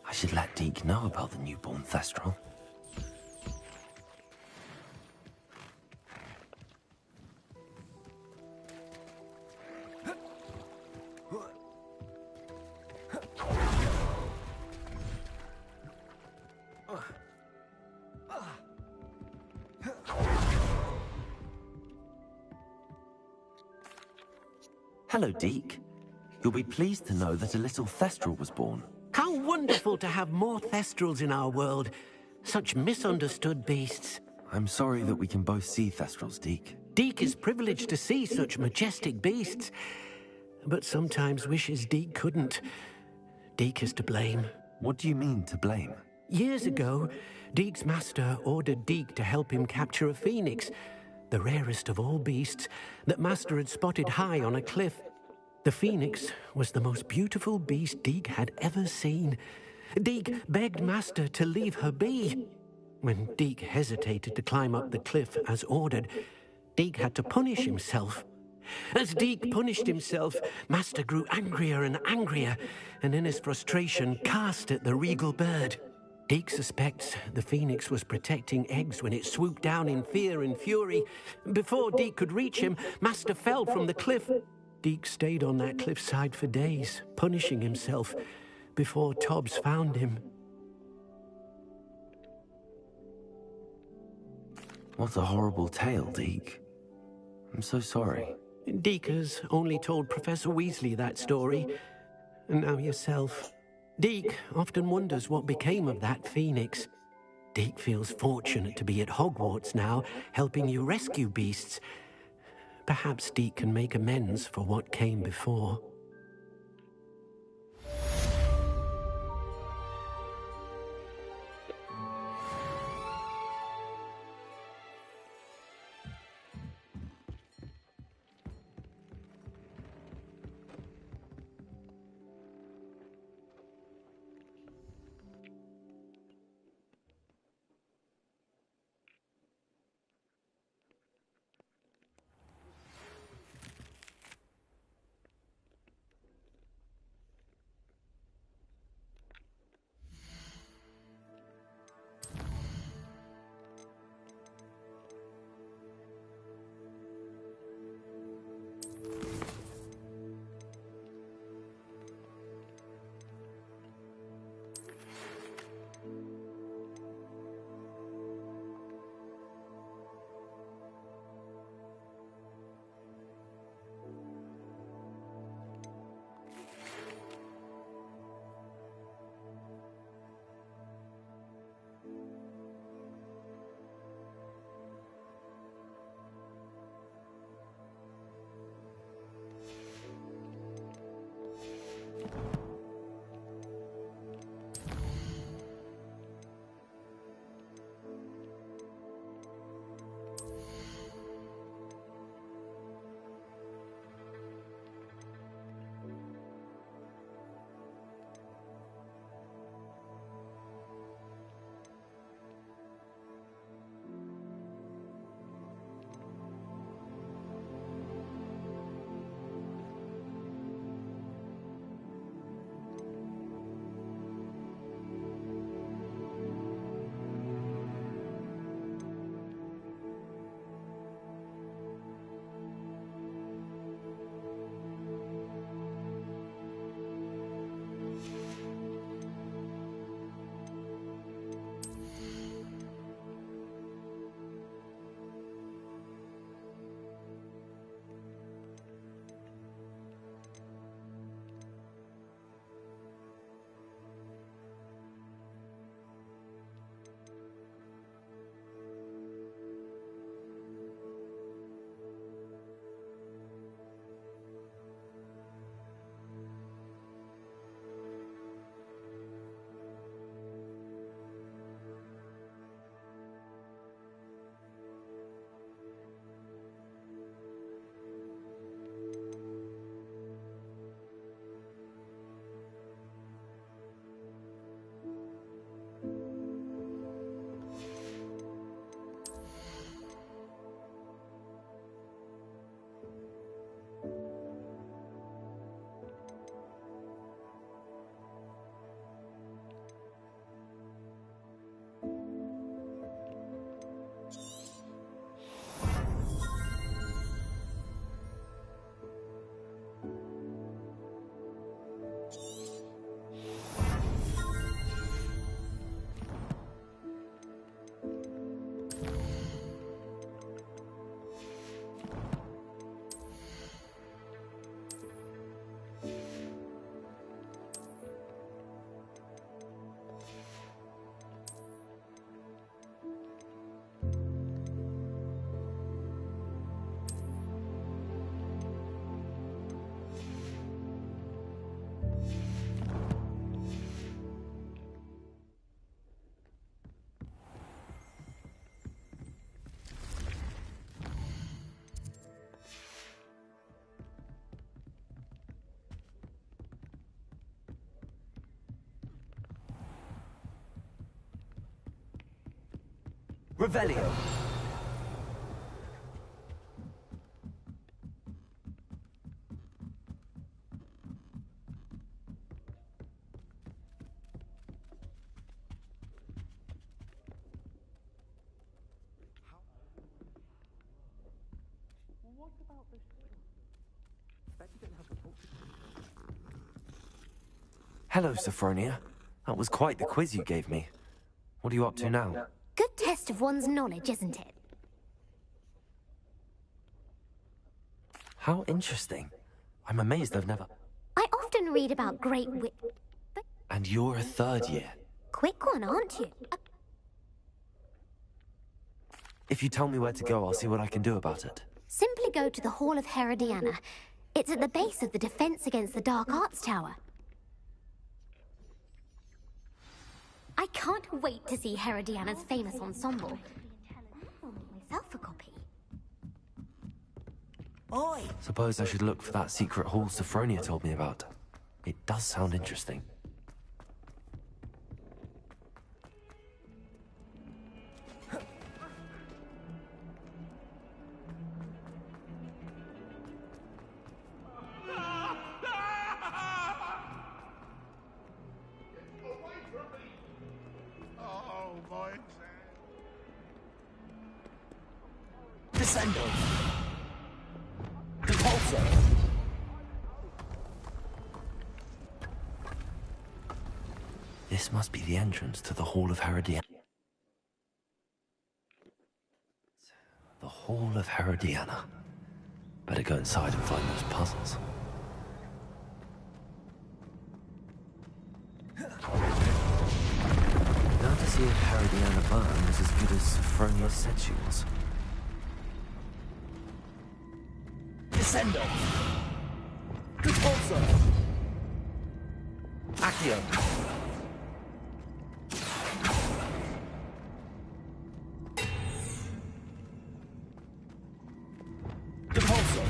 I should let Deke know about the newborn Thestral. Hello, Deke. You'll be pleased to know that a little Thestral was born. How wonderful to have more Thestrals in our world. Such misunderstood beasts. I'm sorry that we can both see Thestrals, Deke. Deke is privileged to see such majestic beasts, but sometimes wishes Deke couldn't. Deke is to blame. What do you mean, to blame? Years ago, Deke's master ordered Deke to help him capture a phoenix, the rarest of all beasts that master had spotted high on a cliff. The phoenix was the most beautiful beast Deke had ever seen. Deke begged master to leave her be. When Deke hesitated to climb up the cliff as ordered, Deke had to punish himself. As Deke punished himself, master grew angrier and angrier, and in his frustration cast at the regal bird. Deke suspects the phoenix was protecting eggs when it swooped down in fear and fury. Before Deke could reach him, master fell from the cliff. Deke stayed on that cliffside for days, punishing himself, before Tobbs found him. What a horrible tale, Deke. I'm so sorry. Deke has only told Professor Weasley that story, and now yourself. Deke often wonders what became of that phoenix. Deke feels fortunate to be at Hogwarts now, helping you rescue beasts. Perhaps Deke can make amends for what came before. Revelio. Hello, Sophronia. That was quite the quiz you gave me. What are you up to now? Good test of one's knowledge, isn't it? How interesting. I'm amazed I've never... I often read about great wit... And you're a third year. Quick one, aren't you? If you tell me where to go, I'll see what I can do about it. Simply go to the Hall of Herodiana. It's at the base of the Defense Against the Dark Arts Tower. I can't wait to see Herodiana's famous ensemble. I will make myself a copy. Oi! Suppose I should look for that secret hall Sophronia told me about. It does sound interesting. Descendo. Repulsor. This must be the entrance to the Hall of Herodiana. The Hall of Herodiana. Better go inside and find those puzzles. Now to see if Herodiana Byrne was as good as Sophronia said she was. Descendo. Repulsor. Accio. Repulsor.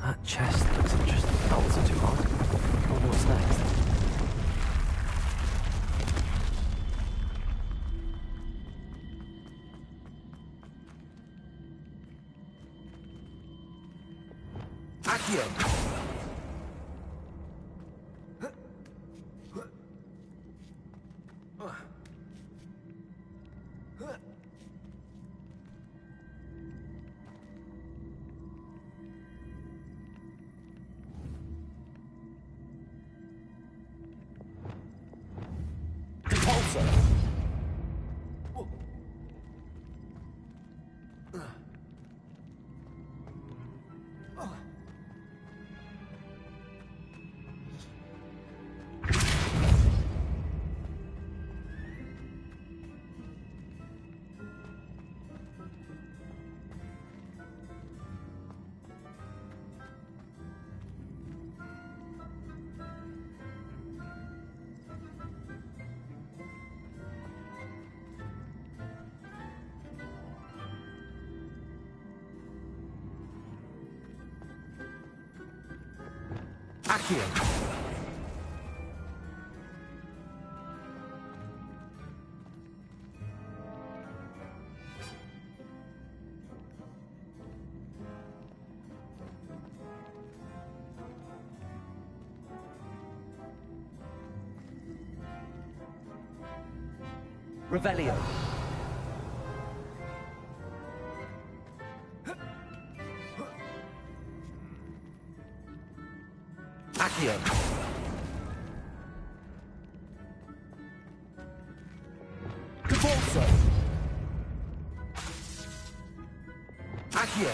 That chest looks interesting. That wasn't too hard. What's next? Accio. Accio. Revelio. Accio. Repulsor. Accio.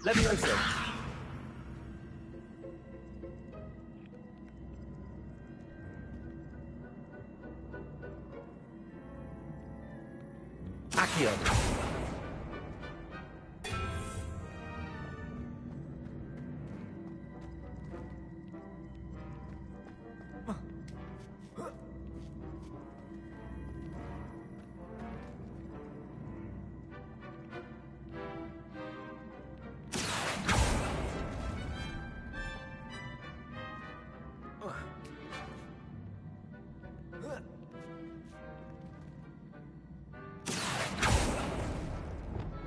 Levioso. Accio.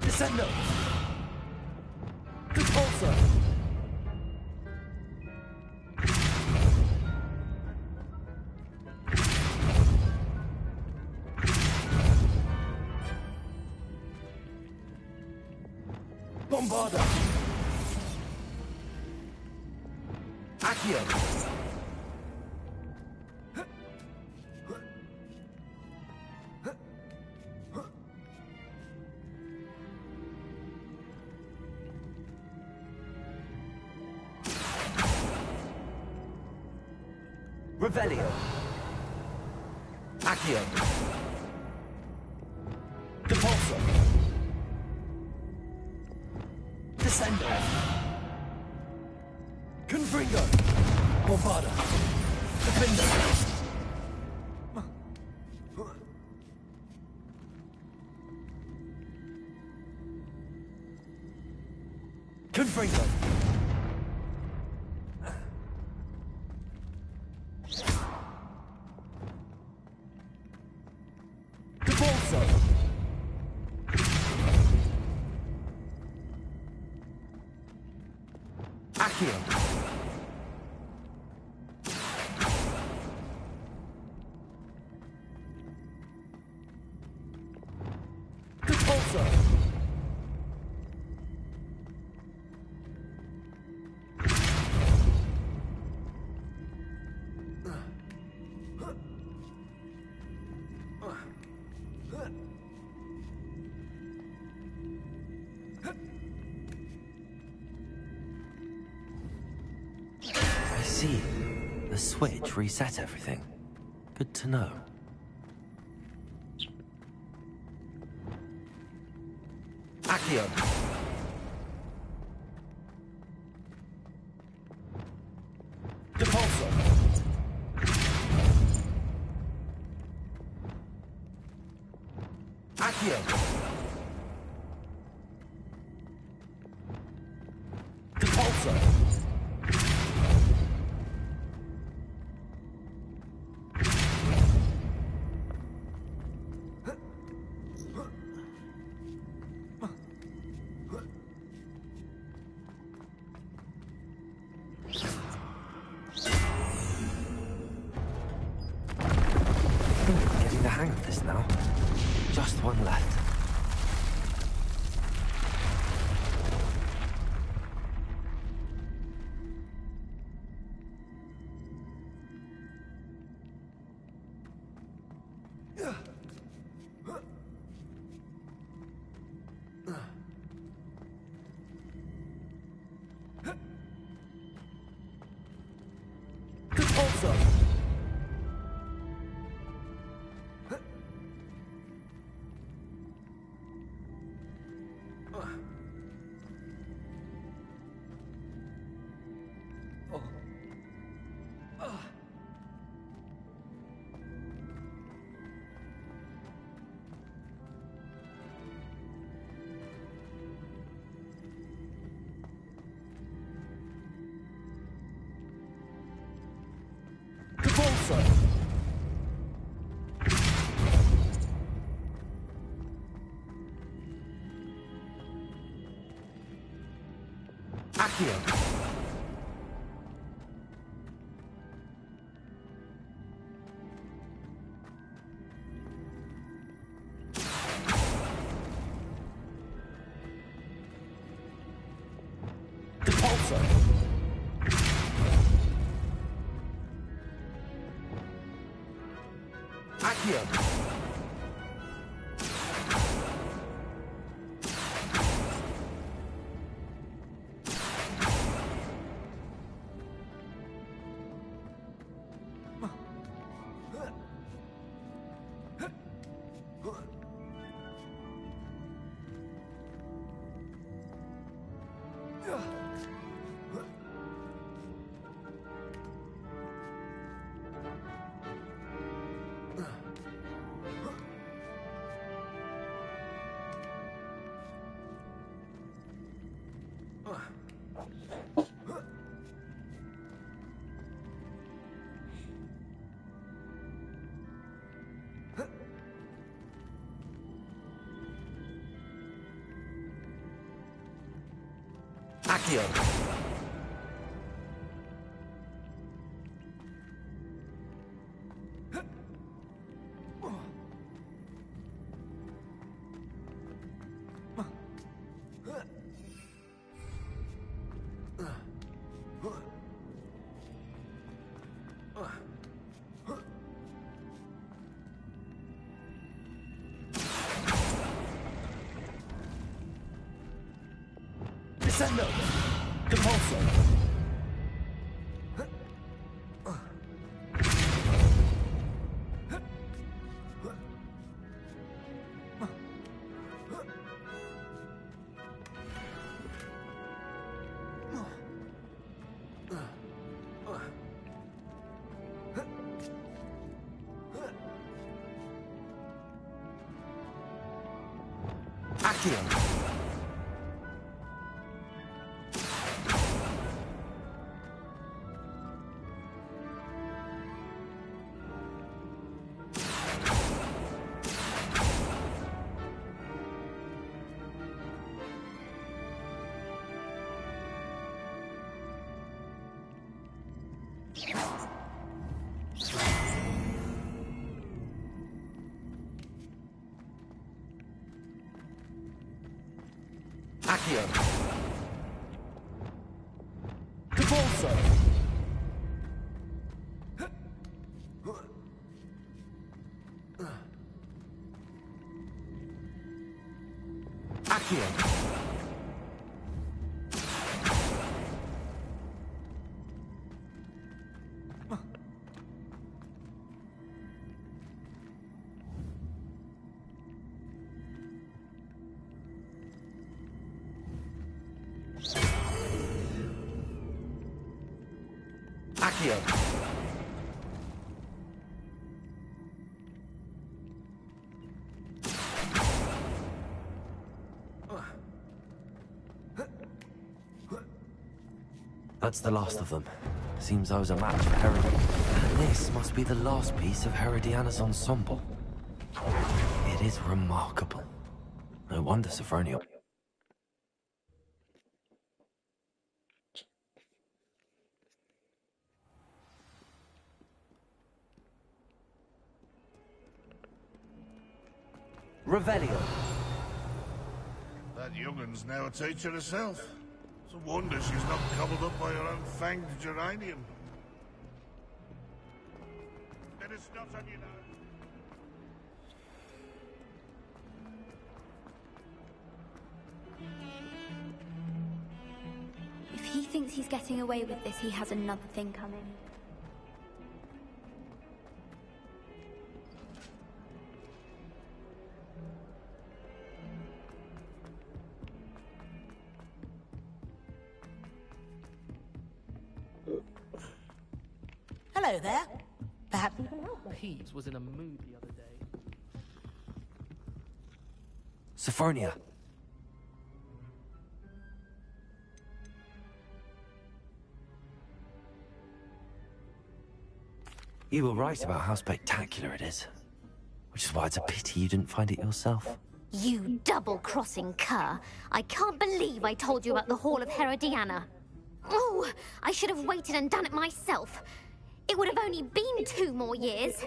Descendo. Repulsor. Bombarda. Accio. Revelio. Accio. Depulso. Descendo. Confringo. Bombarda. Defender. Confringo. Depulso. Accio. Depulso. I see. The switch reset everything. Good to know. Accio. Depulso. Accio. Depulso. Getting the hang of this now. Just one left. Depulso. Depulso. Accio. Depulso. Accio. Accio. Descendo. Depulso. Accio. Accio. Depulso. Accio. Accio. That's the last of them. Seems I was a match for Herod. And this must be the last piece of Herodiana's ensemble. It is remarkable. No wonder Sophronia... Revelio. That young'un's now a teacher herself. It's a wonder she's not gobbled up by her own fanged geranium. Then it's not on you now. If he thinks he's getting away with this, he has another thing coming. Hello there. Perhaps you can help me. Peeves was in a mood the other day. Sophronia. You were right about how spectacular it is. Which is why it's a pity you didn't find it yourself. You double-crossing cur. I can't believe I told you about the Hall of Herodiana. Oh, I should have waited and done it myself. It would have only been 2 more years.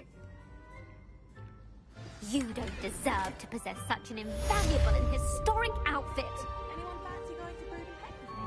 You don't deserve to possess such an invaluable and historic outfit. Anyone fancy going to Brood and Peck with me?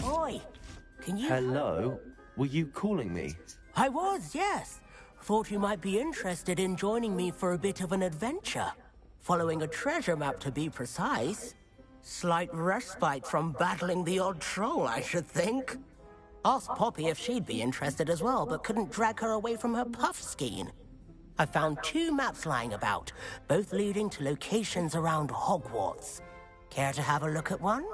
Oi, can you... Hello? Were you calling me? I was, yes. Thought you might be interested in joining me for a bit of an adventure. Following a treasure map, to be precise. Slight respite from battling the odd troll, I should think. Asked Poppy if she'd be interested as well, but couldn't drag her away from her puff skein. I found 2 maps lying about, both leading to locations around Hogwarts. Care to have a look at one?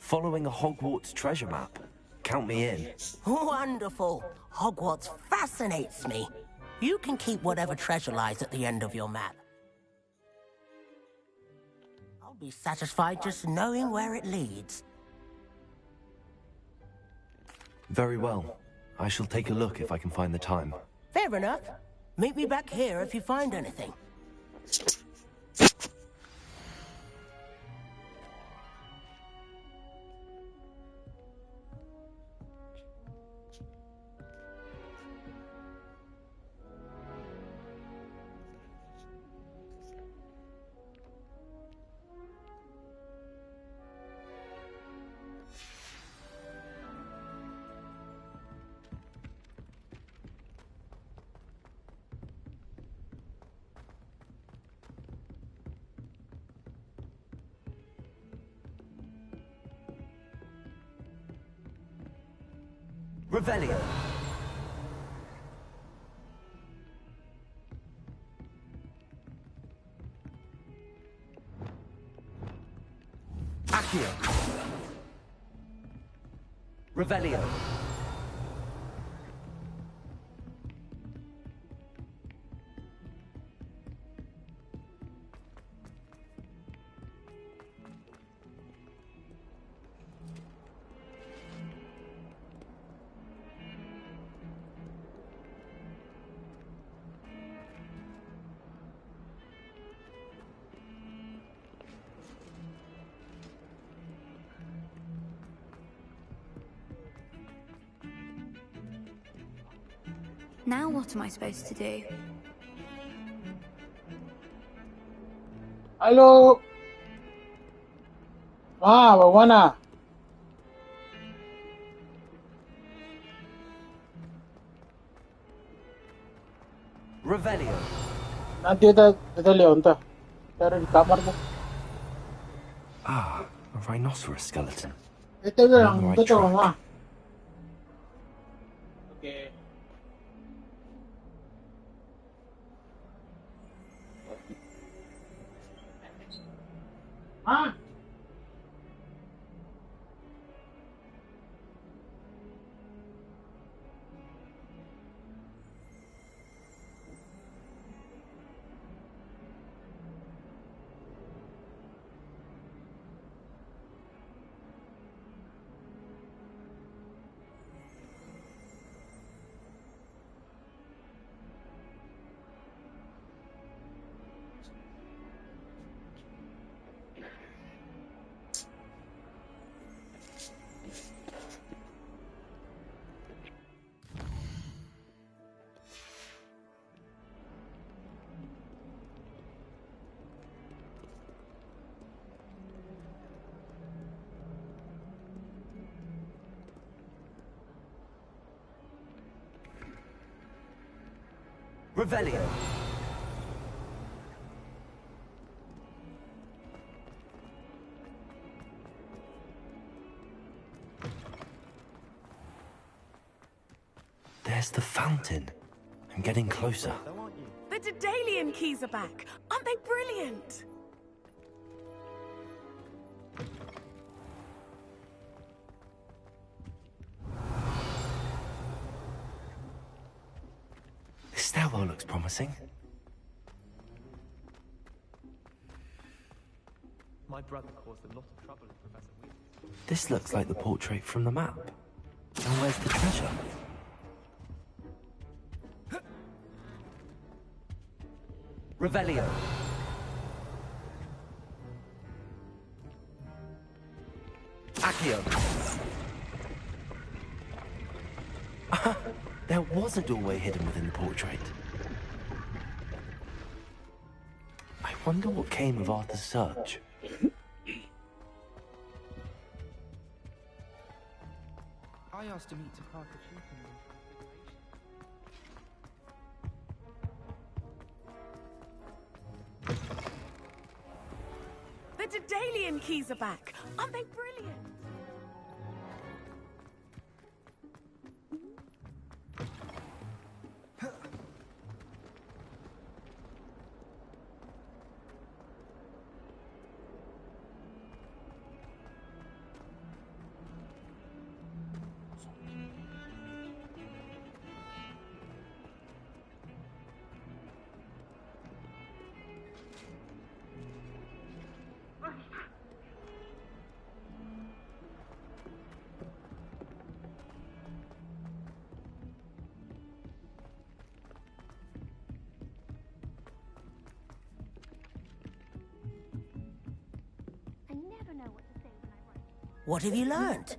Following a Hogwarts treasure map. Count me in. Wonderful. Hogwarts fascinates me. You can keep whatever treasure lies at the end of your map. I'll be satisfied just knowing where it leads. Very well. I shall take a look if I can find the time. Fair enough. Meet me back here if you find anything. Revelio. Accio. Revelio. Now what am I supposed to do? Halo. Bawa na. Revelio. Nanti kita lihat entah. Taruh di kamar tuh. Ah, a rhinoceros skeleton. Itu yang On the right betul track. mah. Oke. Ah. Revelio. There's the fountain. I'm getting closer. The Daedalian keys are back. Aren't they brilliant? This stairwell looks promising. My brother caused a lot of trouble in Professor Weasley. This looks like the portrait from the map. And where's the treasure? Revelio. Accio. There was a doorway hidden within the portrait. I wonder what came of Arthur's search. I asked to meet to Parker Chief. The Daedalian keys are back. Aren't they brilliant? What have you learned?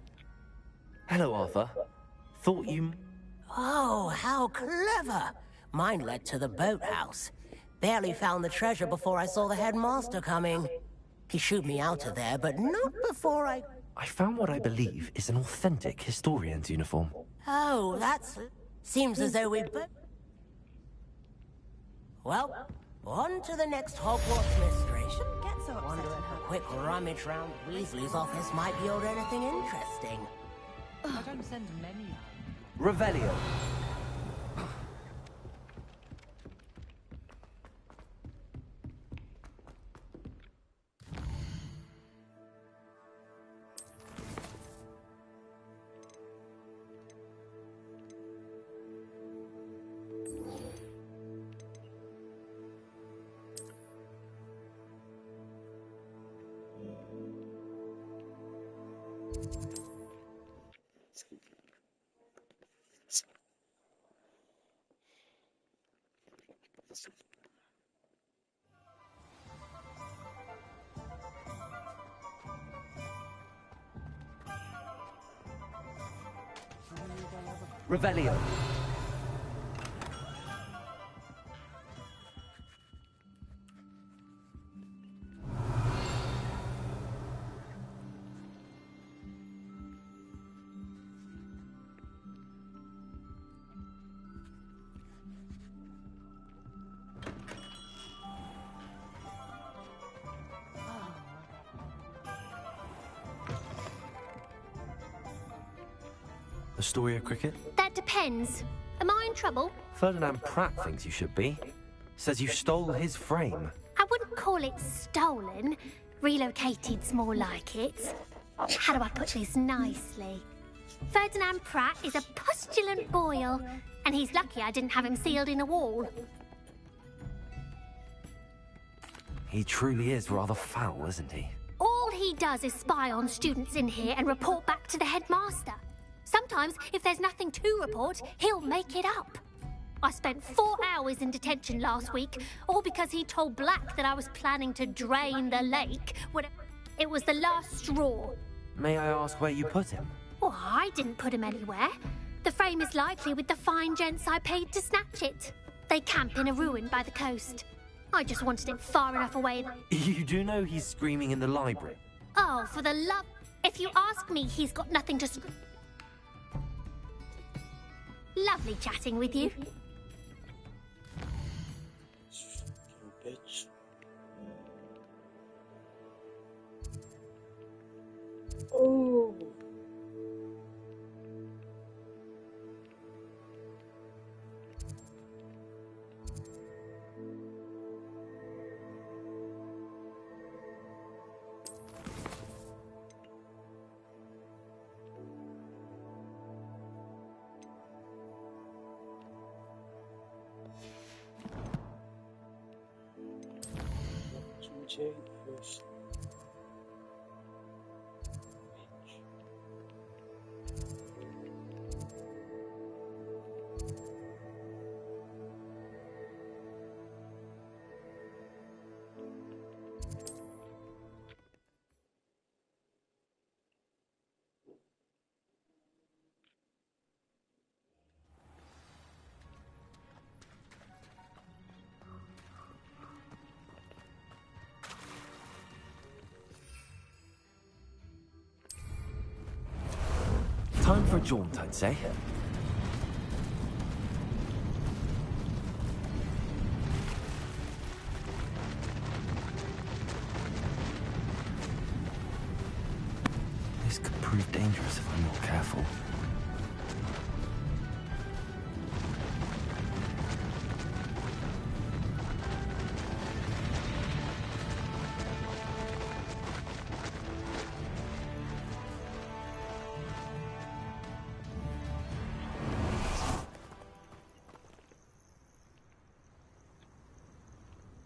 Hello, Arthur. Thought you... Oh, how clever! Mine led to the boathouse. Barely found the treasure before I saw the headmaster coming. He shooed me out of there, but not before I found what I believe is an authentic historian's uniform. Oh, that's... Seems as though we both... Well, on to the next Hogwarts mystery. Shouldn't get so upset. Wondering how quick rummage round Weasley's office might yield anything interesting. I don't send many out. Revelio. Revelio. Astoria Cricket? That depends. Am I in trouble? Ferdinand Pratt thinks you should be. Says you stole his frame. I wouldn't call it stolen. Relocated's more like it. How do I put this nicely? Ferdinand Pratt is a postulant boil, and he's lucky I didn't have him sealed in a wall. He truly is rather foul, isn't he? All he does is spy on students in here and report back to the headmaster. Sometimes, if there's nothing to report, he'll make it up. I spent 4 hours in detention last week, all because he told Black that I was planning to drain the lake. It was the last straw. May I ask where you put him? Well, I didn't put him anywhere. The frame is likely with the fine gents I paid to snatch it. They camp in a ruin by the coast. I just wanted it far enough away. You do know he's screaming in the library? Oh, for the love... If you ask me, he's got nothing to scream. Lovely chatting with you. pitch. Oh. Jade first. Time for a jaunt, I'd say. This could prove dangerous if I'm not careful.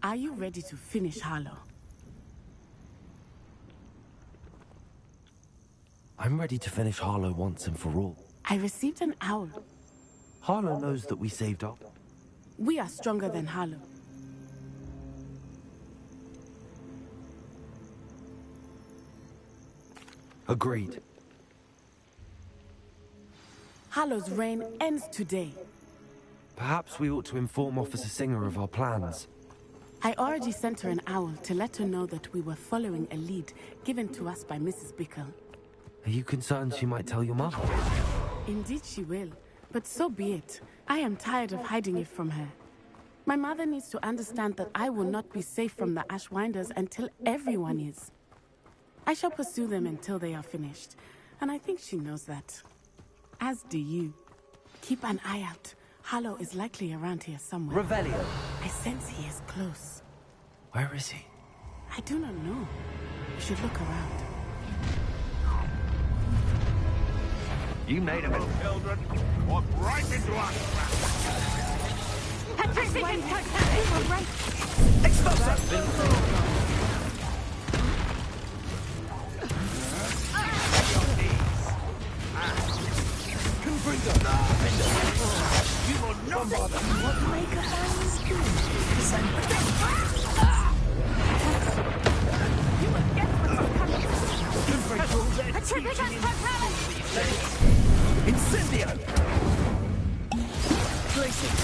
Are you ready to finish Harlow? I'm ready to finish Harlow once and for all. I received an owl. Harlow knows that we saved up. We are stronger than Harlow. Agreed. Harlow's reign ends today. Perhaps we ought to inform Officer Singer of our plans. I already sent her an owl to let her know that we were following a lead given to us by Mrs. Bickle. Are you concerned she might tell your mother? Indeed she will, but so be it. I am tired of hiding it from her. My mother needs to understand that I will not be safe from the Ashwinders until everyone is. I shall pursue them until they are finished, and I think she knows that. As do you. Keep an eye out. Harlow is likely around here somewhere. Revelio. I sense he is close. Where is he? I do not know. You should look around. You made him, children. Walk right into our trap. You will not bother. What make a man is good? You will get what's coming. Incendio! Placing.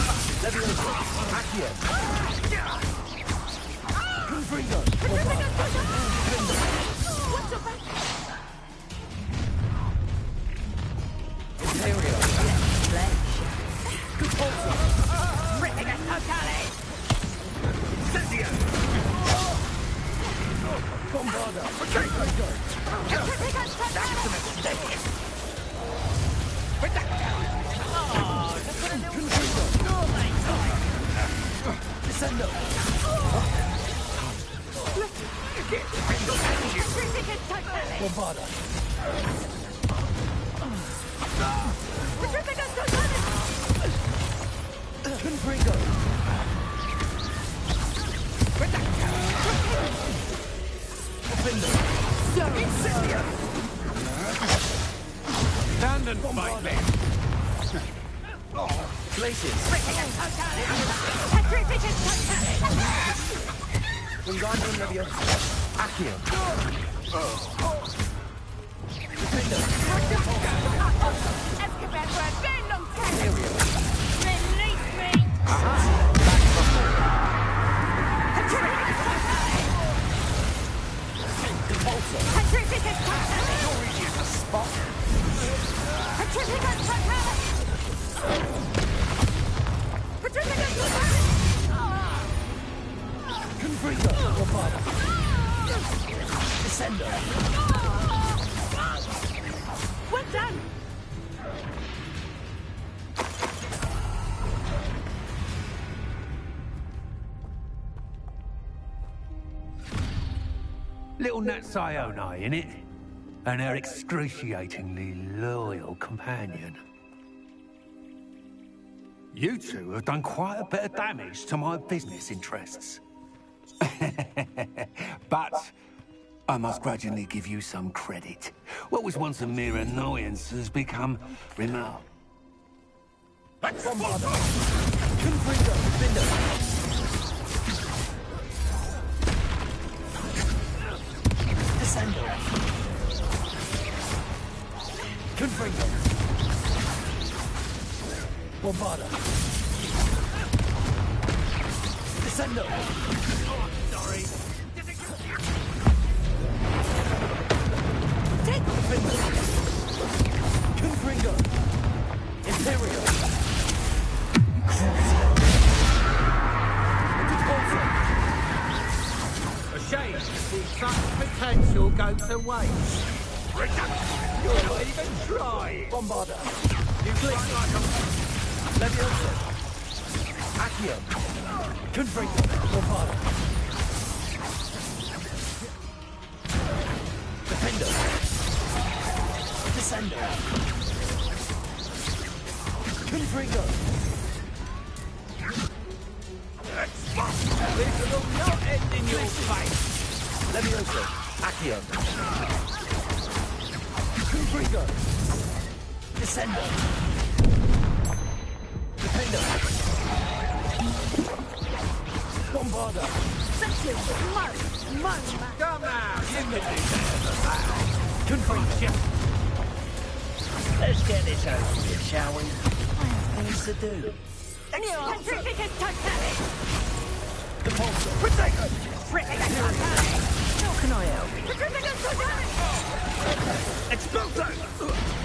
Leviosa. Accio. Confringo. What's your back? Imperio. Compulso. Ripping a totale! Incendio! Bombarda. That's a mistake. Descendo. Bombarda. Confringo. Incendio. Stand and fight me. Places. Wingardium Leviosa. Accio. Escobar for a very long time. Release me. Compulso. You're easy as a spot. Confringo! Bombarda! Descendo! Well done! Little Nat Sione, innit? And her excruciatingly loyal companion. You two have done quite a bit of damage to my business interests. But I must grudgingly give you some credit. What was once a mere annoyance has become remarkable. Bombarda! Confringo! Bindo! Descendo! Confringo! Bombarda! Descendo! Oh, sorry. Take Bindo! Confringo! Imperial! A shame to see such potential go to waste. You're not even trying. Bombarda! You look like a... Leviosa! Accio! Confringo! Bombarda! Defendo! Descendo! Confringo! This will not end in your face. Leviosa! Accio! Confringo! Descendo! Defendo! Bombarda! Sexy! Mo! Come now, you can do that. Confringo! Let's get this over with, shall we? I have things to do. Petrificus totale! Depulso! Protego! How can I help? Petrificus totale! Expulso!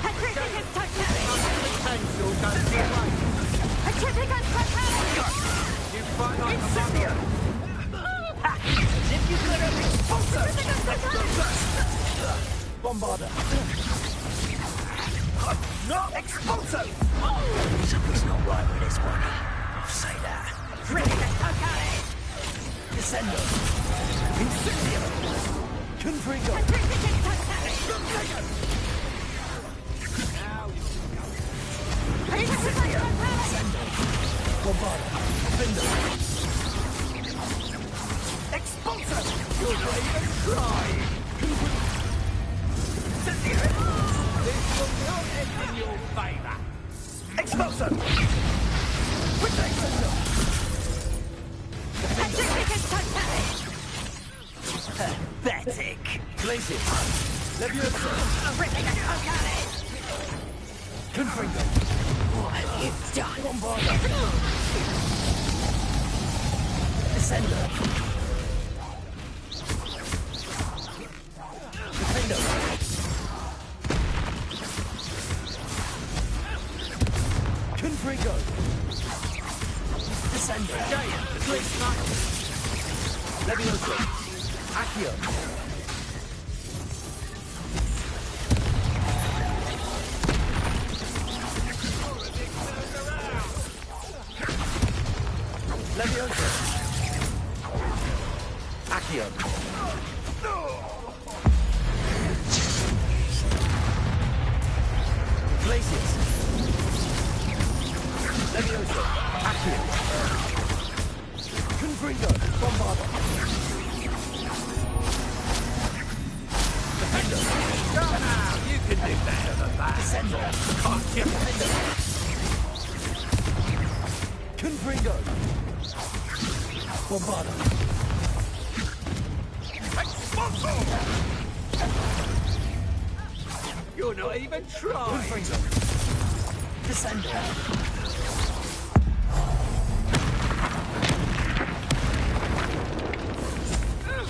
Petrificus totale! Potential goes to waste. Petrificus totale! You fight like a mother. If you could have Bombarda! not Expulso! Something's not right with this one. I'll say that. Descendo! Incendio! Confringo! Descendo! Bombarda! Bindo! Expulso! You're not even trying. This will not end in your favour. Expulso! Protego! Pathetic. Glacius! Leviosa! Confringo! What have you done? Bombarda! Descendo! Defendo! Confringo! Descendo! Leviosa! Accio! Leviosa! Accio! Glacius! Leviosa! Accio! Confringo! Bombarda! Defendo! Come now, you can do better than that. Descendo! Can't you? Defendo! Confringo! Bombarda! You're not even trying. Confringo! Descendo!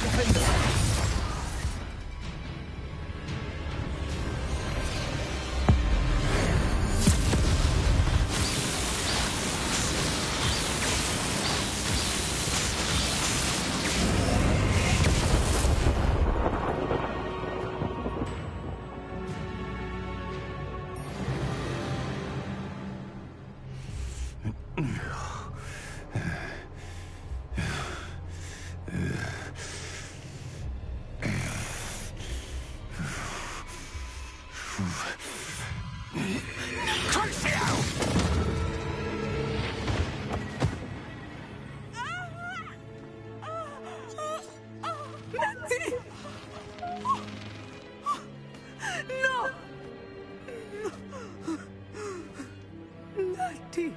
Defendo! Natty! No! Natty!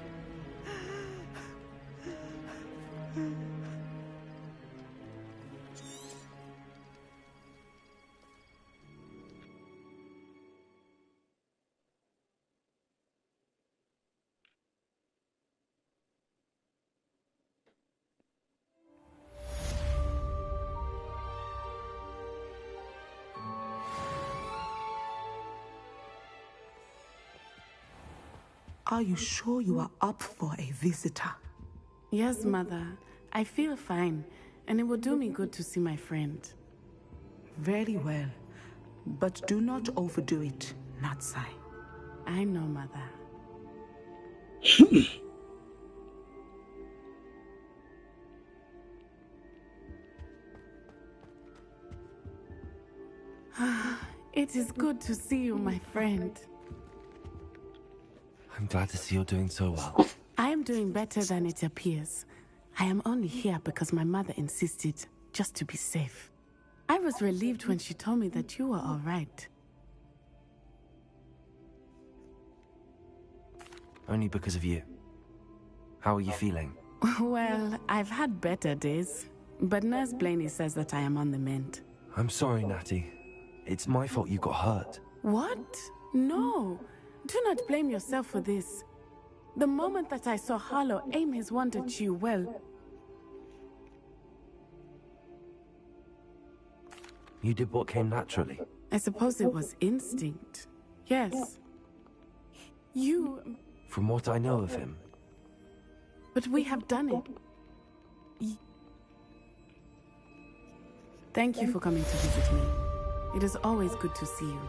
Are you sure you are up for a visitor? Yes, Mother. I feel fine, and it will do me good to see my friend. Very well. But do not overdo it, Natsai. I know, Mother. It is good to see you, my friend. I'm glad to see you're doing so well. I am doing better than it appears. I am only here because my mother insisted, just to be safe. I was relieved when she told me that you were all right. Only because of you. How are you feeling? Well, I've had better days, but Nurse Blaney says that I am on the mend. I'm sorry, Natty. It's my fault you got hurt. What? No. Do not blame yourself for this. The moment that I saw Harlow aim his wand at you, well... You did what came naturally. I suppose it was instinct. Yes. You... From what I know of him. But we have done it. Thank you for coming to visit me. It is always good to see you.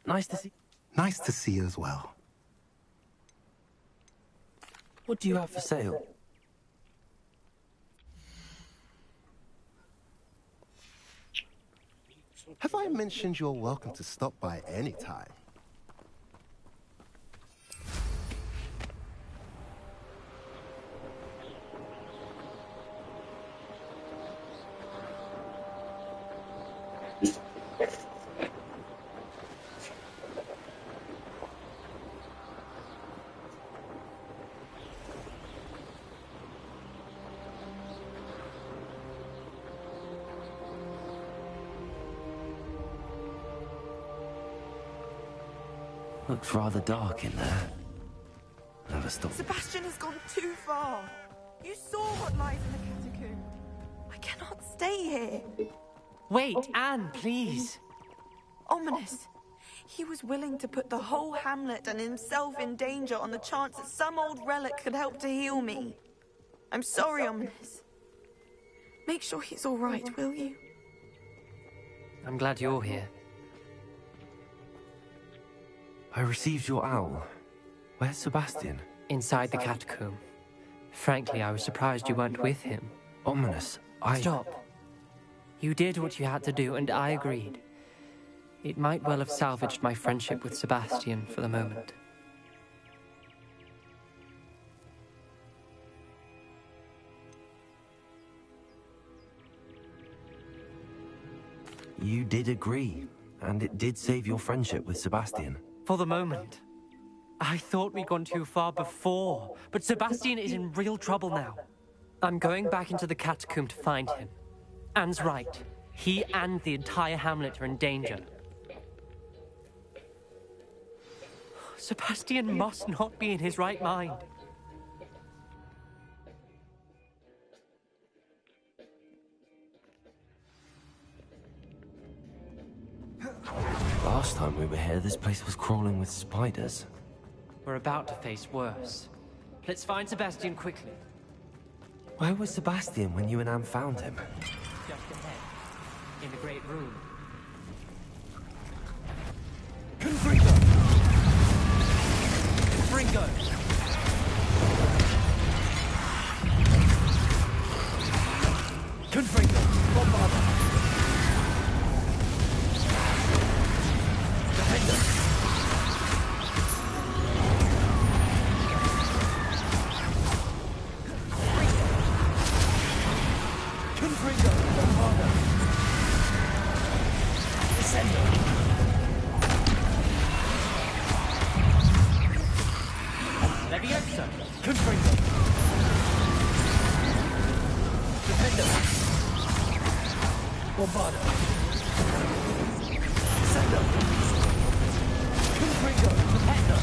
Nice to see. Nice to see you as well. What do you have for sale? Have I mentioned you're welcome to stop by any time? Looks rather dark in there. Never stop. Sebastian has gone too far. You saw what lies in the catacomb. I cannot stay here. Wait, Anne, please. Ominous. He was willing to put the whole hamlet and himself in danger on the chance that some old relic could help to heal me. I'm sorry, Ominous. Make sure he's all right, will you? I'm glad you're here. I received your owl. Where's Sebastian? Inside the catacomb. Frankly, I was surprised you weren't with him. Ominous, Stop. You did what you had to do, and I agreed. It might well have salvaged my friendship with Sebastian for the moment. You did agree, and it did save your friendship with Sebastian. For the moment. I thought we'd gone too far before, but Sebastian is in real trouble now. I'm going back into the catacomb to find him. Anne's right. He and the entire hamlet are in danger. Sebastian must not be in his right mind. Last time we were here, this place was crawling with spiders. We're about to face worse. Let's find Sebastian quickly. Where was Sebastian when you and Anne found him? Just ahead. In the great room. Confringo! Confringo! Confringo! Bombarda! Defender! Confringo! Bombarda! Descender! Leviosa! Confringo! Defender! Bombarda! Descender! Confringo! Defender!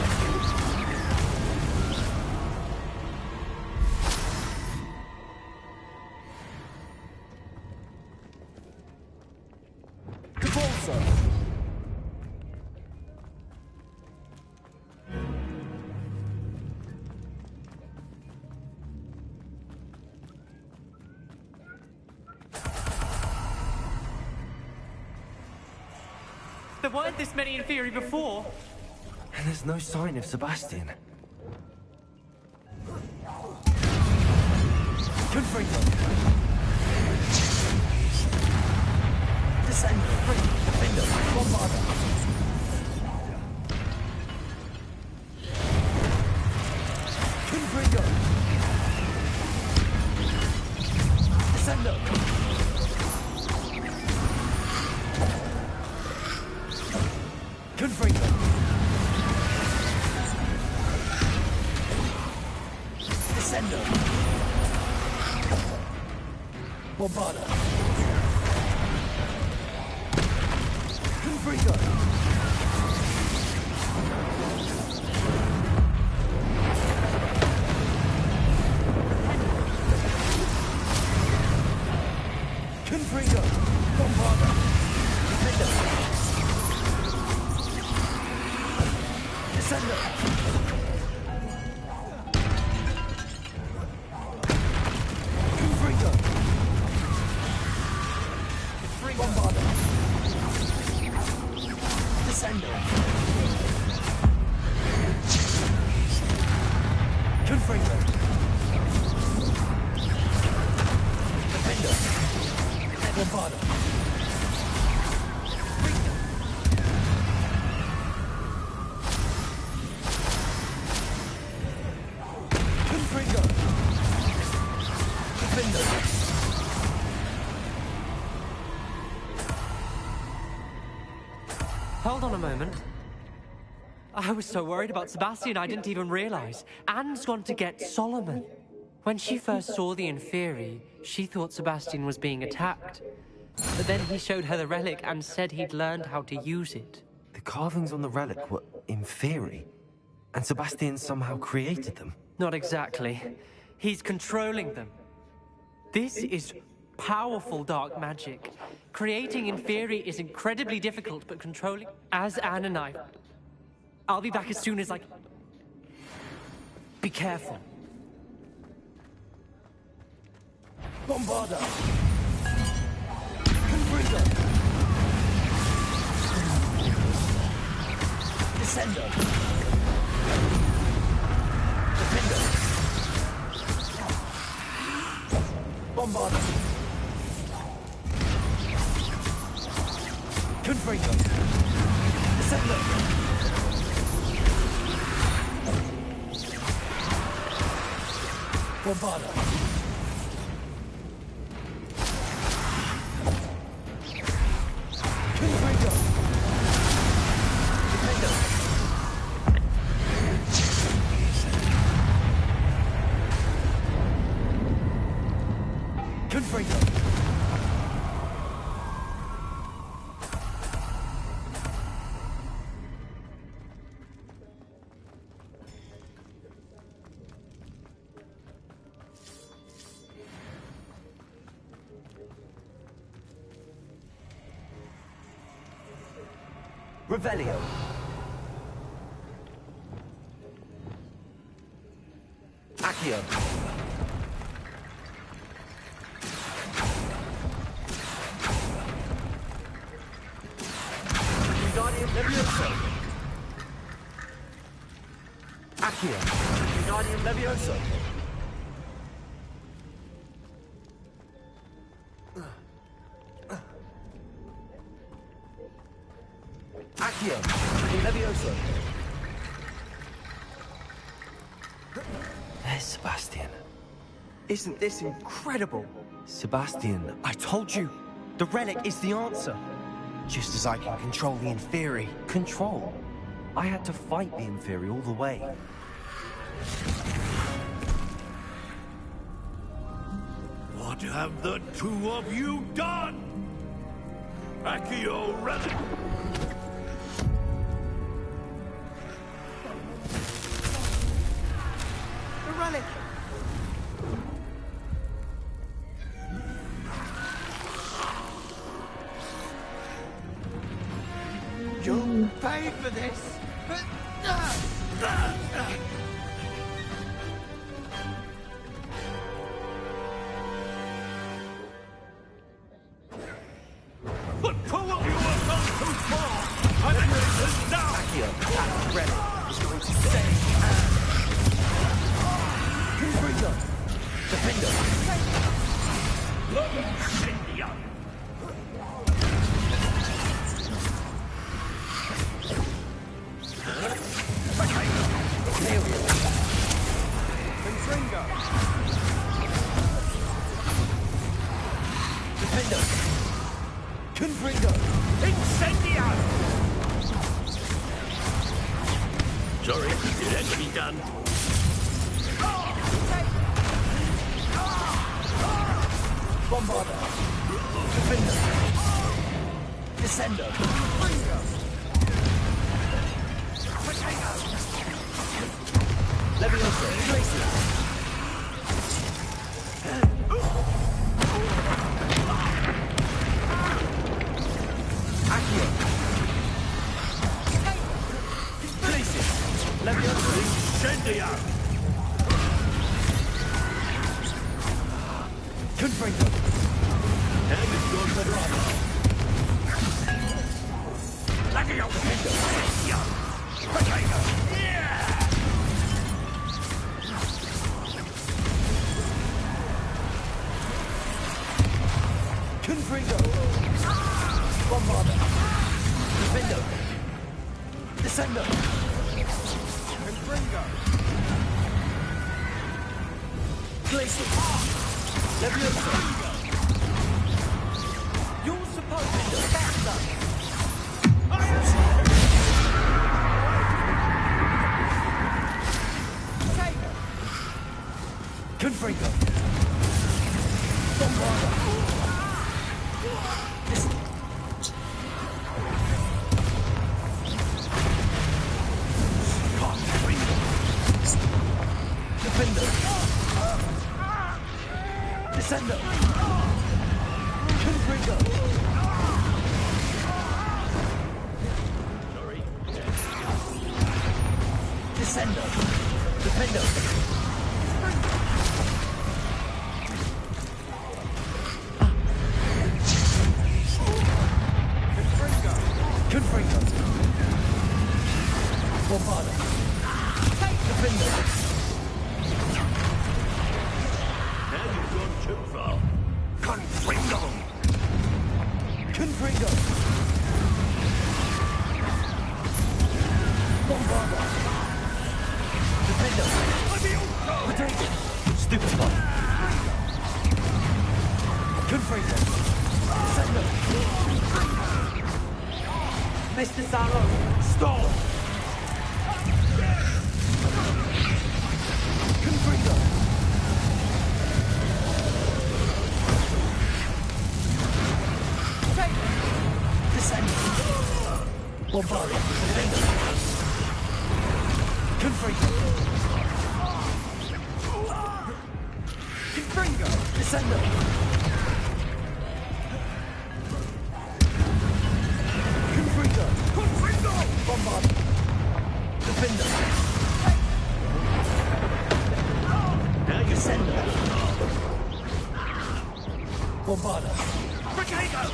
Cabolso! There weren't this many in theory before. And there's no sign of Sebastian. Confringo! Descender! Defender! Bombarda! Confringo! Descender! Confringo! Descender! Bombarda! Confringo! Confringo! Bombarda! Defender! Descender! Confringo! Bombarda! Descender! Confringo! Defender! Bombarda! Confringo! Defender! Hold on a moment. I was so worried about Sebastian I didn't even realize. Anne's gone to get Solomon. When she first saw the Inferi, she thought Sebastian was being attacked. But then he showed her the relic and said he'd learned how to use it. The carvings on the relic were Inferi, and Sebastian somehow created them. Not exactly. He's controlling them. This is powerful dark magic. Creating Inferi is incredibly difficult, but controlling... As Anne and I'll be back as soon as I... Be careful. Bombarda! Confringo! Descender! Defender! Bombarda! Confringo! Descender! Bombarda! Revelio. Accio. Wingardium Levioso. Accio. Wingardium Levioso. Accio. Levioso. There's Sebastian. Isn't this incredible? Sebastian, I told you, the relic is the answer. Just as I can control the Inferi. Control? I had to fight the Inferi all the way. What have the two of you done? Accio Relic! The relic! You'll pay for this! But two of you have gone too far! And this is now! Accio, that relic is going to stay. Confringo! Defender! Incendio! Confringo! Defender! Confringo! Incendio! Sorry, it had to be done. Bombarda! Defender! Descender! Levioso! Glacier! Accio! Glacier! Levioso! Incendio! Confringo! Have it your Federado! Accio! Incendio! Potato! Yeah! Confringo! Bombarda! Defendo! Descendo! Confringo! Glacier! Levioso! You're supposed to do faster! Confringo! Bombarda! Defender! Descendo! Confringo! Sorry. Descendo! Defendo! Confringo! Bombarda! Defender! Have you gone too far? Confringo! Confringo! Bombarda! Defender! Potato! Stupid spot! Confringo! Descendo! Mr. Saro! Stall! Confringo! Descendo! Bombarda! Defender! Confringo! Confringo! Descendo! Confringo! Confringo! Now you send her. Bombarda. Brigado!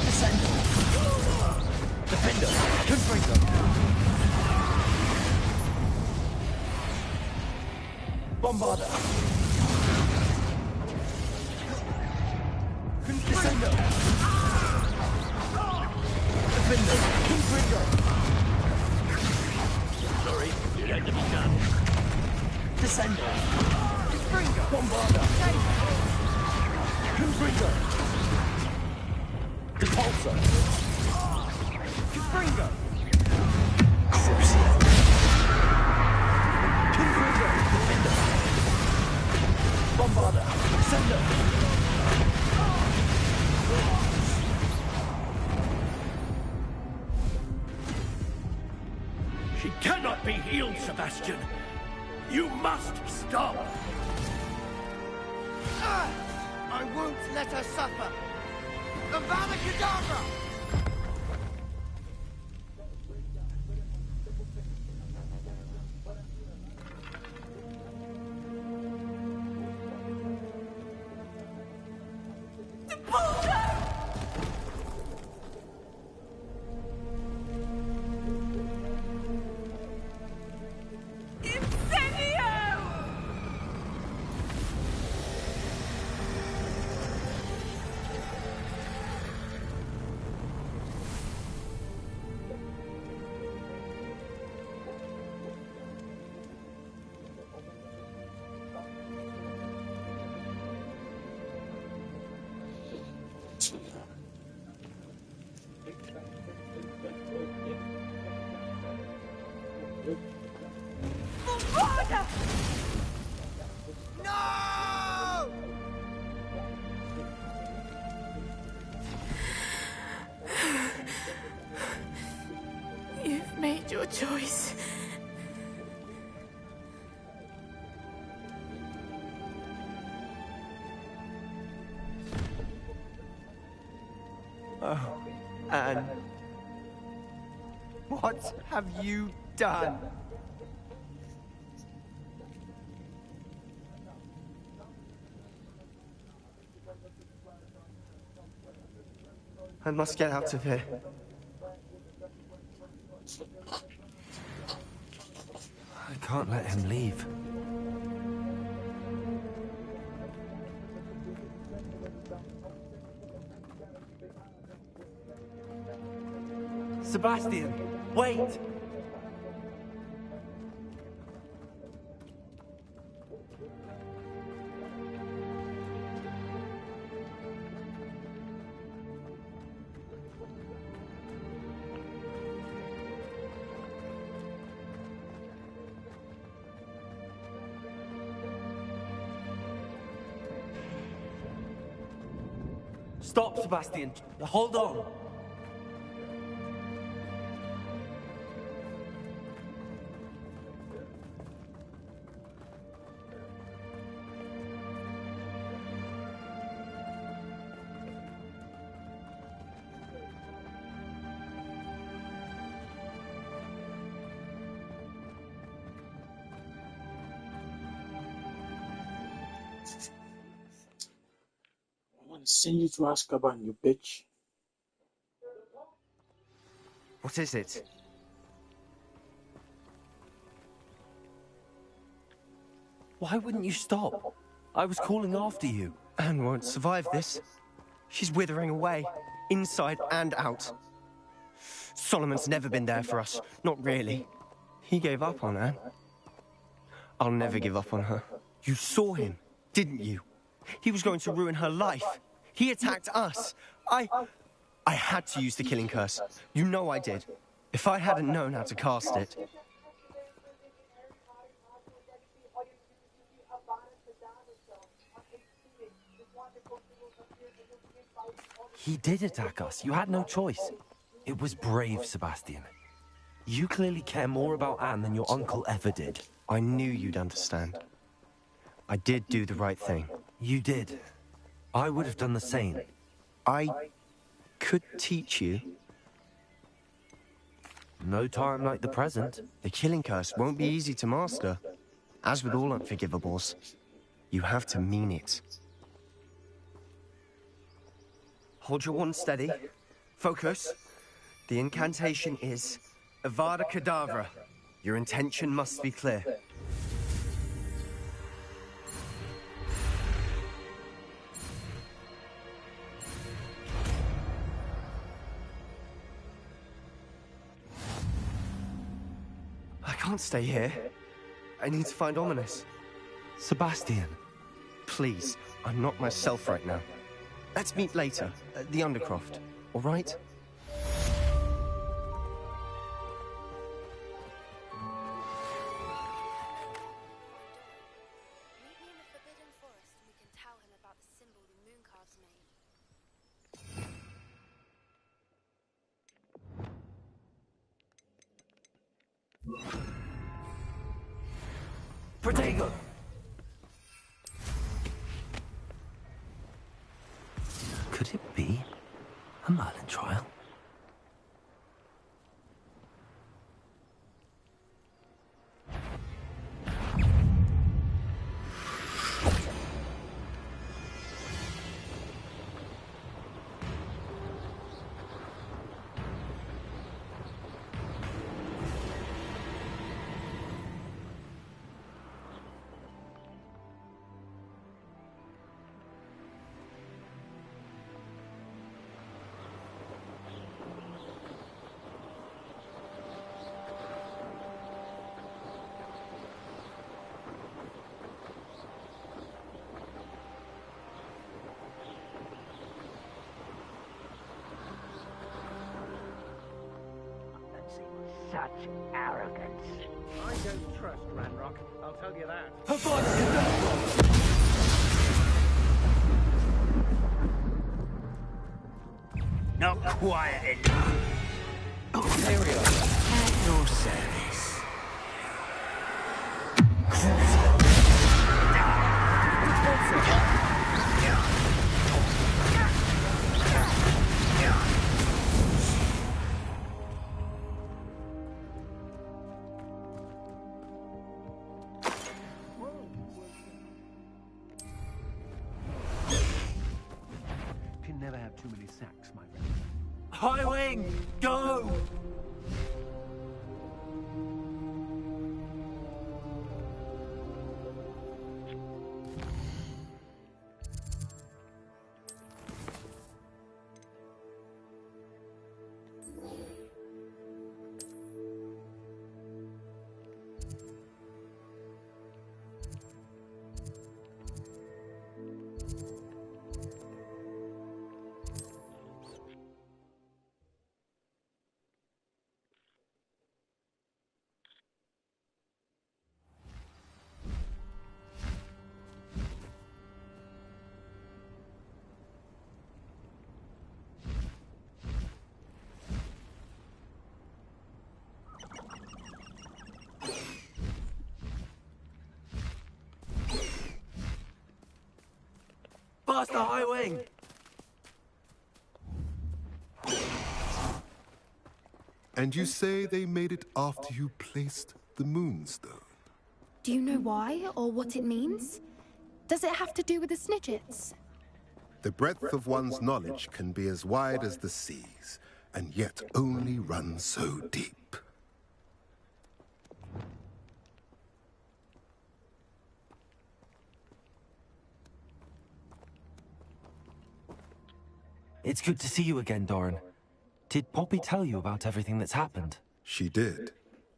Descender. Defender. Confringo. Bombarda. Descender. Defender. Confringo. Sorry, you had to be done. Descender. Confringo. Bombarda. Confringo. Repulsor. Confringo. Crucio. Confringo. Defender. Bombarda. Sender. She cannot be healed, Sebastian. You must stop. I won't let her suffer. Avada Kedavra! No! You've made your choice. Oh, Anne. What have you done? I must get out of here. I can't let him leave. Sebastian, wait! Stop, Sebastian. Hold on. Send you to Azkaban, you bitch. What is it? Why wouldn't you stop? I was calling after you. Anne won't survive this. She's withering away, inside and out. Solomon's never been there for us, not really. He gave up on Anne. I'll never give up on her. You saw him, didn't you? He was going to ruin her life. He attacked us. I had to use the killing curse. You know I did. If I hadn't known how to cast it... He did attack us. You had no choice. It was brave, Sebastian. You clearly care more about Anne than your uncle ever did. I knew you'd understand. I did do the right thing. You did. I would have done the same. I could teach you, No time like the present. The killing curse won't be easy to master. As with all unforgivables, you have to mean it. Hold your wand steady. Focus. The incantation is Avada Kedavra. Your intention must be clear. I can't stay here. I need to find Ominous. Sebastian. Please, I'm not myself right now. Let's meet later, at the Undercroft, all right? Protego! Could it be a Merlin trial? Such arrogance. I don't trust Ranrock, I'll tell you that. Not quiet enough. There we are. At your service. Can never have too many sacks, my friend. High Wing, go! Past the High Wing! And you say they made it after you placed the Moonstone? Do you know why or what it means? Does it have to do with the Snidgets? The breadth of one's knowledge can be as wide as the seas, and yet only run so deep. It's good to see you again, Doran. Did Poppy tell you about everything that's happened? She did,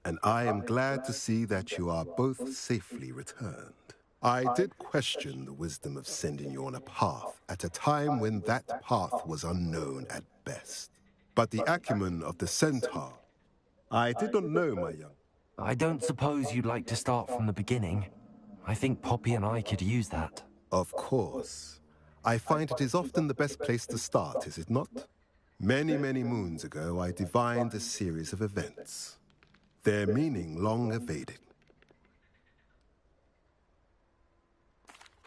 and I am glad to see that you are both safely returned. I did question the wisdom of sending you on a path at a time when that path was unknown at best. But the acumen of the Centaur, I did not know, my young. I don't suppose you'd like to start from the beginning. I think Poppy and I could use that. Of course. I find it is often the best place to start, is it not? Many, many moons ago, I divined a series of events. Their meaning long evaded.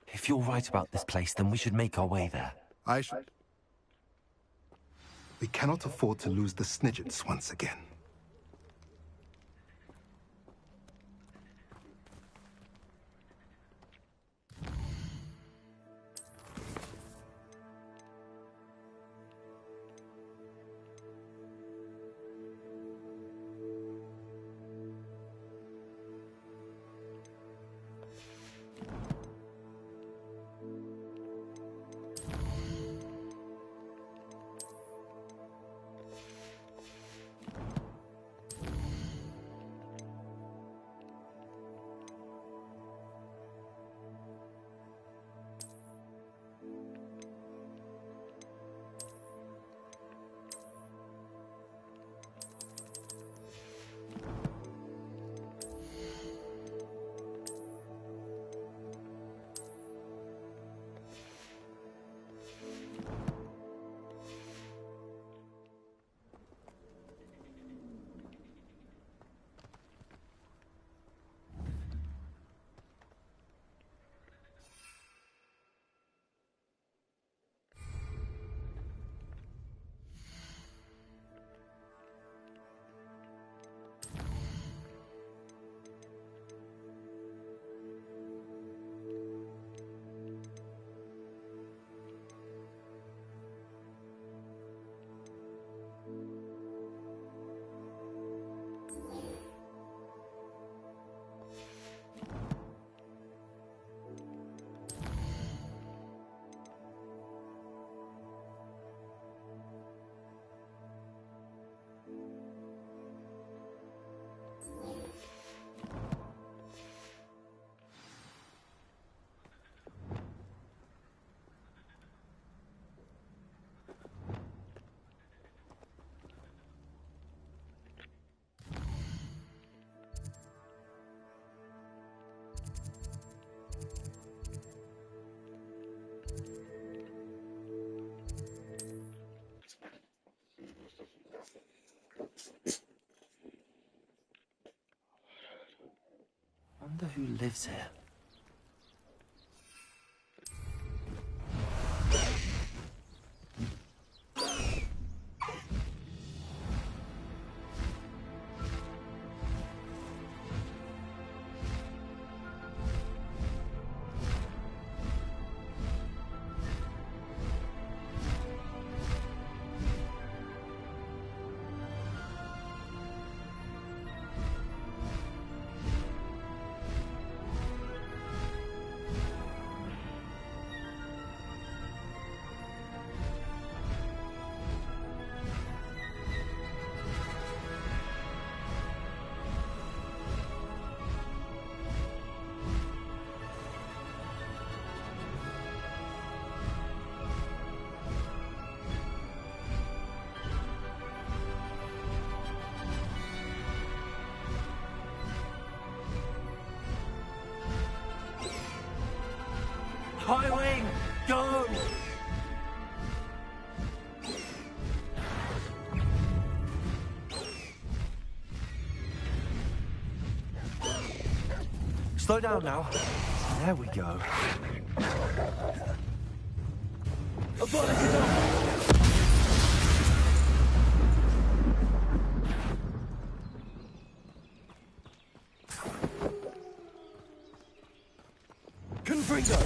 If you're right about this place, then we should make our way there. I should. We cannot afford to lose the Snidgets once again. who lives here. Highwing, go! Slow down now. There we go. Confringo!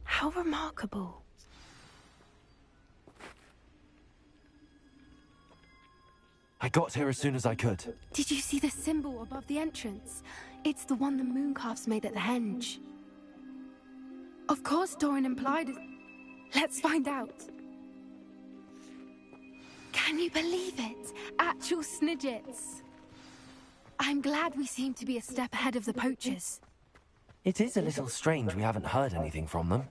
How remarkable. I got here as soon as I could. Did you see the symbol above the entrance? It's the one the mooncalves made at the henge. Of course Doran implied it. Let's find out. Can you believe it? Actual snidgets. I'm glad we seem to be a step ahead of the poachers. It is a little strange we haven't heard anything from them.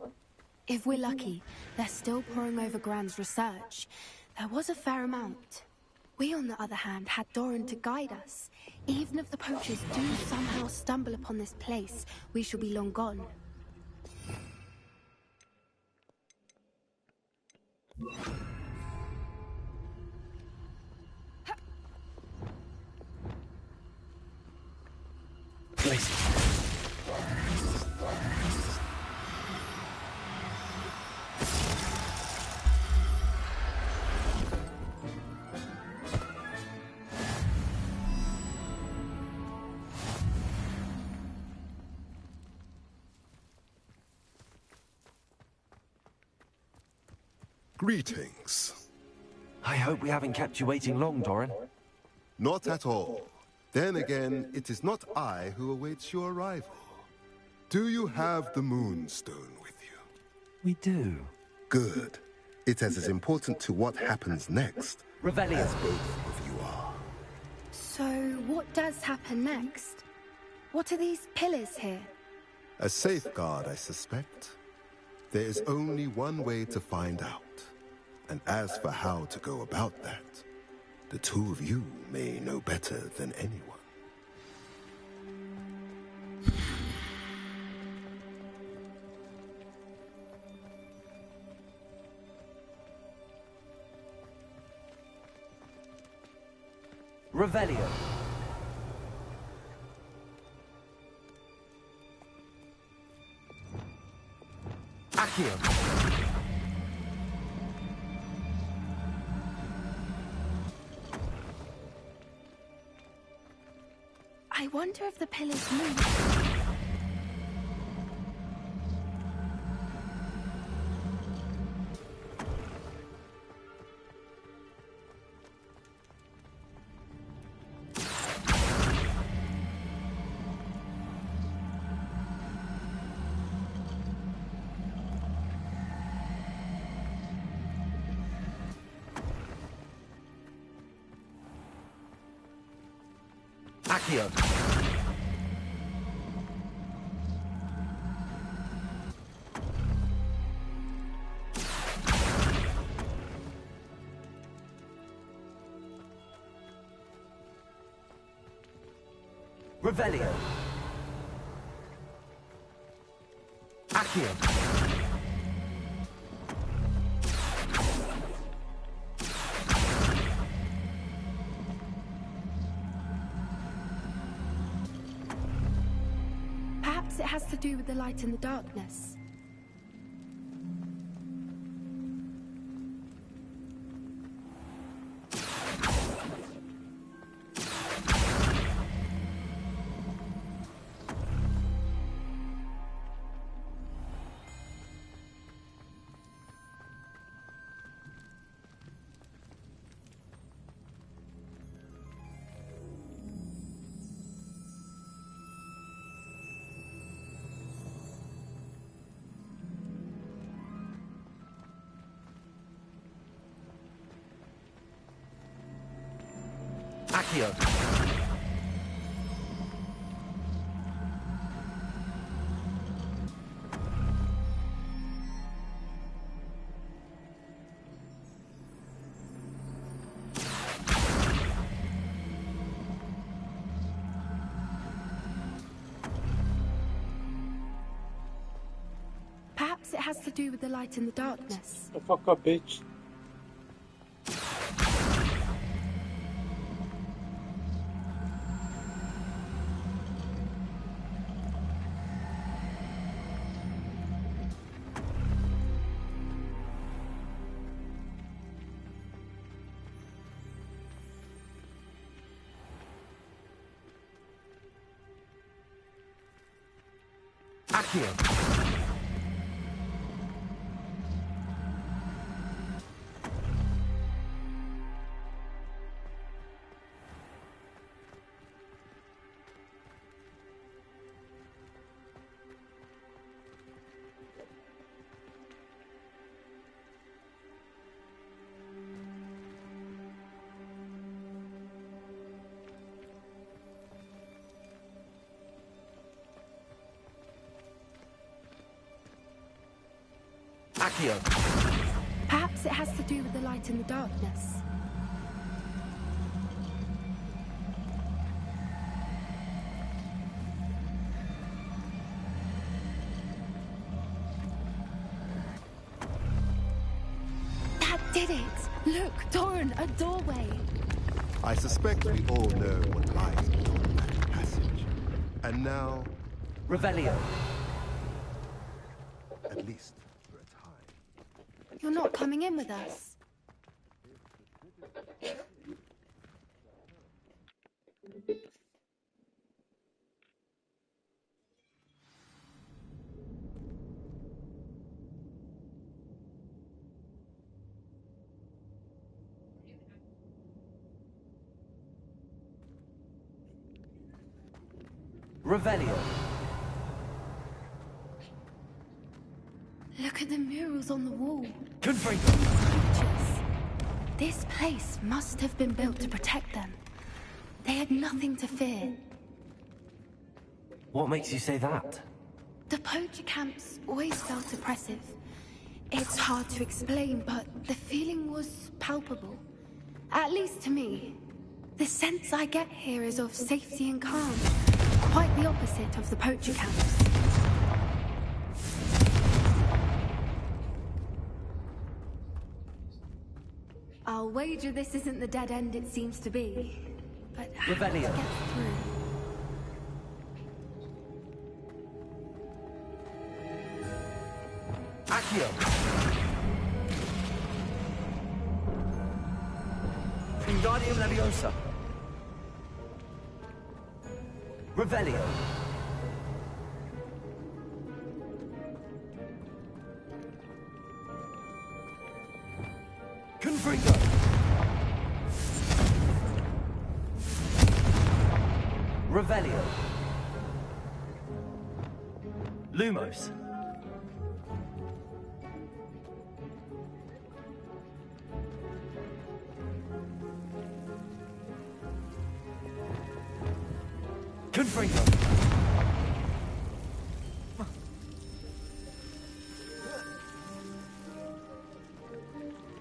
If we're lucky, they're still poring over Gran's research. There was a fair amount. We, on the other hand, had Doran to guide us. Even if the poachers do somehow stumble upon this place, we shall be long gone. Please. Greetings. I hope we haven't kept you waiting long, Doran. Not at all. Then again, it is not I who awaits your arrival. Do you have the Moonstone with you? We do. Good. It is as important to what happens next Revelio. as both of you are. So, what does happen next? What are these pillars here? A safeguard, I suspect. There is only one way to find out. And as for how to go about that, the two of you may know better than anyone. Revelio. Accio. I wonder if the pillars move. Accio. Revelio. Accio. has to do with the light and the darkness. Accio. Perhaps it has to do with the light and the darkness. The fuck up, bitch. Accio. Accio. Perhaps it has to do with the light and the darkness. That did it! Look, Doran, a doorway! I suspect we all know what lies beyond that passage. And now... Revelio. At least for a time. You're not coming in with us. Revelio. Look at the murals on the wall. Confringo. Creatures. This place must have been built to protect them. They had nothing to fear. What makes you say that? The poacher camps always felt oppressive. It's hard to explain, but the feeling was palpable. At least to me. The sense I get here is of safety and calm. Quite the opposite of the poacher camps. I'll wager this isn't the dead end it seems to be. But how to Revelio. get through? Accio. Wingardium Leviosa. Revelio. Confringo. Revelio. Lumos. Confringo.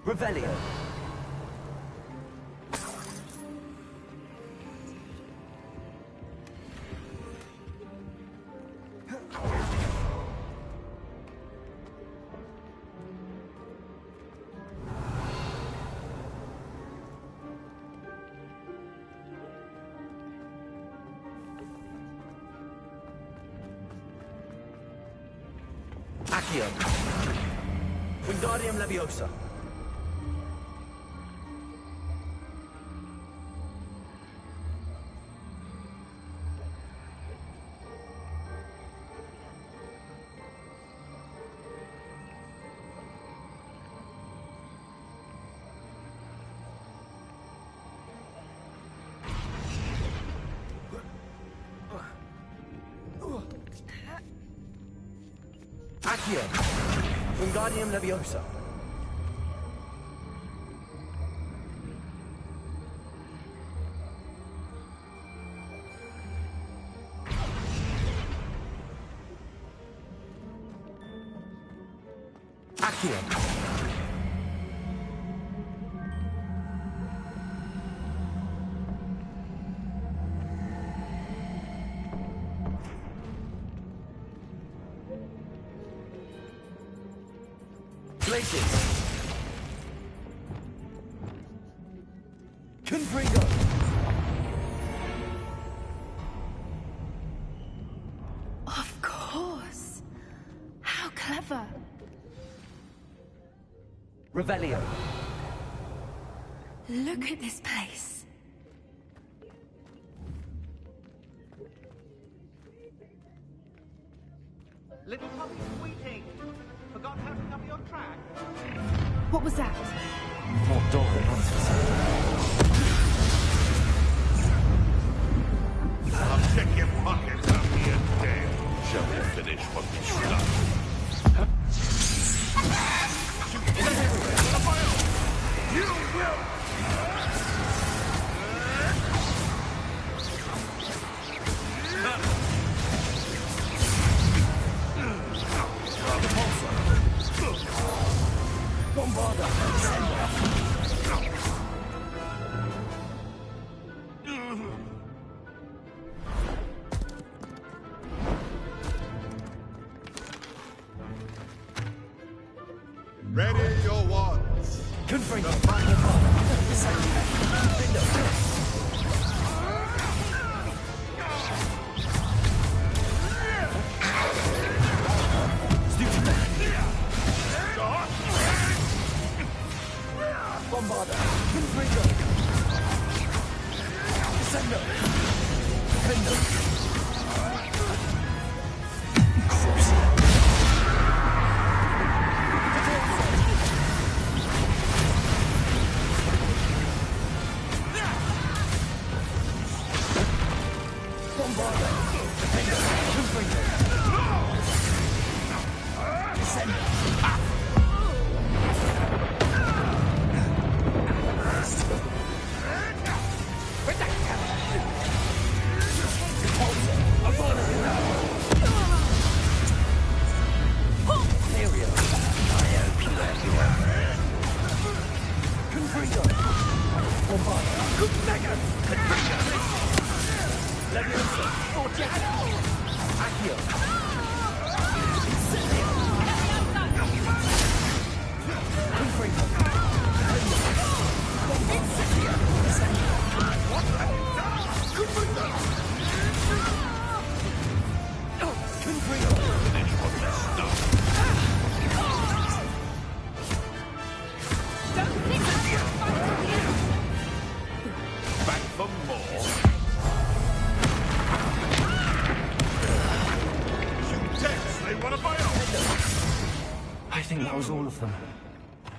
Revelio. Accio. Wingardium Leviosa. Accio. Wingardium Leviosa. Accio. Places. Confringo. Of course. How clever. Revelio. Look at this place. Little puppy squeaking. Forgot how to cover your track. What was that? More Doran answers. I'll check your pockets up here, Dave. Shall we finish what we started? You will! Ready your wands. Confringo. Bombarda. Confringo. Descendo. Defendo. Bombarda. Defendo. Confringo. Descendo.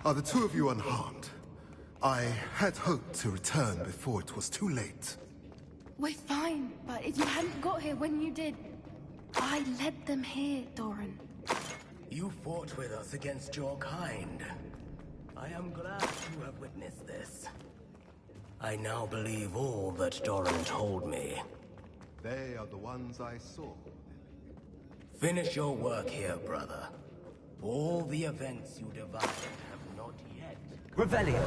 Are the two of you unharmed? I had hoped to return before it was too late. We're fine, but if you hadn't got here when you did, I led them here, Doran. You fought with us against your kind. I am glad you have witnessed this. I now believe all that Doran told me. They are the ones I saw. Finish your work here, brother. All the events you divided have not yet... Revelio.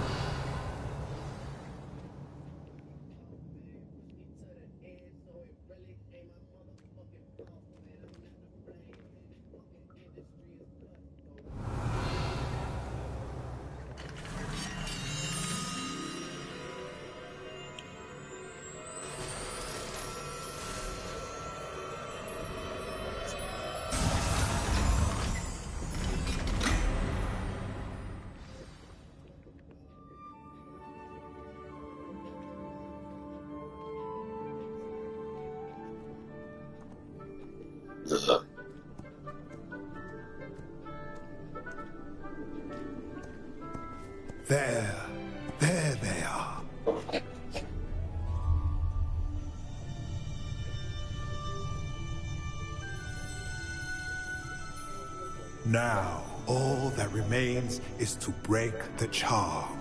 Now, all that remains is to break the charm.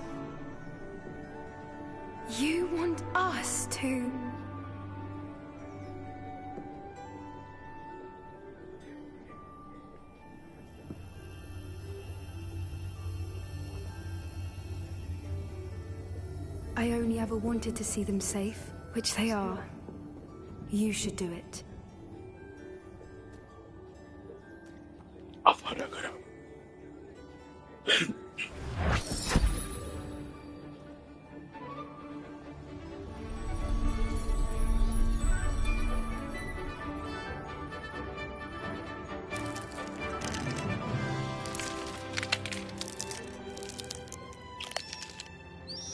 You want us to... I only ever wanted to see them safe, which they are. You should do it.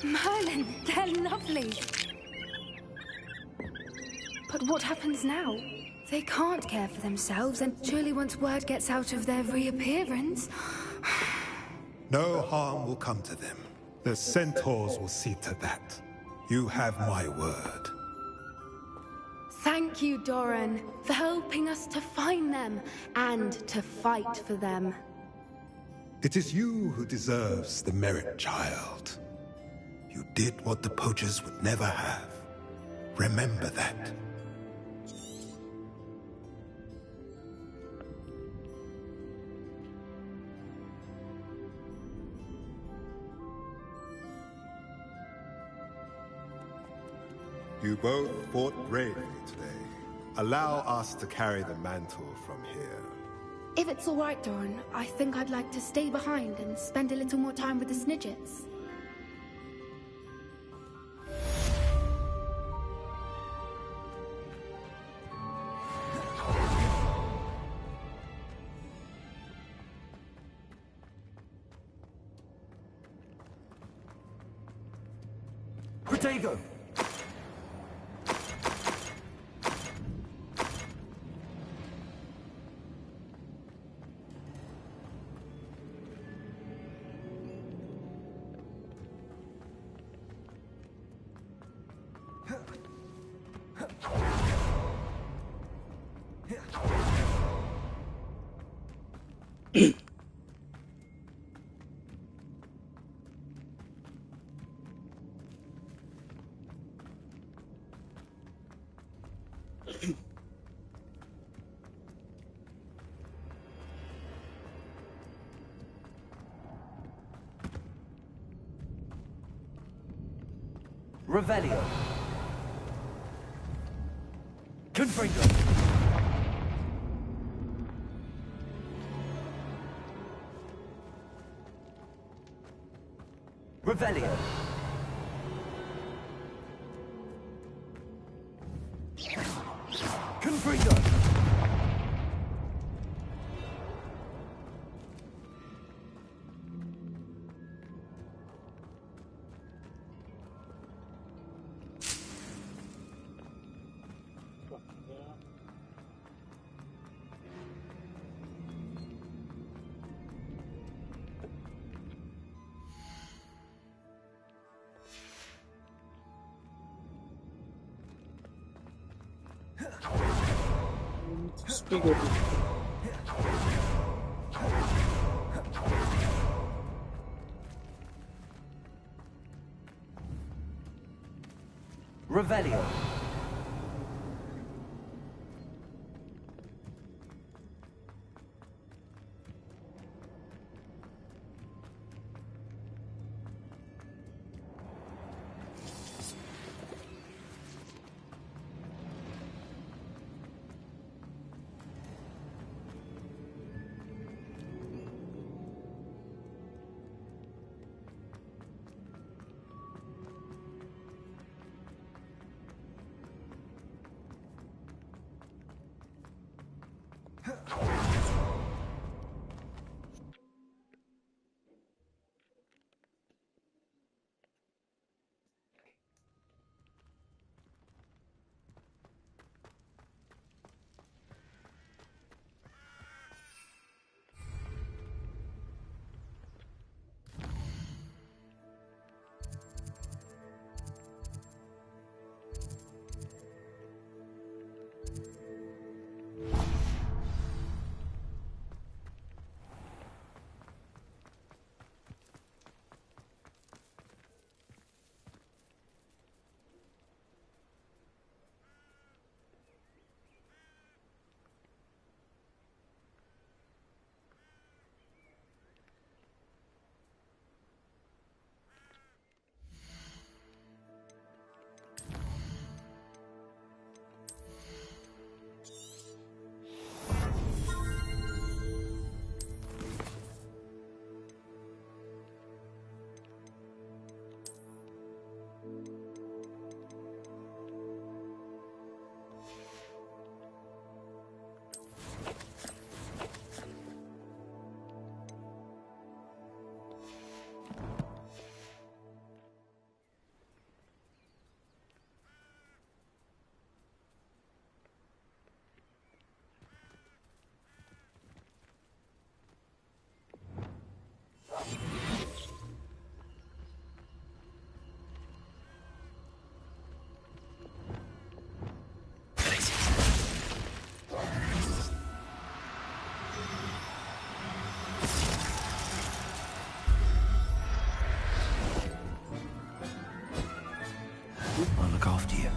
Merlin, they're lovely. But what happens now? They can't care for themselves, and surely once word gets out of their reappearance... No harm will come to them. The centaurs will see to that. You have my word. Thank you, Doran, for helping us to find them and to fight for them. It is you who deserves the merit, child. You did what the poachers would never have. Remember that. You both fought bravely today. Allow us to carry the mantle from here. If it's all right, Doran, I think I'd like to stay behind and spend a little more time with the Snidgets. Protego! Revelio. Confringo. Revelio. Confringo. Revelio. I'll look after you.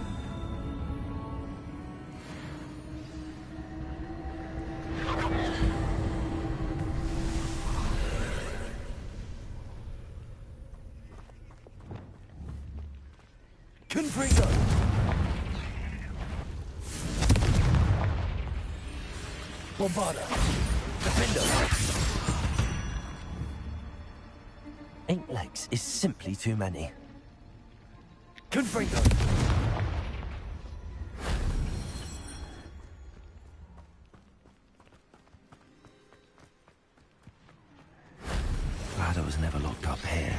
Confringo! Bombarda! Defender! 8 legs is simply too many. Confringo! Glad I was never locked up here.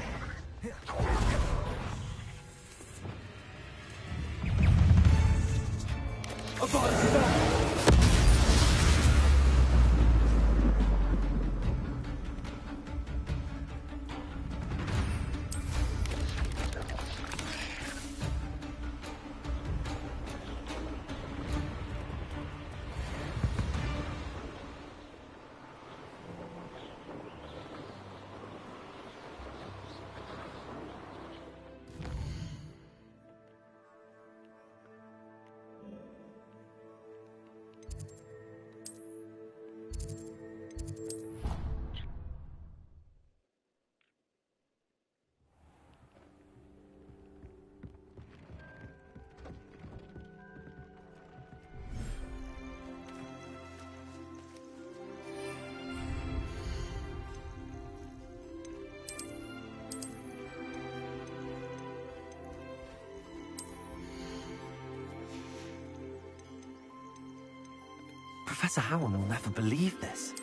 Professor Howard will never believe this.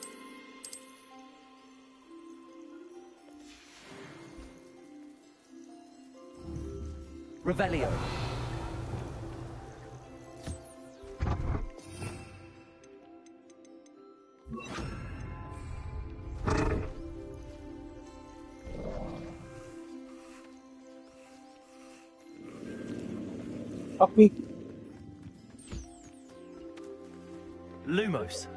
Revelio! Fuck me. Lumos!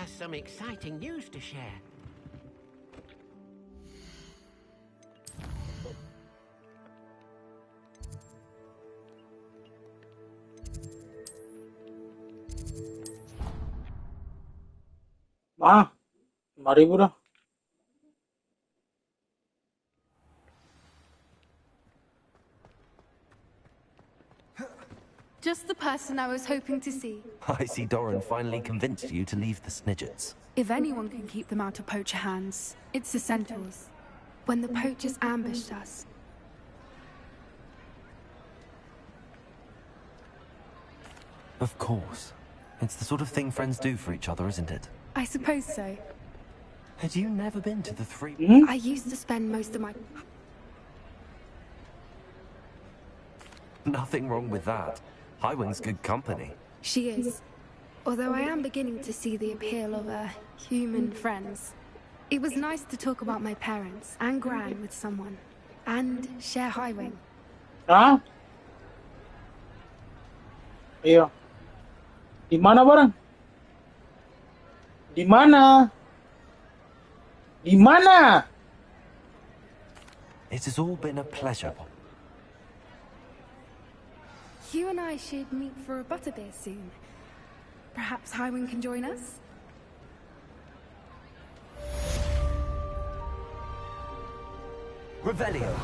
has some exciting news to share. Mari bro. Just the person I was hoping to see. I see Doran finally convinced you to leave the Snidgets. If anyone can keep them out of poacher hands, it's the centaurs. When the poachers ambushed us. Of course. It's the sort of thing friends do for each other, isn't it? I suppose so. Had you never been to the three... I used to spend most of my... Nothing wrong with that. Highwing's good company. She is. Although I am beginning to see the appeal of human friends. It was nice to talk about my parents and Gran with someone. And share Highwing. Hah? Iya. Di mana barang? Di mana? Di mana? It has all been a pleasure. You and I should meet for a butterbeer soon. Perhaps Highwing can join us? Revelio.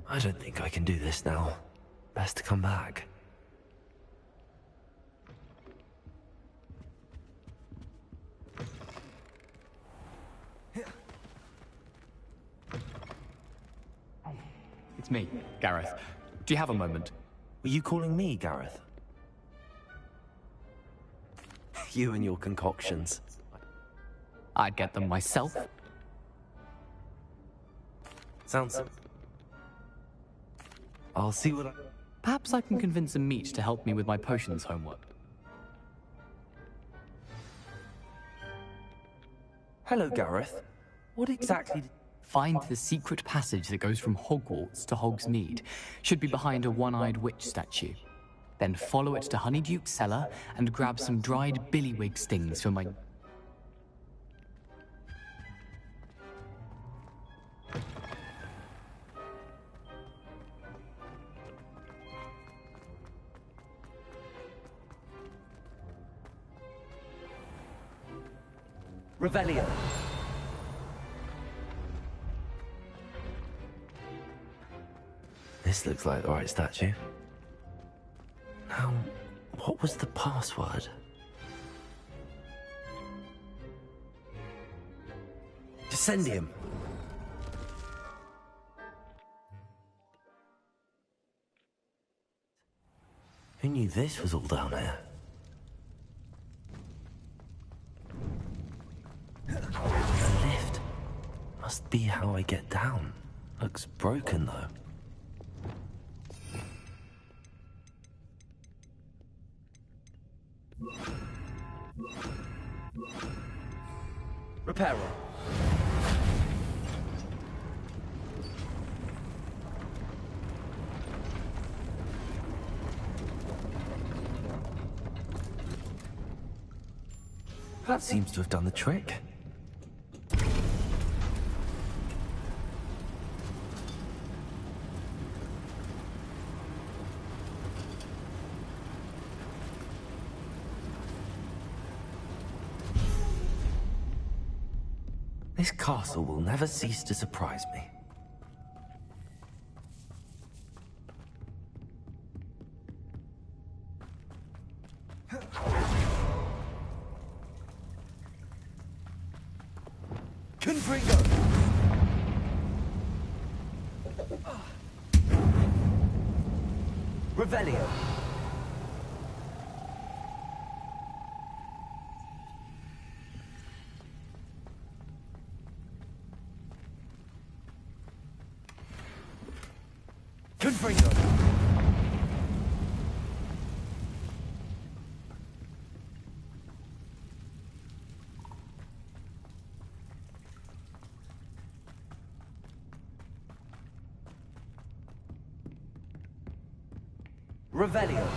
I don't think I can do this now. Best to come back. It's me, Gareth. Do you have a moment? Were you calling me, Gareth? You and your concoctions. I'd get them myself. Sounds... I'll see what I... Perhaps I can convince a meat to help me with my potions homework. Hello, Gareth. What exactly... Find the secret passage that goes from Hogwarts to Hogsmeade. Should be behind a one-eyed witch statue. Then follow it to Honeyduke's cellar and grab some dried billywig stings for my... Revelio. This looks like the right statue. Now, what was the password? Descendium. Who knew this was all down here? The lift. Must be how I get down. Looks broken, though. Reparo. That seems to have done the trick. This castle will never cease to surprise me. Confringo. Revelio. Confringo. Revelio.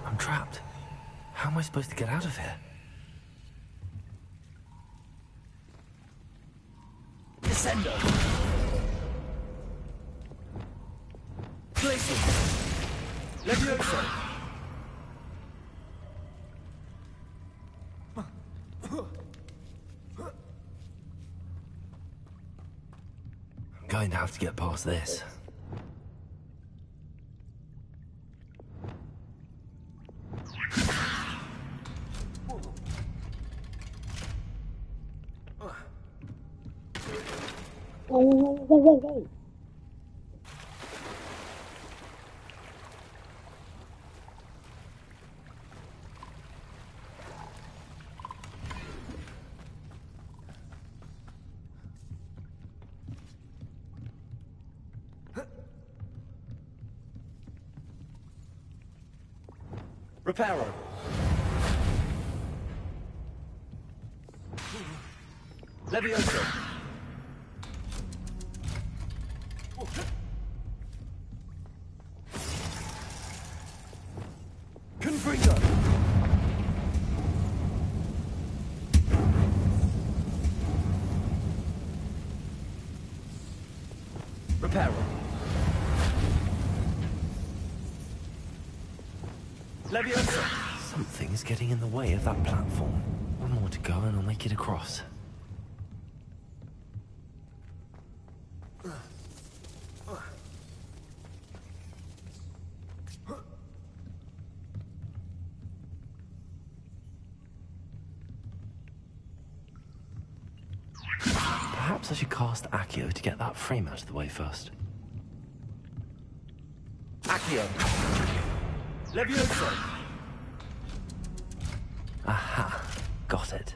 I'm trapped. How am I supposed to get out of here? Descendo. Glacial. Levioso. I'm going to have to get past this. Whoa. Reparo. Levioso. Confringo. Reparo. Levioso. Something is getting in the way of that platform. One more to go and I'll make it across. Perhaps I should cast Accio to get that frame out of the way first. Accio. Levioso. Aha, got it.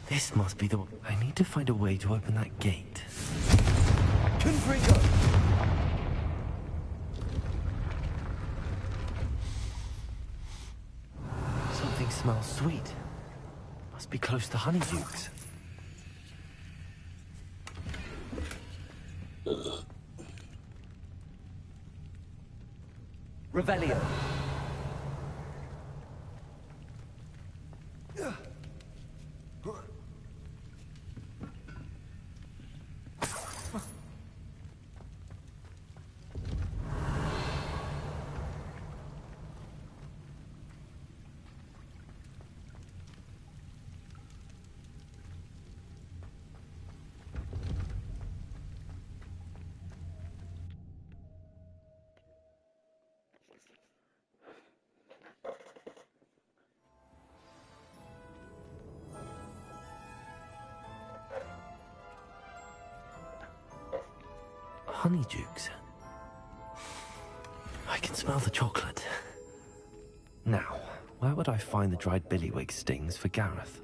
This must be the... I need to find a way to open that gate. Confringo! Something smells sweet. Must be close to Honeydukes. Revelio. Honeydukes. I can smell the chocolate. Now, where would I find the dried billywig stings for Gareth?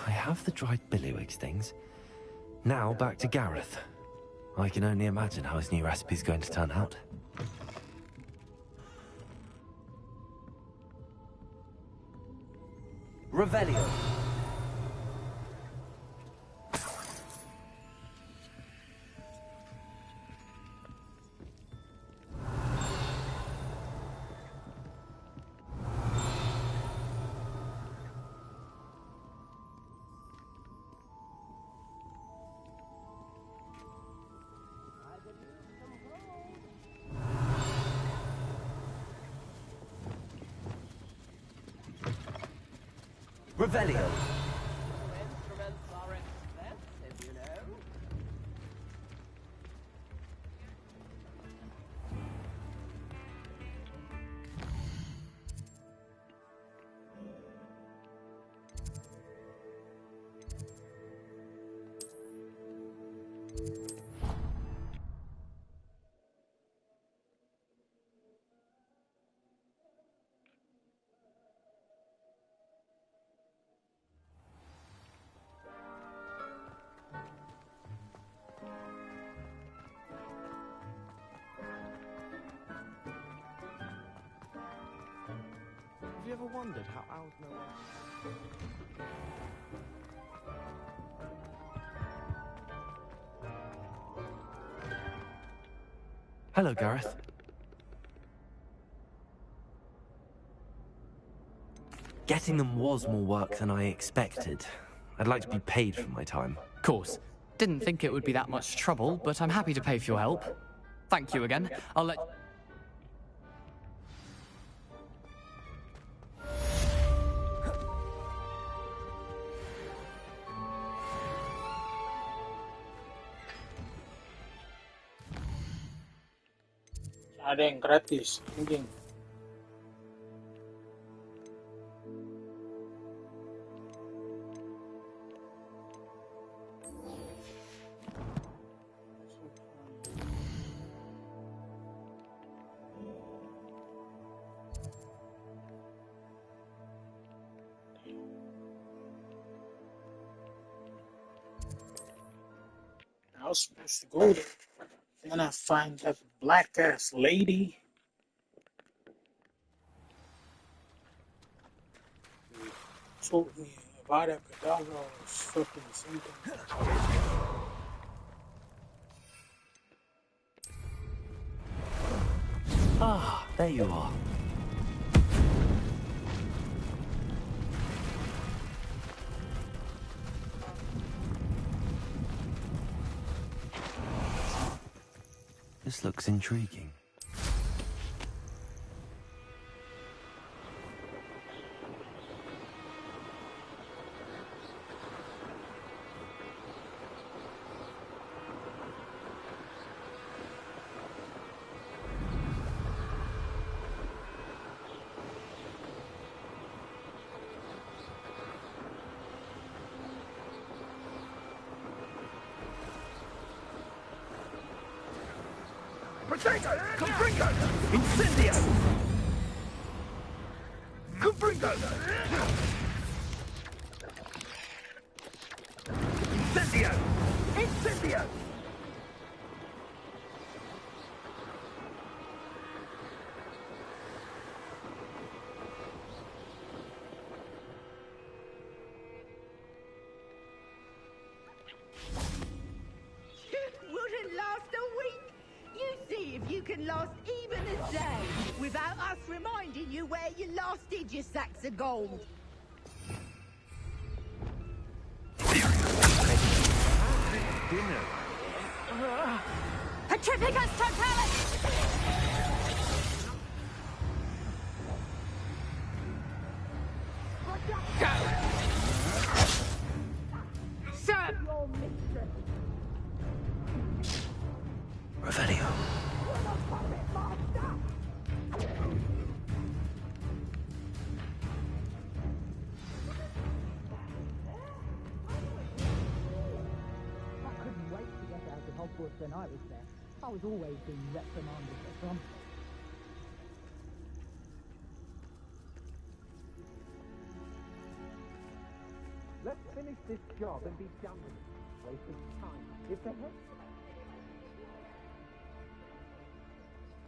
I have the dried billywig stings. Now back to Gareth. I can only imagine how his new recipe's going to turn out. Revelio. Revelio. Have you ever wondered how owls know Hello, Gareth. Getting them was more work than I expected. I'd like to be paid for my time. Course. Didn't think it would be that much trouble, but I'm happy to pay for your help. Thank you again. I'll let... Ada yang gratis, anjing. I was supposed to go there. Then I find that black ass lady. Who told me about that Cadaver was fucking something. Ah, there you are. This looks intriguing. Potato! Confringo! Incendio! Confringo! Incendio! Incendio! Wouldn't last a week. You see if you can last even a day without us reminding you where you last did your sacks of gold. Dinner. Petrificus totalis! Serve your mistress. Revelio. I couldn't wait to get out of Hogwarts when I was there. I was always being reprimanded for something. Let's finish this job and be done with it. Waste of time. If the head...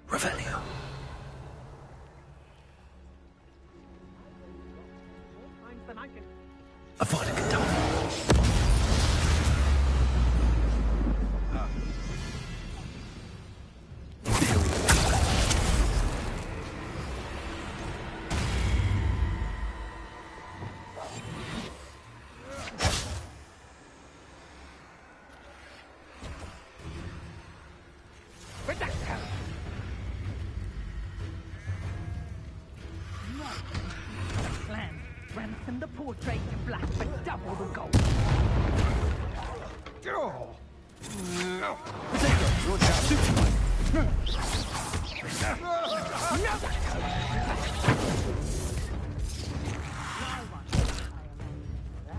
Revelio. Then I can... Avoid a contaminant. Plan. Ransom the portrait to black for double the gold.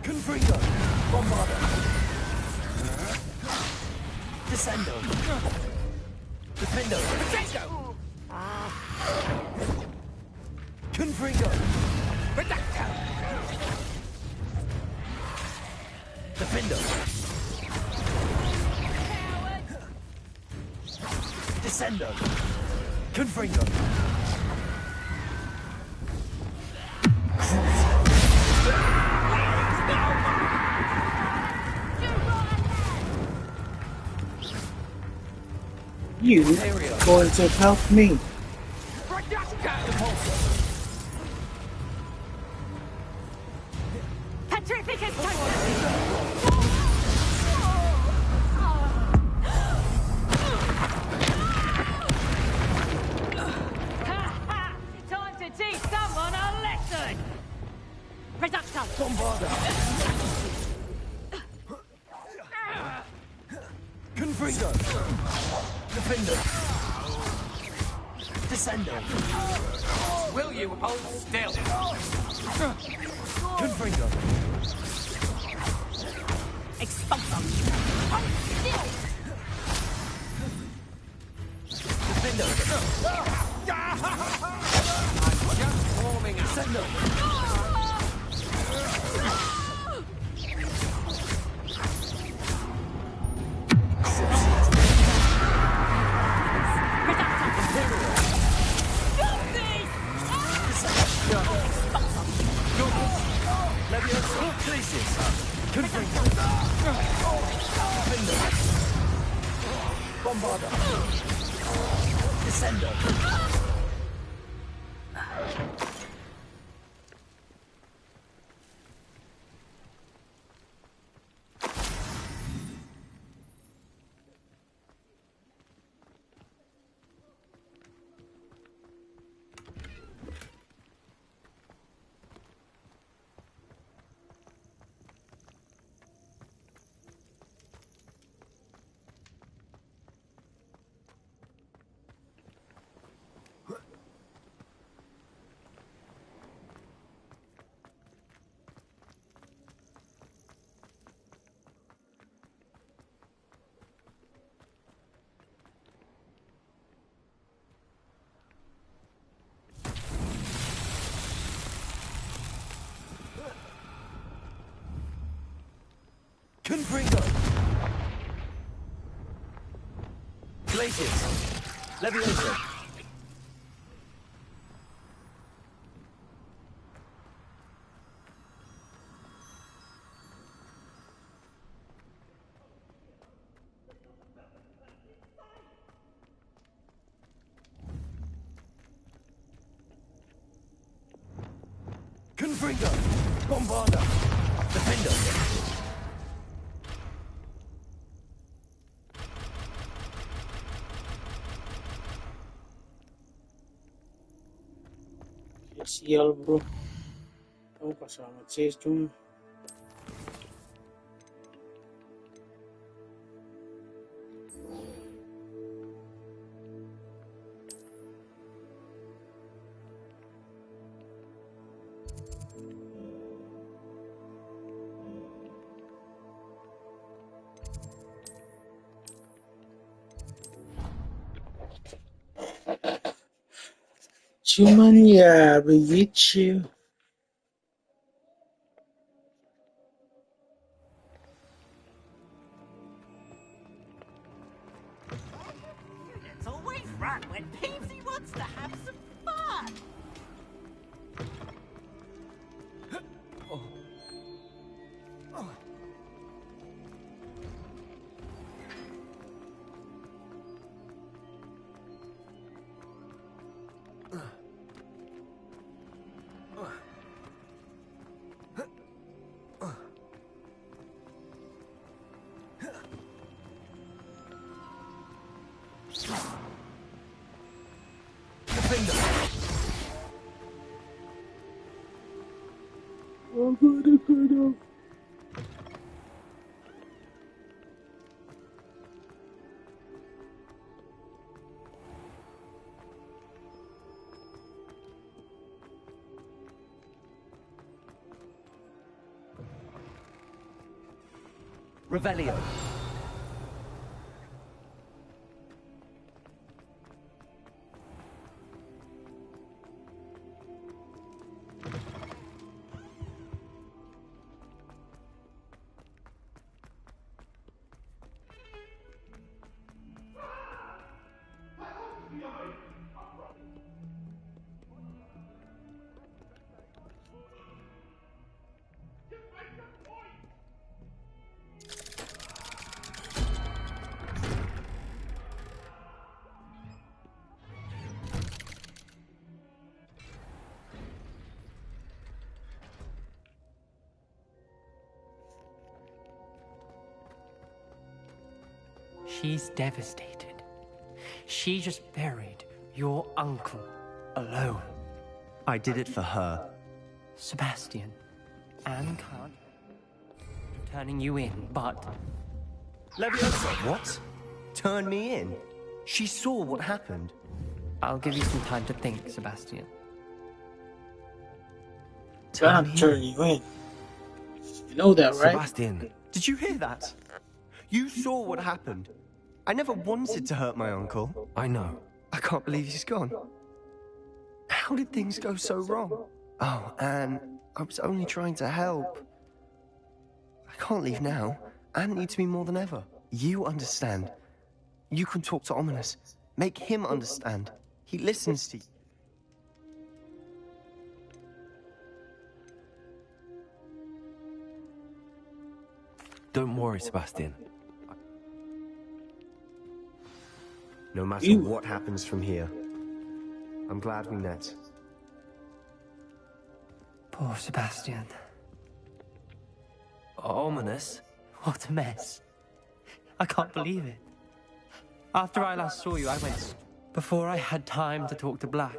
Confringo! Bombardo! Descendo! Defendo! Potato! Confringo! Redacta! Defendo! Descendo! Confringo! You going to help me? Petrificus totalis! Time to teach someone a lesson! Reducto! Bombardo! Confringo! Defendo! Descendo! Will you hold still? Confringo! Expulsum! Defendo! I'm just warming up. Descendo! Bombardo! Descendo! Confringo! Glacius! Levioso! Confringo! Bombarda! Defender! Sial bro. Tahu pasal chase cuma. Cuman ya begitu. It's always run when Peavesy wants to have some fun. Revelio. She's devastated. She just buried your uncle alone. I did it for her. Sebastian, Anne can't turning you in, but... Leviosa! What? Turn me in? She saw what happened. I'll give you some time to think, Sebastian. Can't turn you in. You know that, right? Sebastian, did you hear that? You saw what happened. I never wanted to hurt my uncle. I know. I can't believe he's gone. How did things go so wrong? Oh, Anne, I was only trying to help. I can't leave now. Anne needs me more than ever. You understand. You can talk to Ominous. Make him understand. He listens to you. Don't worry, Sebastian. No matter what happens from here, I'm glad we met. Poor Sebastian. Ominous? What a mess. I can't believe it. After I last saw you, I went... Before I had time to talk to Black.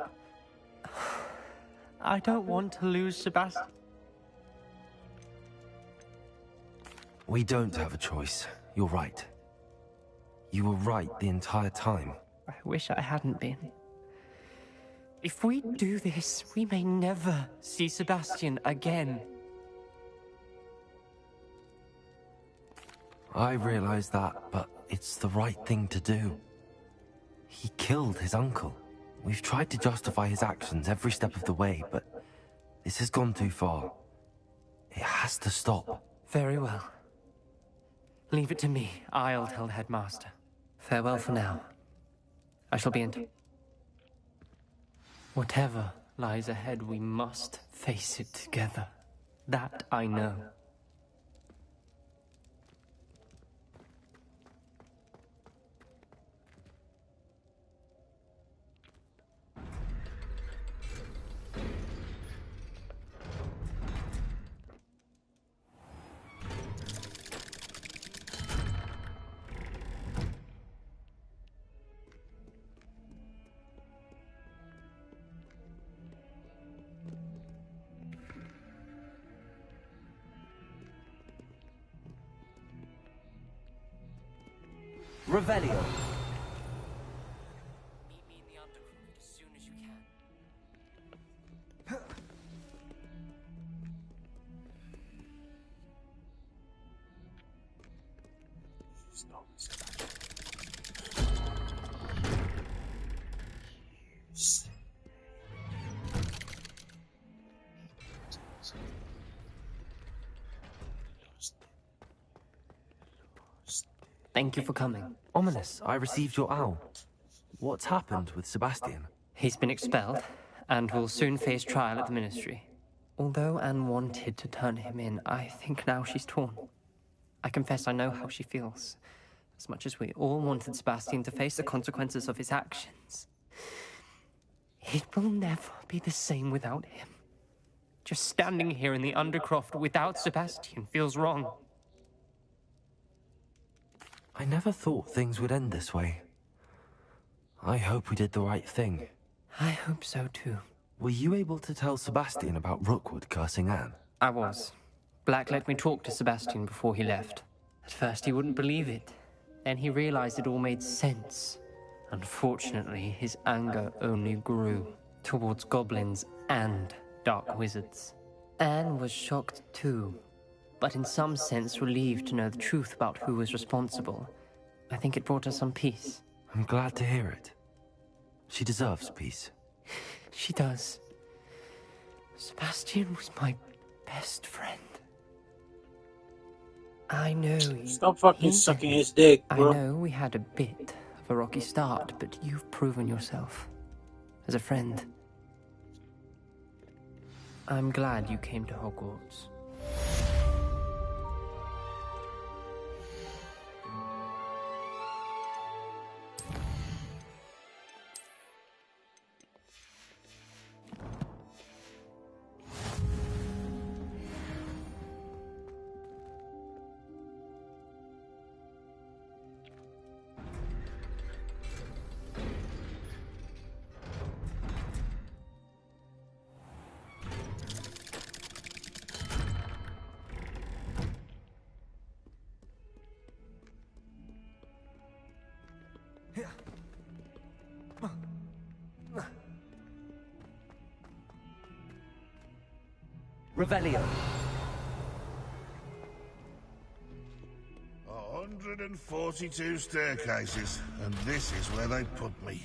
I don't want to lose Sebastian. We don't have a choice. You're right. You were right the entire time. I wish I hadn't been. If we do this, we may never see Sebastian again. I realize that, but it's the right thing to do. He killed his uncle. We've tried to justify his actions every step of the way, but this has gone too far. It has to stop. Very well. Leave it to me. I'll tell the headmaster. Farewell for now. I shall be in touch. Whatever lies ahead, we must face it together. That I know. Revelio. Meet me in the underground as soon as you can. Thank you for coming. Ominous, I received your owl. What's happened with Sebastian? He's been expelled, and will soon face trial at the Ministry. Although Anne wanted to turn him in, I think now she's torn. I confess I know how she feels. As much as we all wanted Sebastian to face the consequences of his actions. It will never be the same without him. Just standing here in the Undercroft without Sebastian feels wrong. I never thought things would end this way. I hope we did the right thing. I hope so too. Were you able to tell Sebastian about Rookwood cursing Anne? I was. Black let me talk to Sebastian before he left. At first he wouldn't believe it. Then he realized it all made sense. Unfortunately, his anger only grew towards goblins and dark wizards. Anne was shocked too, but in some sense relieved to know the truth about who was responsible. I think it brought her some peace. I'm glad to hear it. She deserves peace. She does. Sebastian was my best friend. I know you... Stop fucking sucking his dick, bro. I know we had a bit of a rocky start, but you've proven yourself as a friend. I'm glad you came to Hogwarts. Revelio. 142 staircases, and this is where they put me.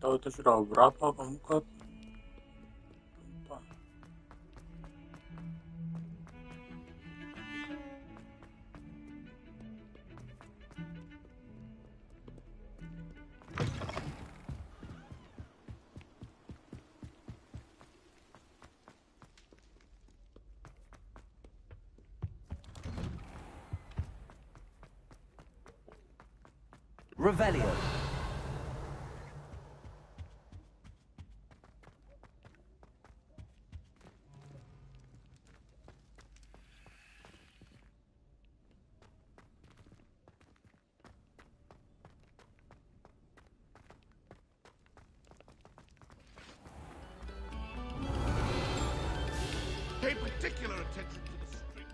Tahu itu sudah berapa pembuka? Revelio. Pay particular attention to the street.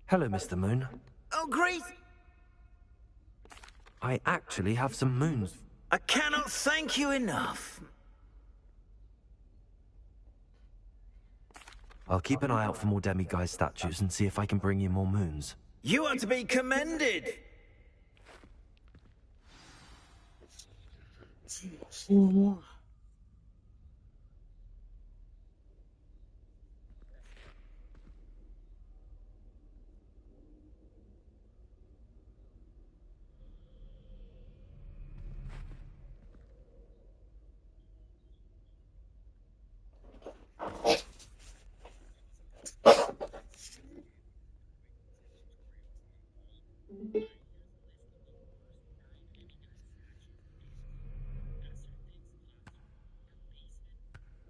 Hello, Mr. Moon. Oh, great! I actually have some moons. I cannot thank you enough. I'll keep an eye out for more demiguise statues and see if I can bring you more moons. You are to be commended. Four more.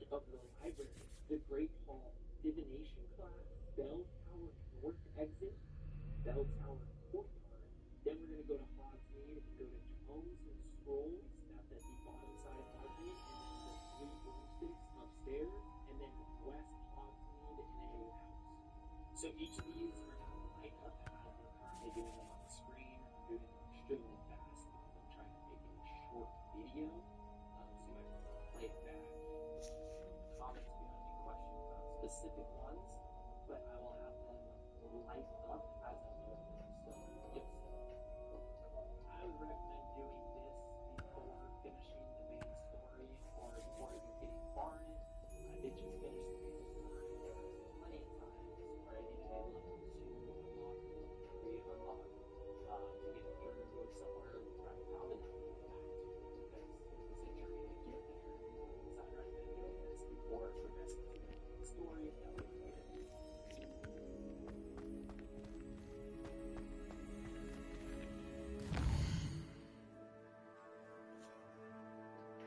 Of the library, the Great Hall, Divination class, Bell Tower North exit, Bell Tower courtyard. Then we're gonna go to Hogsmeade and go to Tomes and Scrolls. That's at the bottom side of Hogsmeade, and then the three broomsticks upstairs, and then West Hogsmeade in a house. So each of these are now lined up as we're currently doing them on the screen. I'm doing them extremely fast because I'm trying to make a short video. So I can play it back. Comments if you have any questions about specific ones, but I will have them light up as I'm doing them. So, yes. I would recommend doing this before finishing the main story or before even getting far in it. I did just finish the main story plenty of times where I needed a level 2 unlock, level 3 unlock to get through somewhere where I probably not going back to because it was a journey to get there. So I'd recommend doing this before progressing to the main story. That way you get it.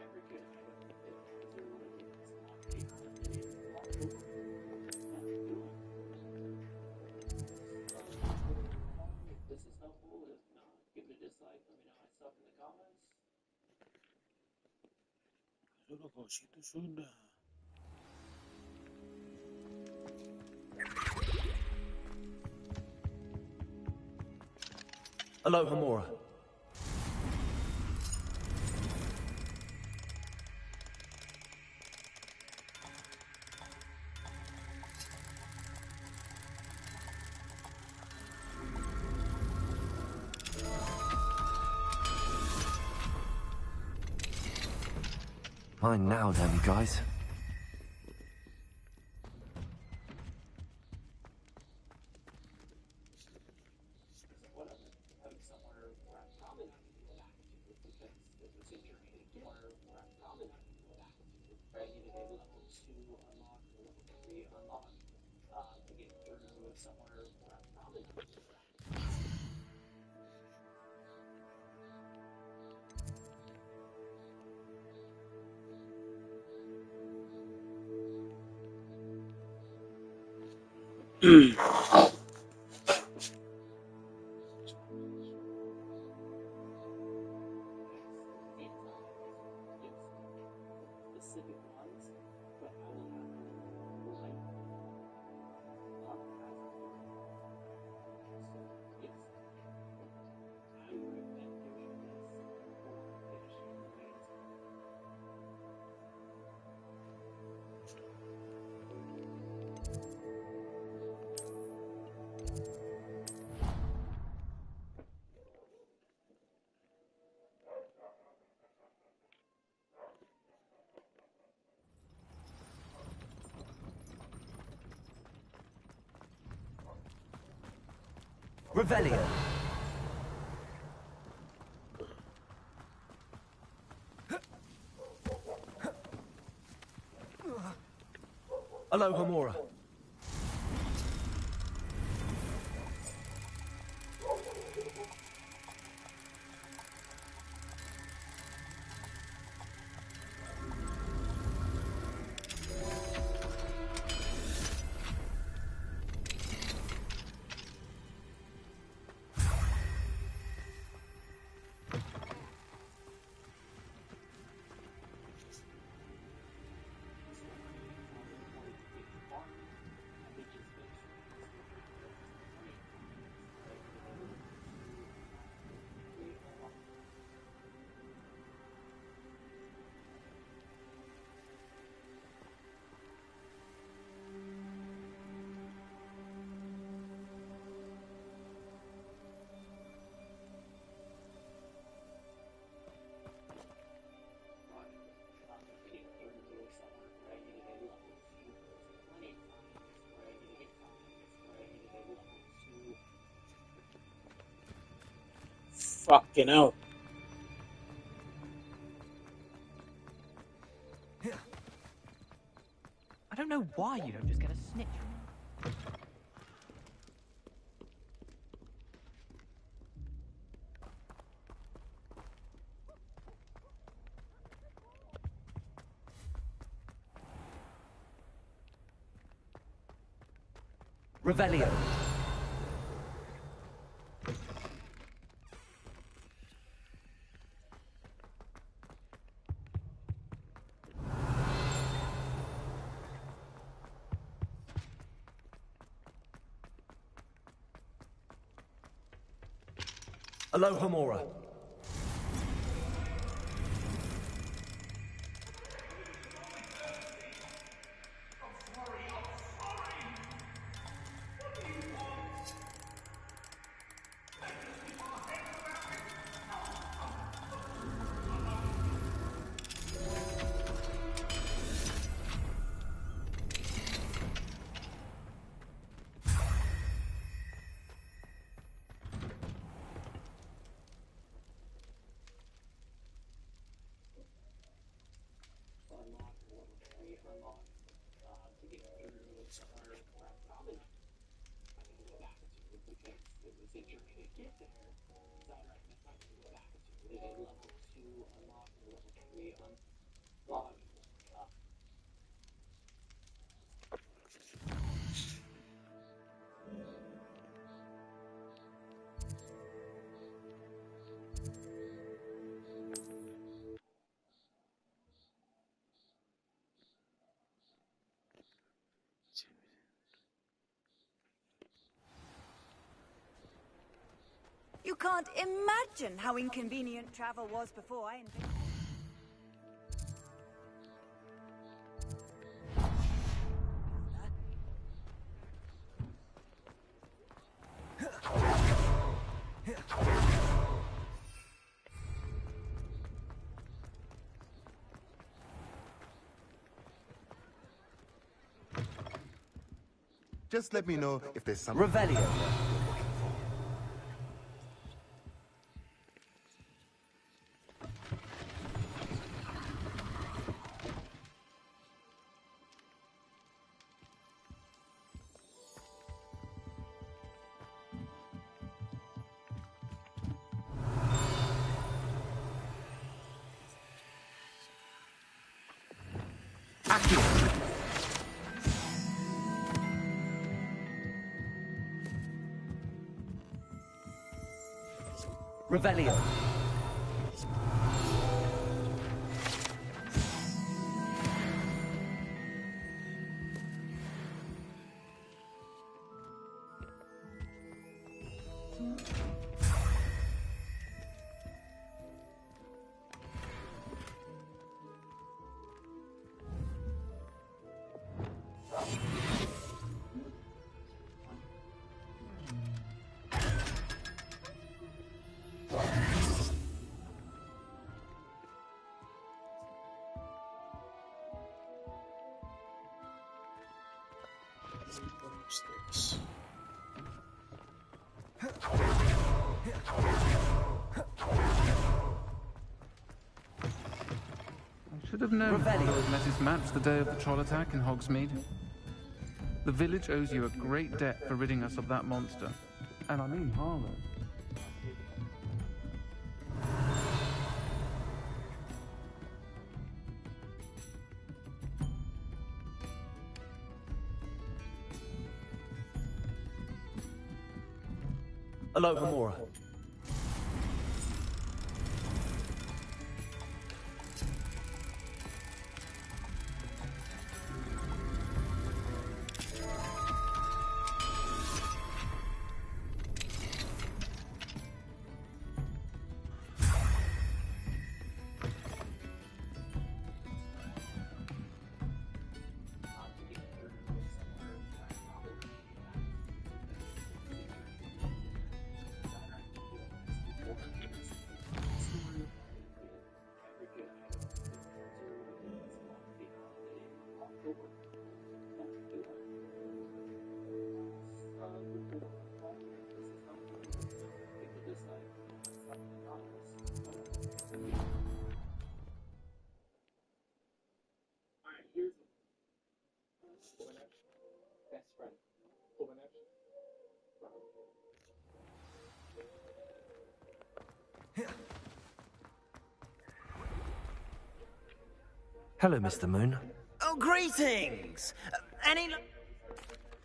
Every good item that presumably is on the if this is helpful, if not, give it a dislike, let me know myself in the comments. Solo cosito suena. Hello, Hamura. Mine now, demiguise. Specific ones, but I will have them light up as I'm doing it. So, yes. I would recommend doing this before finishing the main story. Revelio. Hello, Hamura. Fucking hell. I don't know why you don't just get a snitch. Revelio. Alohomora. You can't imagine how inconvenient travel was before I invented. Just let me know if there's something. Revelio. Revelio. I should have known Harlow had met his match the day of the troll attack in Hogsmeade. The village owes you a great debt for ridding us of that monster. And I mean Harlow. Alohomora. Hello, Mr. Moon. Oh, greetings!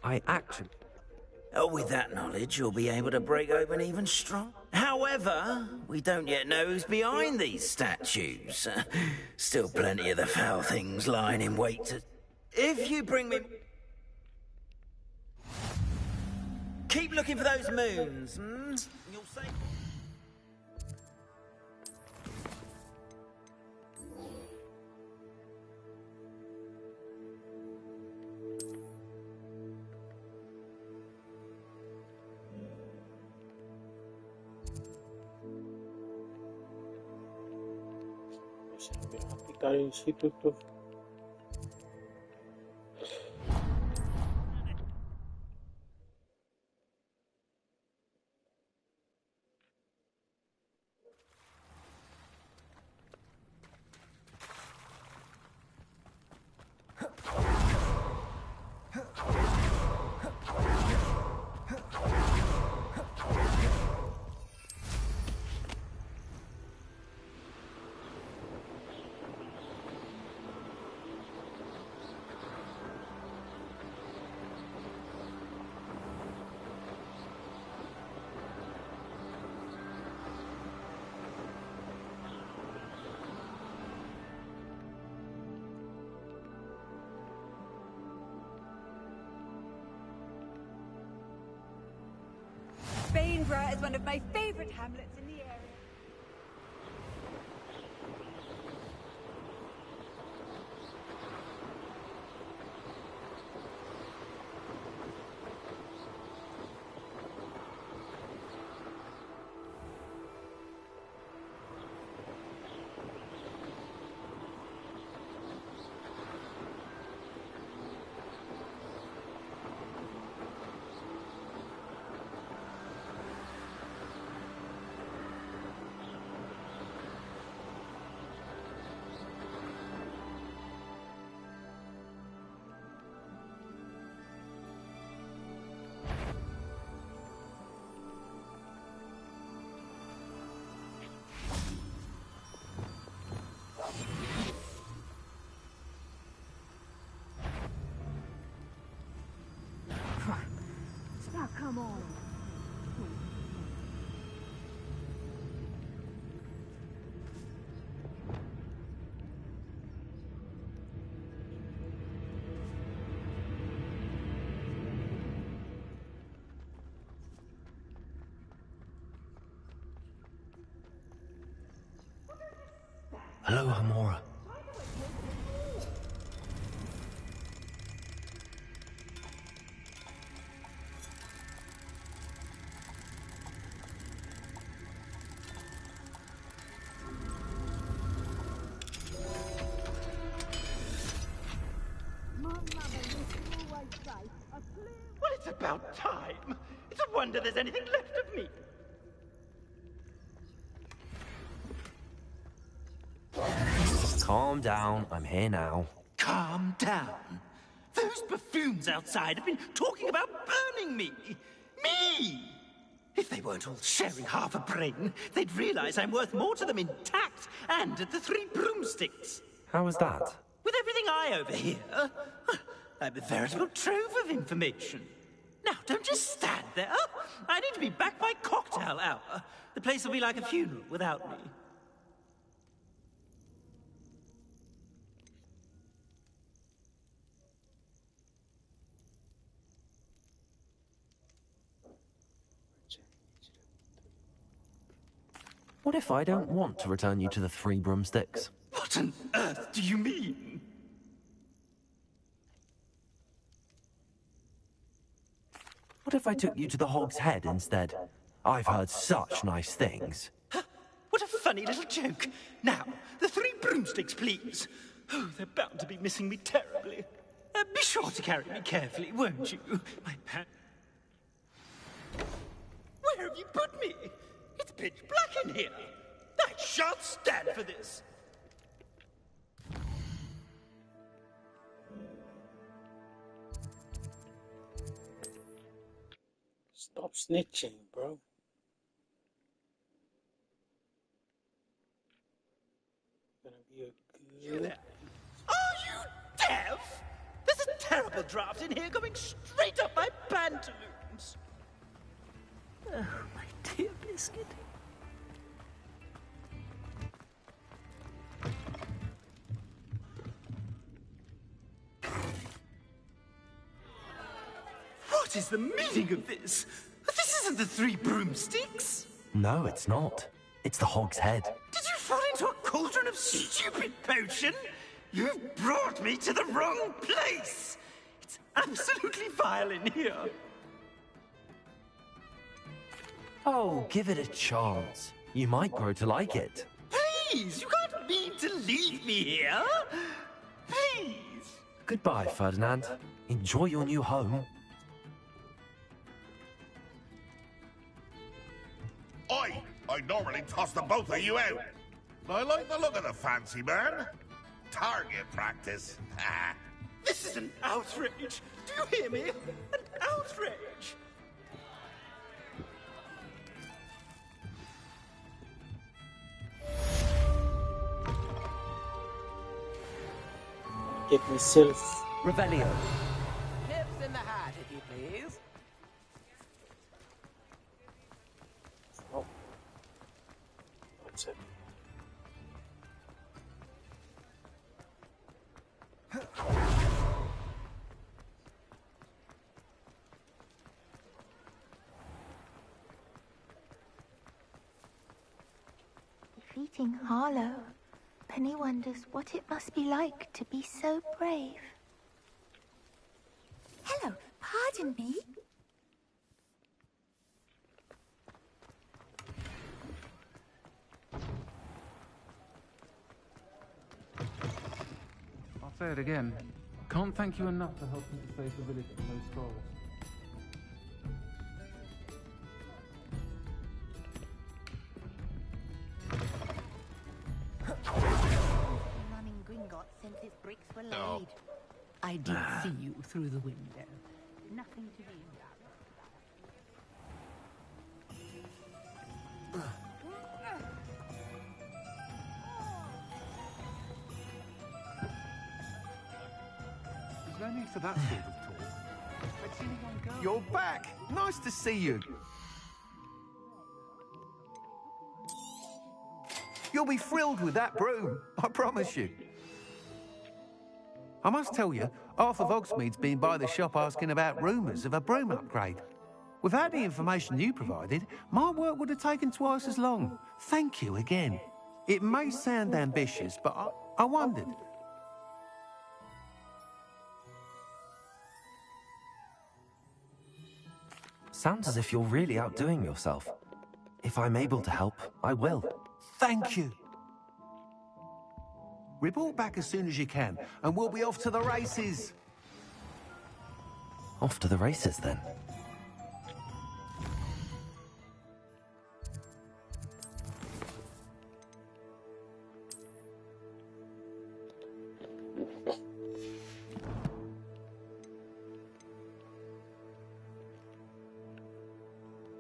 I actually... Oh, with that knowledge, you'll be able to break open even strong. However, we don't yet know who's behind these statues. Still plenty of the foul things lying in wait to... If you bring me... Keep looking for those moons, hmm? You'll say... Dari situ tuh. Bainborough is one of my favorite hamlets in the area. Now, come on. Hello, Hamora. Well, it's about time. It's a wonder there's anything left of me. Calm down. I'm here now. Calm down. Those buffoons outside have been talking about burning me. Me! If they weren't all sharing half a brain, they'd realize I'm worth more to them intact and at the 3 broomsticks. How was that? With everything I overhear, I'm a veritable trove of information. Now, don't just stand there. I need to be back by cocktail hour. The place will be like a funeral without me. What if I don't want to return you to the 3 broomsticks? What on earth do you mean? What if I took you to the Hog's Head instead? I've heard such nice things. What a funny little joke. Now, the 3 broomsticks, please. Oh, they're bound to be missing me terribly. Be sure to carry me carefully, won't you? My pants. Where have you put me? It's pitch black in here. I shan't stand for this. Stop snitching, bro. Gonna be a good... draft in here going straight up my pantaloons. Oh, my dear biscuit. What is the meaning of this? This isn't the Three Broomsticks. No, it's not. It's the Hog's Head. Did you fall into a cauldron of stupid potion? You've brought me to the wrong place. It's absolutely vile in here. Oh, give it a chance. You might grow to like it. Please, you can't mean to leave me here. Please. Goodbye, Ferdinand. Enjoy your new home. I normally toss the both of you out. I like the look of the fancy man. Target practice. This is an outrage. Do you hear me? An outrage. Get myself. Revelio. Nips in the hat, if you please. Oh. That's it. Defeating Harlow, Penny wonders what it must be like to be so brave. Hello, pardon me? I'll say it again. Can't thank you enough for helping to save the village from those trolls. Running Gringotts since its bricks were laid. I did see you through the window. Nothing to be There's no need for that sort of talk. I'd seen a young girl. You're back! Nice to see you. You'll be thrilled with that broom, I promise you. I must tell you, half of Hogsmeade's been by the shop asking about rumours of a broom upgrade. Without the information you provided, my work would have taken twice as long. Thank you again. It may sound ambitious, but I wondered. Sounds as if you're really outdoing yourself. If I'm able to help, I will. Thank you. Report back as soon as you can, and we'll be off to the races. Off to the races, then.